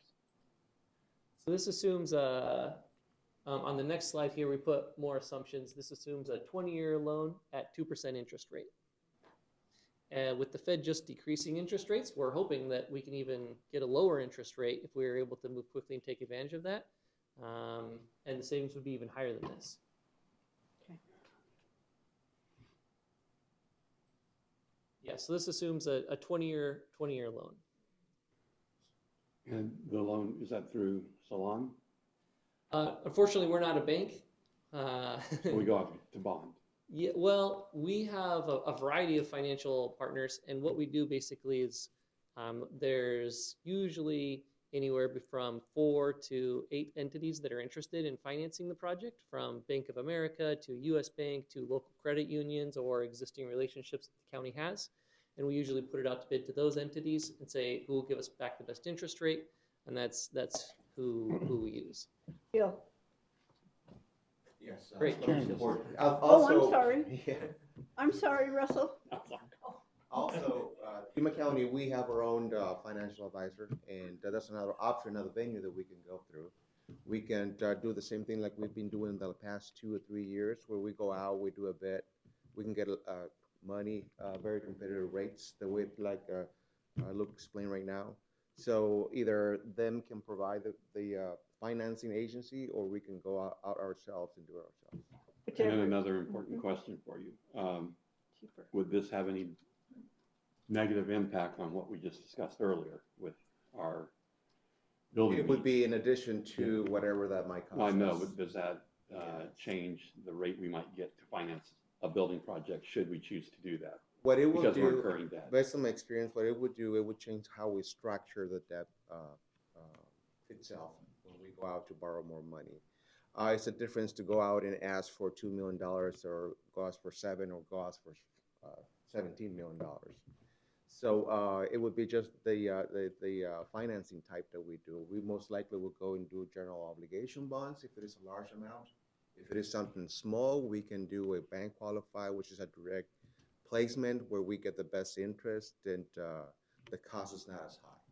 So this assumes, on the next slide here, we put more assumptions. This assumes a 20-year loan at 2% interest rate. And with the Fed just decreasing interest rates, we're hoping that we can even get a lower interest rate if we were able to move quickly and take advantage of that. And the savings would be even higher than this. Okay. Yeah, so this assumes a 20-year loan. And the loan, is that through Salon? Unfortunately, we're not a bank. We go out to bond. Yeah, well, we have a variety of financial partners, and what we do basically is there's usually anywhere from 4 to 8 entities that are interested in financing the project, from Bank of America to US Bank to local credit unions or existing relationships that the county has. And we usually put it out to bid to those entities and say who will give us back the best interest rate, and that's who we use. Bill. Yes. Great. Oh, I'm sorry. Yeah. I'm sorry, Russell. Also, Yuma County, we have our own financial advisor, and that's another option, another venue that we can go through. We can do the same thing like we've been doing the past 2 or 3 years, where we go out, we do a bid, we can get money, very competitive rates that we like Luke explained right now. So either them can provide the financing agency, or we can go out ourselves and do it ourselves. And then another important question for you. Would this have any negative impact on what we just discussed earlier with our building? It would be in addition to whatever that might cost. I know, but does that change the rate we might get to finance a building project should we choose to do that? What it will because we're do, incurring debt. based on my experience, what it would do, it would change how we structure the debt itself when we go out to borrow more money. It's a difference to go out and ask for $2 million or go ask for $7 or go ask for $17 million. So it would be just the financing type that we do. We most likely will go and do general obligation bonds if it is a large amount. If it is something small, we can do a bank qualify, which is a direct placement where we get the best interest and the cost is not as high.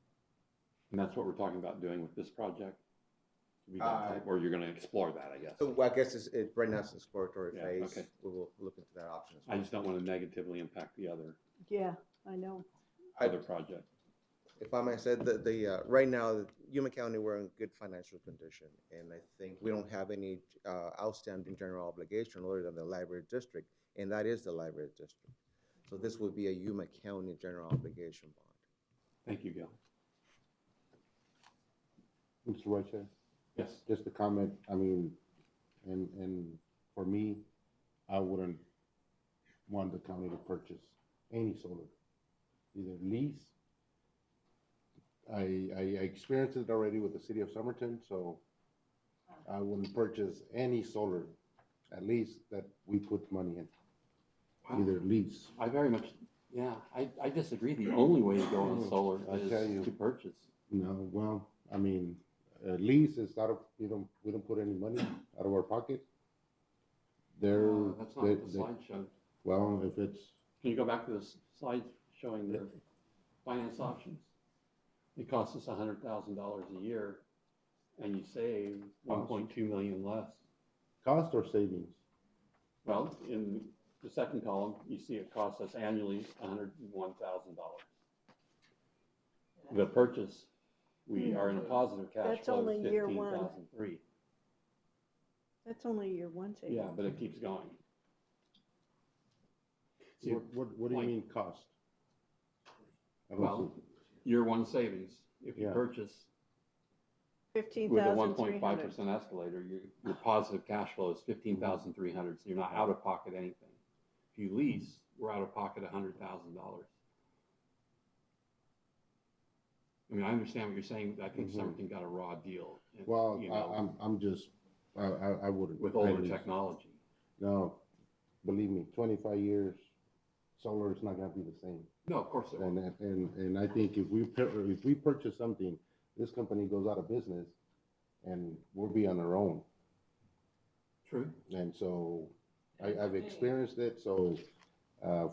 And that's what we're talking about doing with this project? Or you're going to explore that, I guess? So I guess right now it's an exploratory phase. Okay. We will look into that option as well. I just don't want to negatively impact the other Yeah, I know. project. If I might say, right now, Yuma County, we're in good financial condition, and I think we don't have any outstanding general obligation other than the library district, and that is the library district. So this would be a Yuma County general obligation bond. Thank you, Gil. Mr. Rocha? Yes. Just a comment, I mean, and for me, I wouldn't want the county to purchase any solar, either lease. I experienced it already with the city of Somerton, so I wouldn't purchase any solar, at least that we put money in. Wow. Either lease. I very much, I disagree. The only way to go on solar is to purchase. No, well, I mean, lease is out of, we don't put any money out of our pocket. That's not what the slide showed. Well, if it's. Can you go back to the slide showing the finance options? It costs us $100,000 a year, and you save 1.2 million less. Cost or savings? Well, in the second column, you see it costs us annually $101,000. The purchase, we are in a positive cash That's flow of only year one. $15,003. That's only year one savings. Yeah, but it keeps going. See, What do you mean cost? Well, year one savings, if you purchase with a 1.5% escalator, your positive cash flow is $15,300, so you're not out of pocket anything. If you lease, we're out of pocket $100,000. I mean, I understand what you're saying, but I think Somerton got a raw deal. Well, I'm just, I wouldn't. With older technology. No, believe me, 25 years, solar is not gonna be the same. No, of course it won't. And I think if we purchase something, this company goes out of business, and we'll be on our own. True. And so I've experienced it. So I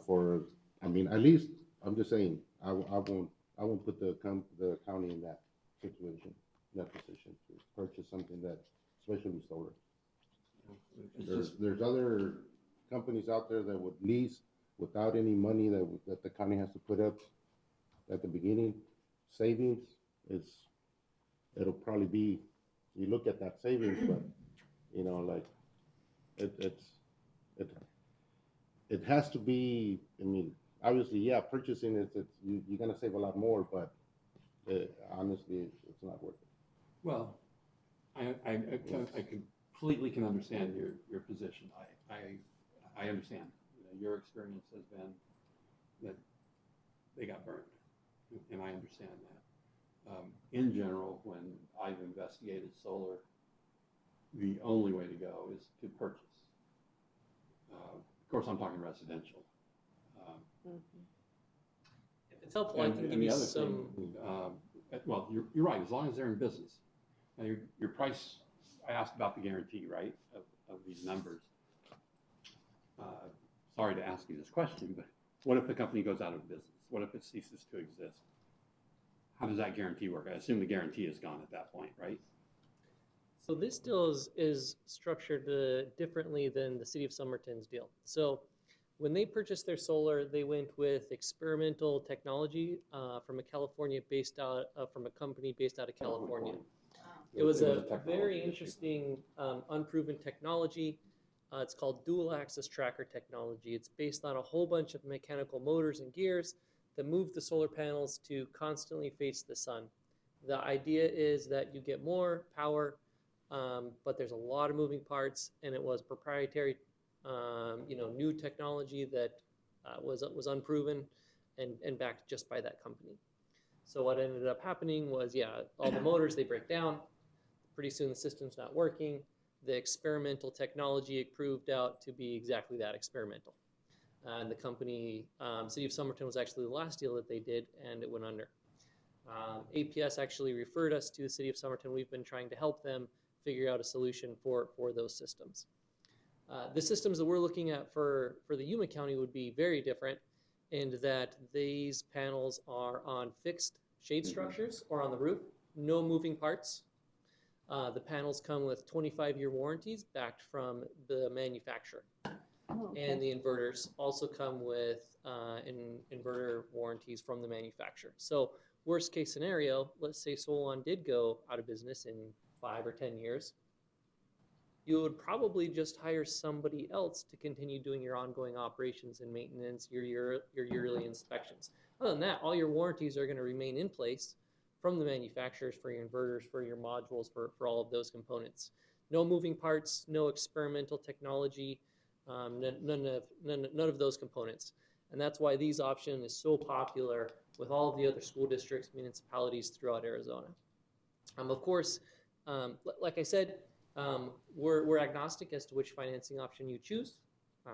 mean, at least I'm just saying I won't put the county in that situation, that position to purchase something that, especially solar. There's other companies out there that would lease without any money that the county has to put up at the beginning. Savings it'll probably be, you look at that savings, but like it has to be. I mean, obviously, purchasing you're gonna save a lot more, but honestly, it's not worth it. Well, I completely can understand your position. I understand. Your experience has been that they got burned, and I understand that. in general, when I've investigated solar, the only way to go is to purchase. Of course, I'm talking residential. If it's helpful, I can give you some. Well, you're right. As long as they're in business, now your price. I asked about the guarantee, right, of these numbers. Sorry to ask you this question, but what if the company goes out of business? What if it ceases to exist? How does that guarantee work? I assume the guarantee is gone at that point, right? So this deal is structured differently than the City of Somerton's deal. So when they purchased their solar, they went with experimental technology from a company based out of California. It was a very interesting, unproven technology. It's called dual axis tracker technology. It's based on a whole bunch of mechanical motors and gears that move the solar panels to constantly face the sun. The idea is that you get more power, but there's a lot of moving parts, and it was proprietary, new technology that was unproven and backed just by that company. So what ended up happening was, all the motors, they break down. Pretty soon the system's not working. The experimental technology proved out to be exactly that, experimental. And the company, City of Somerton, was actually the last deal that they did, and it went under. APS actually referred us to the City of Somerton. We've been trying to help them figure out a solution for those systems. The systems that we're looking at for the Yuma County would be very different in that these panels are on fixed shade structures or on the roof, no moving parts. The panels come with 25-year warranties backed from the manufacturer. Oh, okay. And the inverters also come with inverter warranties from the manufacturer. So worst case scenario, let's say Solon did go out of business in 5 or 10 years, you would probably just hire somebody else to continue doing your ongoing operations and maintenance, your yearly inspections. Other than that, all your warranties are going to remain in place from the manufacturers for your inverters, for your modules, for all of those components. No moving parts, no experimental technology, none of those components. And that's why these option is so popular with all of the other school districts, municipalities throughout Arizona. Of course, like I said, we're agnostic as to which financing option you choose.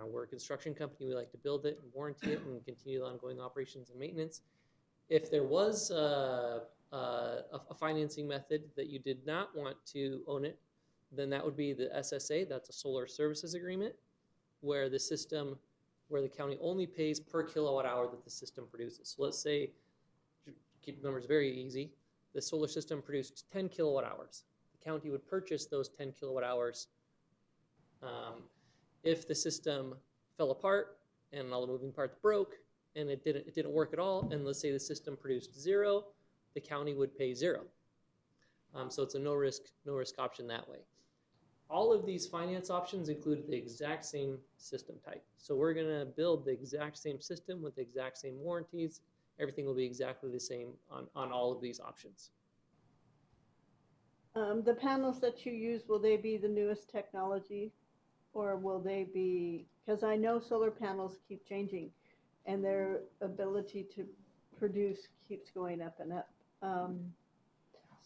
We're a construction company. We like to build it and warranty it and continue the ongoing operations and maintenance. If there was a financing method that you did not want to own it, then that would be the SSA. That's a solar services agreement, where the county only pays per kilowatt hour that the system produces. So let's say, keep the numbers very easy, the solar system produced 10 kilowatt hours. The county would purchase those 10 kilowatt hours. If the system fell apart and all the moving parts broke and it didn't work at all, and let's say the system produced 0, the county would pay 0. So it's a no risk option that way. All of these finance options include the exact same system type. So we're going to build the exact same system with the exact same warranties. Everything will be exactly the same on all of these options. The panels that you use, will they be the newest technology, or will they be, because I know solar panels keep changing and their ability to produce keeps going up and up.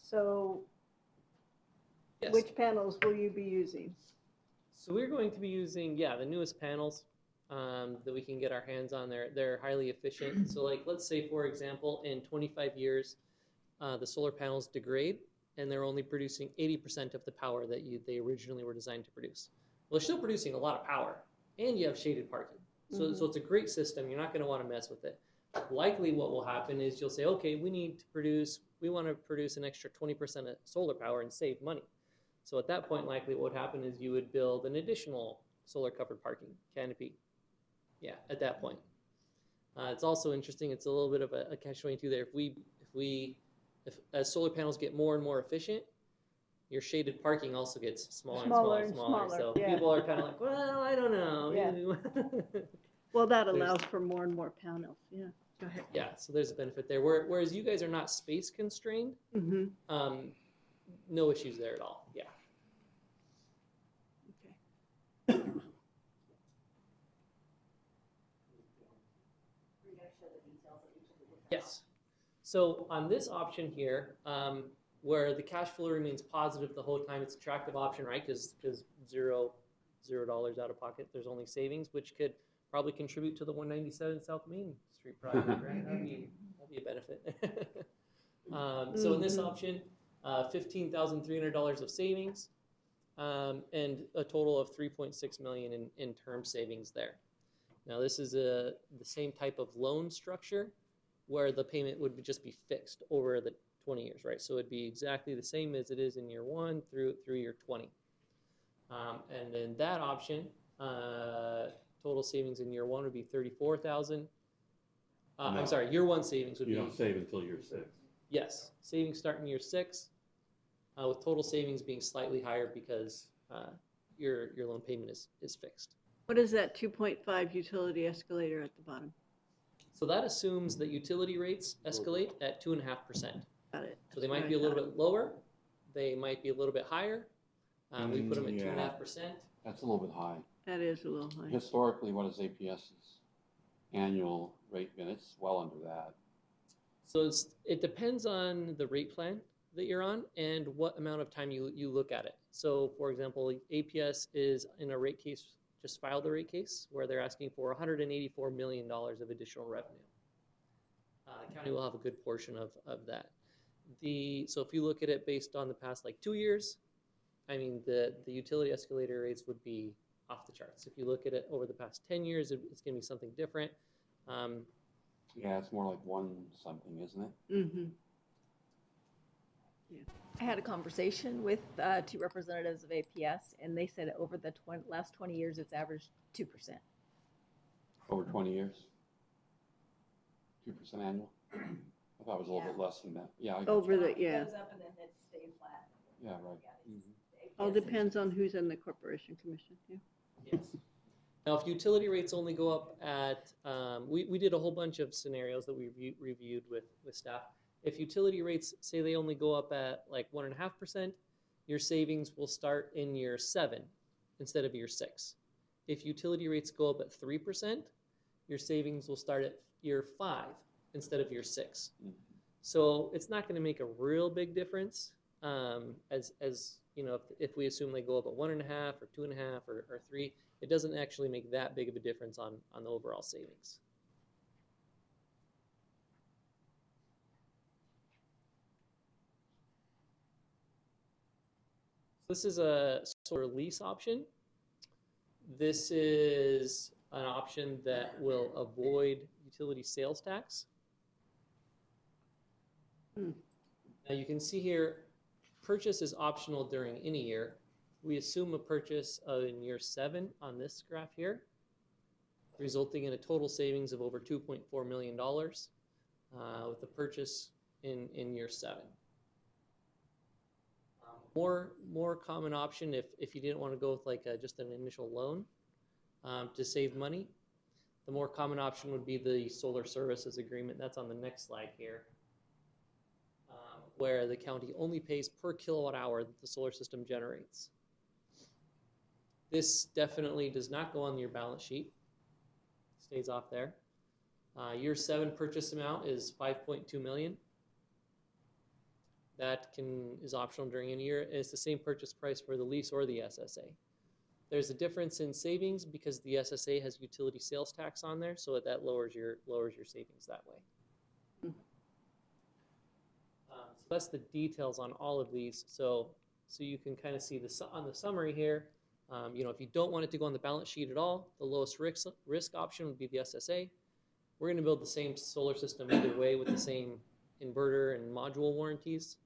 So Yes. Which panels will you be using? So we're going to be using, the newest panels that we can get our hands on. They're highly efficient. So like, let's say, for example, in 25 years, the solar panels degrade and they're only producing 80% of the power that they originally were designed to produce. Well, they're still producing a lot of power, and you have shaded parking. So, so it's a great system. You're not going to want to mess with it. Likely what will happen is you'll say, okay, we want to produce an extra 20% of solar power and save money. So at that point, likely what would happen is you would build an additional solar covered parking canopy. Yeah, at that point. It's also interesting. It's a little bit of a catch-22 there. If as solar panels get more and more efficient, your shaded parking also gets smaller and smaller and smaller. So people are kind of like, well, I don't know. Yeah. Well, that allows for more and more panels. Yeah. Go ahead. Yeah. So there's a benefit there. Whereas you guys are not space constrained. No issues there at all. Yeah. Okay. Yes. So on this option here, where the cash flow remains positive the whole time, it's an attractive option, right? Because $0 out of pocket, there's only savings, which could probably contribute to the 197 South Main Street project, right? That'd be a benefit. So in this option, $15,300 of savings, and a total of $3.6 million in term savings there. Now this is the same type of loan structure where the payment would just be fixed over the 20 years, right? So it'd be exactly the same as it is in year 1 through year 20. And then that option, total savings in year 1 would be $34,000. I'm sorry, year 1 savings would be. You don't save until year 6. Yes, savings start in year 6, with total savings being slightly higher because your loan payment is fixed. What is that 2.5 utility escalator at the bottom? So that assumes that utility rates escalate at 2.5%. Got it. So they might be a little bit lower, they might be a little bit higher. We put them at 2.5%. That's a little bit high. That is a little high. Historically, what is APS's annual rate been? It's well under that. So it depends on the rate plan that you're on and what amount of time you look at it. So for example, APS is in a rate case, just filed a rate case where they're asking for $184 million of additional revenue. The county will have a good portion of that. So if you look at it based on the past 2 years, I mean, the utility escalator rates would be off the charts. If you look at it over the past 10 years, it's going to be something different. Yeah, it's more like 1 something, isn't it? Mm-hmm. Yeah. I had a conversation with 2 representatives of APS, and they said over the last 20 years, it's averaged 2%. Over 20 years? 2% annual? I thought it was a little bit less than that. Yeah. Over the, It goes up and then it stays flat. Yeah, right. All depends on who's in the corporation commission. Yeah. Yes. Now, if utility rates only go up at, we did a whole bunch of scenarios that we reviewed with staff. If utility rates say they only go up at 1.5%, your savings will start in year 7 instead of year 6. If utility rates go up at 3%, your savings will start at year 5 instead of year 6. Mm-hmm. So it's not going to make a real big difference, as you know, if we assume they go up at 1.5 or 2.5 or 3, it doesn't actually make that big of a difference on the overall savings. This is a solar lease option. This is an option that will avoid utility sales tax. Now you can see here, purchase is optional during any year. We assume a purchase in year 7 on this graph here, resulting in a total savings of over $2.4 million with the purchase in year 7. More common option if you didn't want to go with just an initial loan to save money, the more common option would be the solar services agreement. That's on the next slide here, where the county only pays per kilowatt hour that the solar system generates. This definitely does not go on your balance sheet. Stays off there. Year 7 purchase amount is $5.2 million. That is optional during any year. It's the same purchase price for the lease or the SSA. There's a difference in savings because the SSA has utility sales tax on there, so that lowers your savings that way. So that's the details on all of these. So you can kind of see on the summary here. You know, if you don't want it to go on the balance sheet at all, the lowest risk option would be the SSA. We're going to build the same solar system either way with the same inverter and module warranties.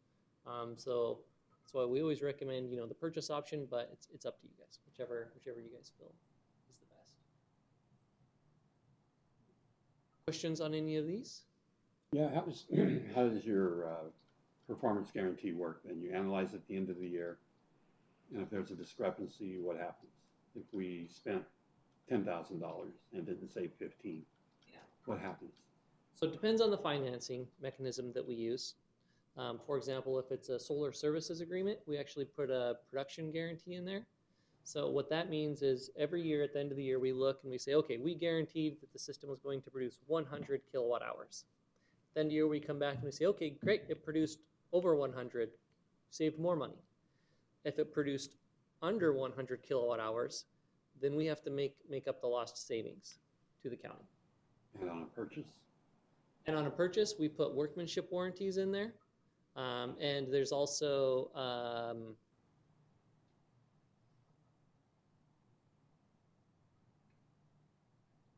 So that's why we always recommend, the purchase option, but it's up to you guys, whichever you guys feel is the best. Questions on any of these? Yeah, how does your performance guarantee work? Then you analyze at the end of the year, and if there's a discrepancy, what happens? If we spent $10,000 and didn't save 15, what happens? So it depends on the financing mechanism that we use. For example, if it's a solar services agreement, we actually put a production guarantee in there. So what that means is every year at the end of the year, we look and we say, okay, we guaranteed that the system was going to produce 100 kilowatt hours. Then the year we come back and we say, okay, great, it produced over 100, saved more money. If it produced under 100 kilowatt hours, then we have to make up the lost savings to the county. And on a purchase? And on a purchase, we put workmanship warranties in there. And there's also,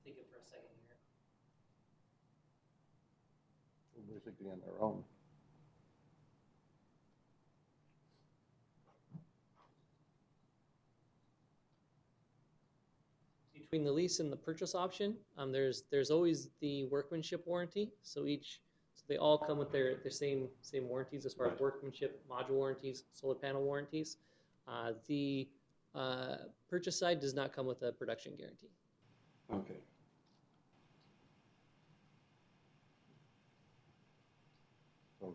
thinking for a second here. We're basically on our own. Between the lease and the purchase option, there's always the workmanship warranty. So they all come with their same warranties as far as workmanship, module warranties, solar panel warranties. The purchase side does not come with a production guarantee. Okay. So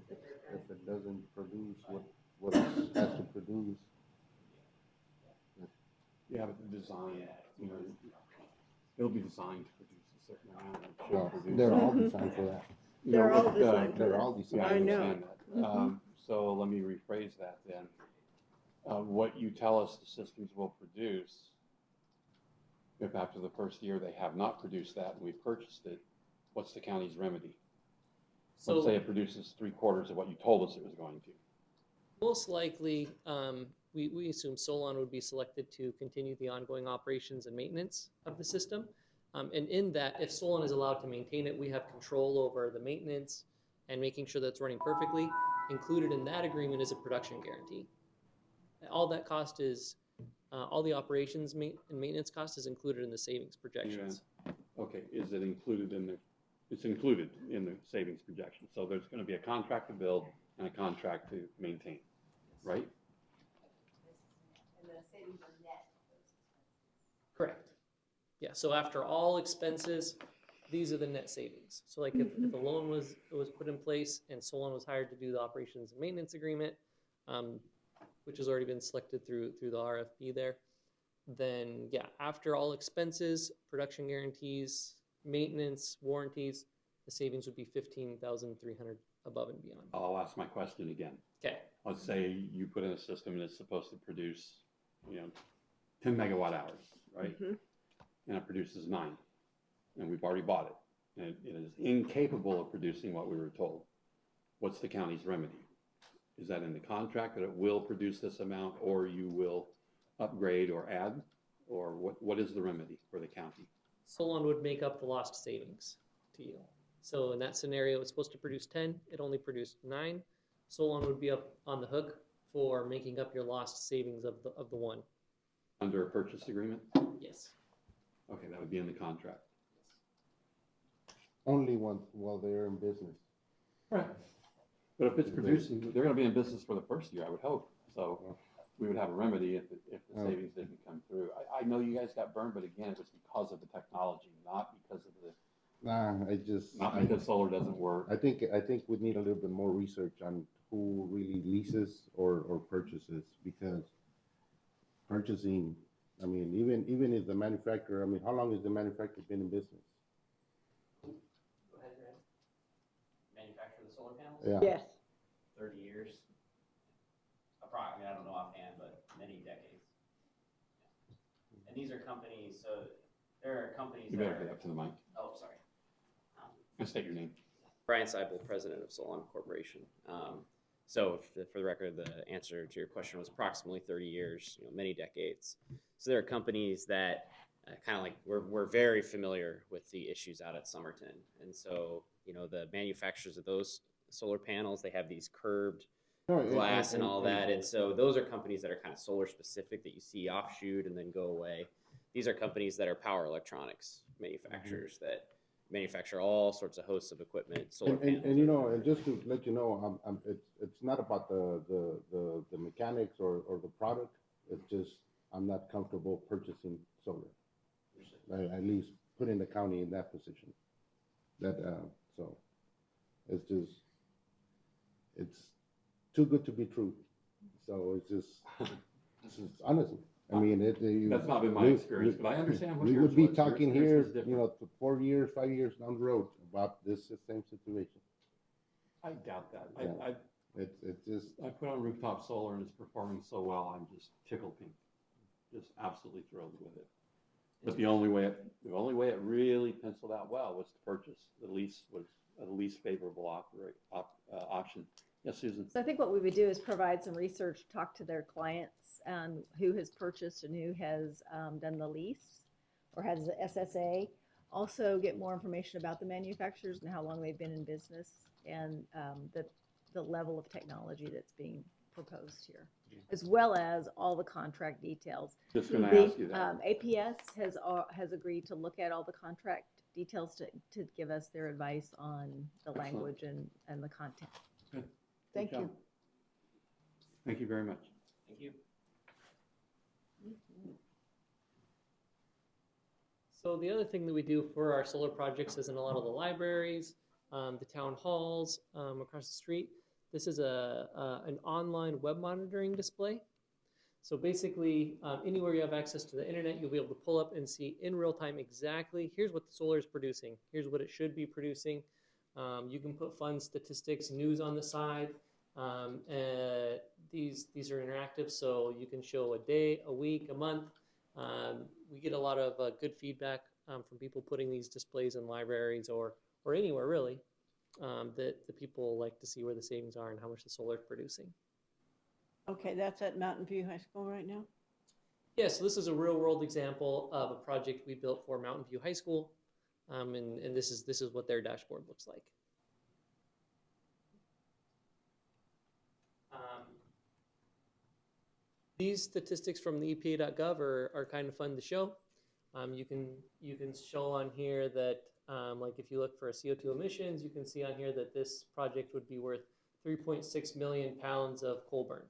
if it doesn't produce what it has to produce. Yeah, but the design, you know, it'll be designed to produce a certain amount. It should Well, produce they're that. all designed for that. They're all designed for They're that. all designed. Yeah, I I know. understand that. So let me rephrase that then. What you tell us the systems will produce, if after the first year they have not produced that and we've purchased it, what's the county's remedy? Let's say it produces 3/4 of what you told us it was going to. Most likely, we assume Solon would be selected to continue the ongoing operations and maintenance of the system. And in that, if Solon is allowed to maintain it, we have control over the maintenance and making sure that it's running perfectly. Included in that agreement is a production guarantee. All that cost is, all the operations and maintenance cost is included in the savings projections. Yeah. Okay, is it included in the, it's included in the savings projection. So there's going to be a contract to build and a contract to maintain, right? And the savings are net of those expenses. Correct. Yeah, so after all expenses, these are the net savings. So like if a loan was put in place and Solon was hired to do the operations and maintenance agreement, which has already been selected through the RFP there, then yeah, after all expenses, production guarantees, maintenance, warranties, the savings would be $15,300 above and beyond. I'll ask my question again. Okay. Let's say you put in a system and it's supposed to produce, 10 megawatt hours, right? And it produces 9, and we've already bought it, and it is incapable of producing what we were told. What's the county's remedy? Is that in the contract that it will produce this amount, or you will upgrade or add, or what is the remedy for the county? Solon would make up the lost savings to you. So in that scenario, it's supposed to produce 10, it only produced 9. Solon would be up on the hook for making up your lost savings of the 1. Under a purchase agreement? Yes. Okay, that would be in the contract. Only while they're in business. Right. But if it's producing, they're going to be in business for the first year, I would hope. So we would have a remedy if the savings didn't come through. I know you guys got burned, but again, it was because of the technology, not because of the. Not because solar doesn't work. I think we need a little bit more research on who really leases or purchases, because purchasing, I mean, even if the manufacturer, I mean, how long has the manufacturer been in business? Go ahead, Greg. Manufacture the solar panels? Yeah. Yes. 30 years. Approximately, I don't know offhand, but many decades. And these are companies, so there are companies You that better are. get up to the mic. Oh, sorry. And state your name. Brian Seibel, president of Solon Corporation. So for the record, the answer to your question was approximately 30 years, many decades. So there are companies that kind of like, we're very familiar with the issues out at Somerton. And so, the manufacturers of those solar panels, they have these curved glass and all that. And so those are companies that are kind of solar specific that you see offshoot and then go away. These are companies that are power electronics manufacturers that manufacture all sorts of hosts of equipment, solar panels. And just to let you know, it's not about the mechanics or the product. It's just I'm not comfortable purchasing solar. At least putting the county in that position. So it's too good to be true. So it's just honestly. I mean, that's not been my experience, but I understand what we would be talking here, 4 years, 5 years down the road about this same situation. I doubt that. Yeah. It's just, I put on rooftop solar and it's performing so well, I'm just tickled pink. Just absolutely thrilled with it. But the only way it really penciled out well was to purchase. The lease was the least favorable option. Yes, Susan? So I think what we would do is provide some research, talk to their clients, who has purchased and who has done the lease or has the SSA. Also get more information about the manufacturers and how long they've been in business and the level of technology that's being proposed here, as well as all the contract details. Just going to ask you that. APS has agreed to look at all the contract details to give us their advice on the Excellent. language and the content. Good. Thank Good you. job. Thank you very much. Thank you. So the other thing that we do for our solar projects is in a lot of the libraries, the town halls across the street. This is an online web monitoring display. So basically, anywhere you have access to the internet, you'll be able to pull up and see in real time exactly, here's what the solar is producing, here's what it should be producing. You can put fun statistics, news on the side. These are interactive, so you can show a day, a week, a month. We get a lot of good feedback from people putting these displays in libraries or anywhere really, that the people like to see where the savings are and how much the solar is producing. Okay, that's at Mountain View High School right now? Yeah, so this is a real world example of a project we built for Mountain View High School. And this is what their dashboard looks like. These statistics from the EPA.gov are kind of fun to show. You can show on here that like if you look for CO2 emissions, you can see on here that this project would be worth 3.6 million pounds of coal burned.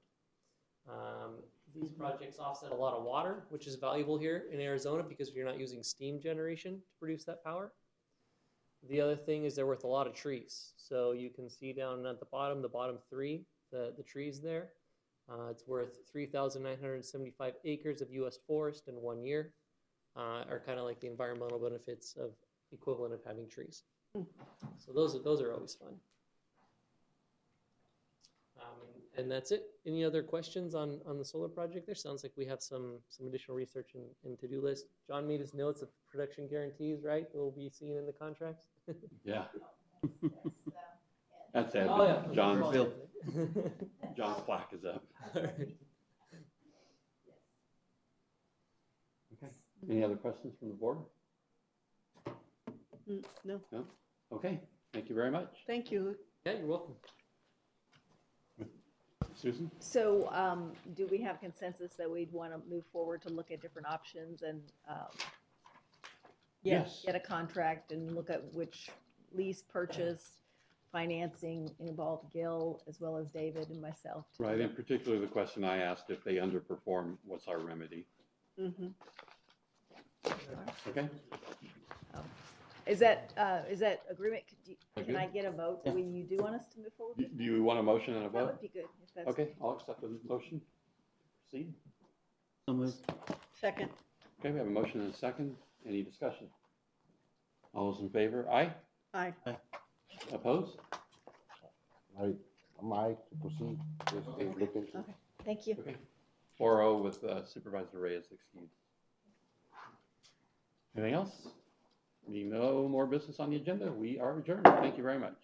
These projects offset a lot of water, which is valuable here in Arizona because you're not using steam generation to produce that power. The other thing is they're worth a lot of trees. So you can see down at the bottom three, the trees there. It's worth 3,975 acres of U.S. forest in 1 year, are kind of like the environmental benefits of equivalent of having trees. So those are always fun. And that's it. Any other questions on the solar project there? Sounds like we have some additional research and to-do list. John made his notes of production guarantees, right? That we'll be seeing in the contracts. Yeah. That's it. Oh, yeah. John's plaque is up. Okay. Any other questions from the board? No. No? Okay. Thank you very much. Thank you. Yeah, you're welcome. Susan? So do we have consensus that we'd want to move forward to look at different options and Yes. get a contract and look at which lease, purchase, financing involved Gil as well as David and myself? Right. In particular, the question I asked, if they underperform, what's our remedy? Mm-hmm. Okay. Is that agreement? Can I get a vote that you do want us to move forward? Do you want a motion and a vote? That would be good. If that's Okay, I'll accept the motion. Proceed. So moved. Second. Okay, we have a motion and a second. Any discussion? All those in favor? Aye? Aye. Opposed? I'm aye to proceed. Just look into it. Okay, thank you. Okay. 4-0 with Supervisor Reyes excused. Anything else? Being no more business on the agenda, we are adjourned. Thank you very much.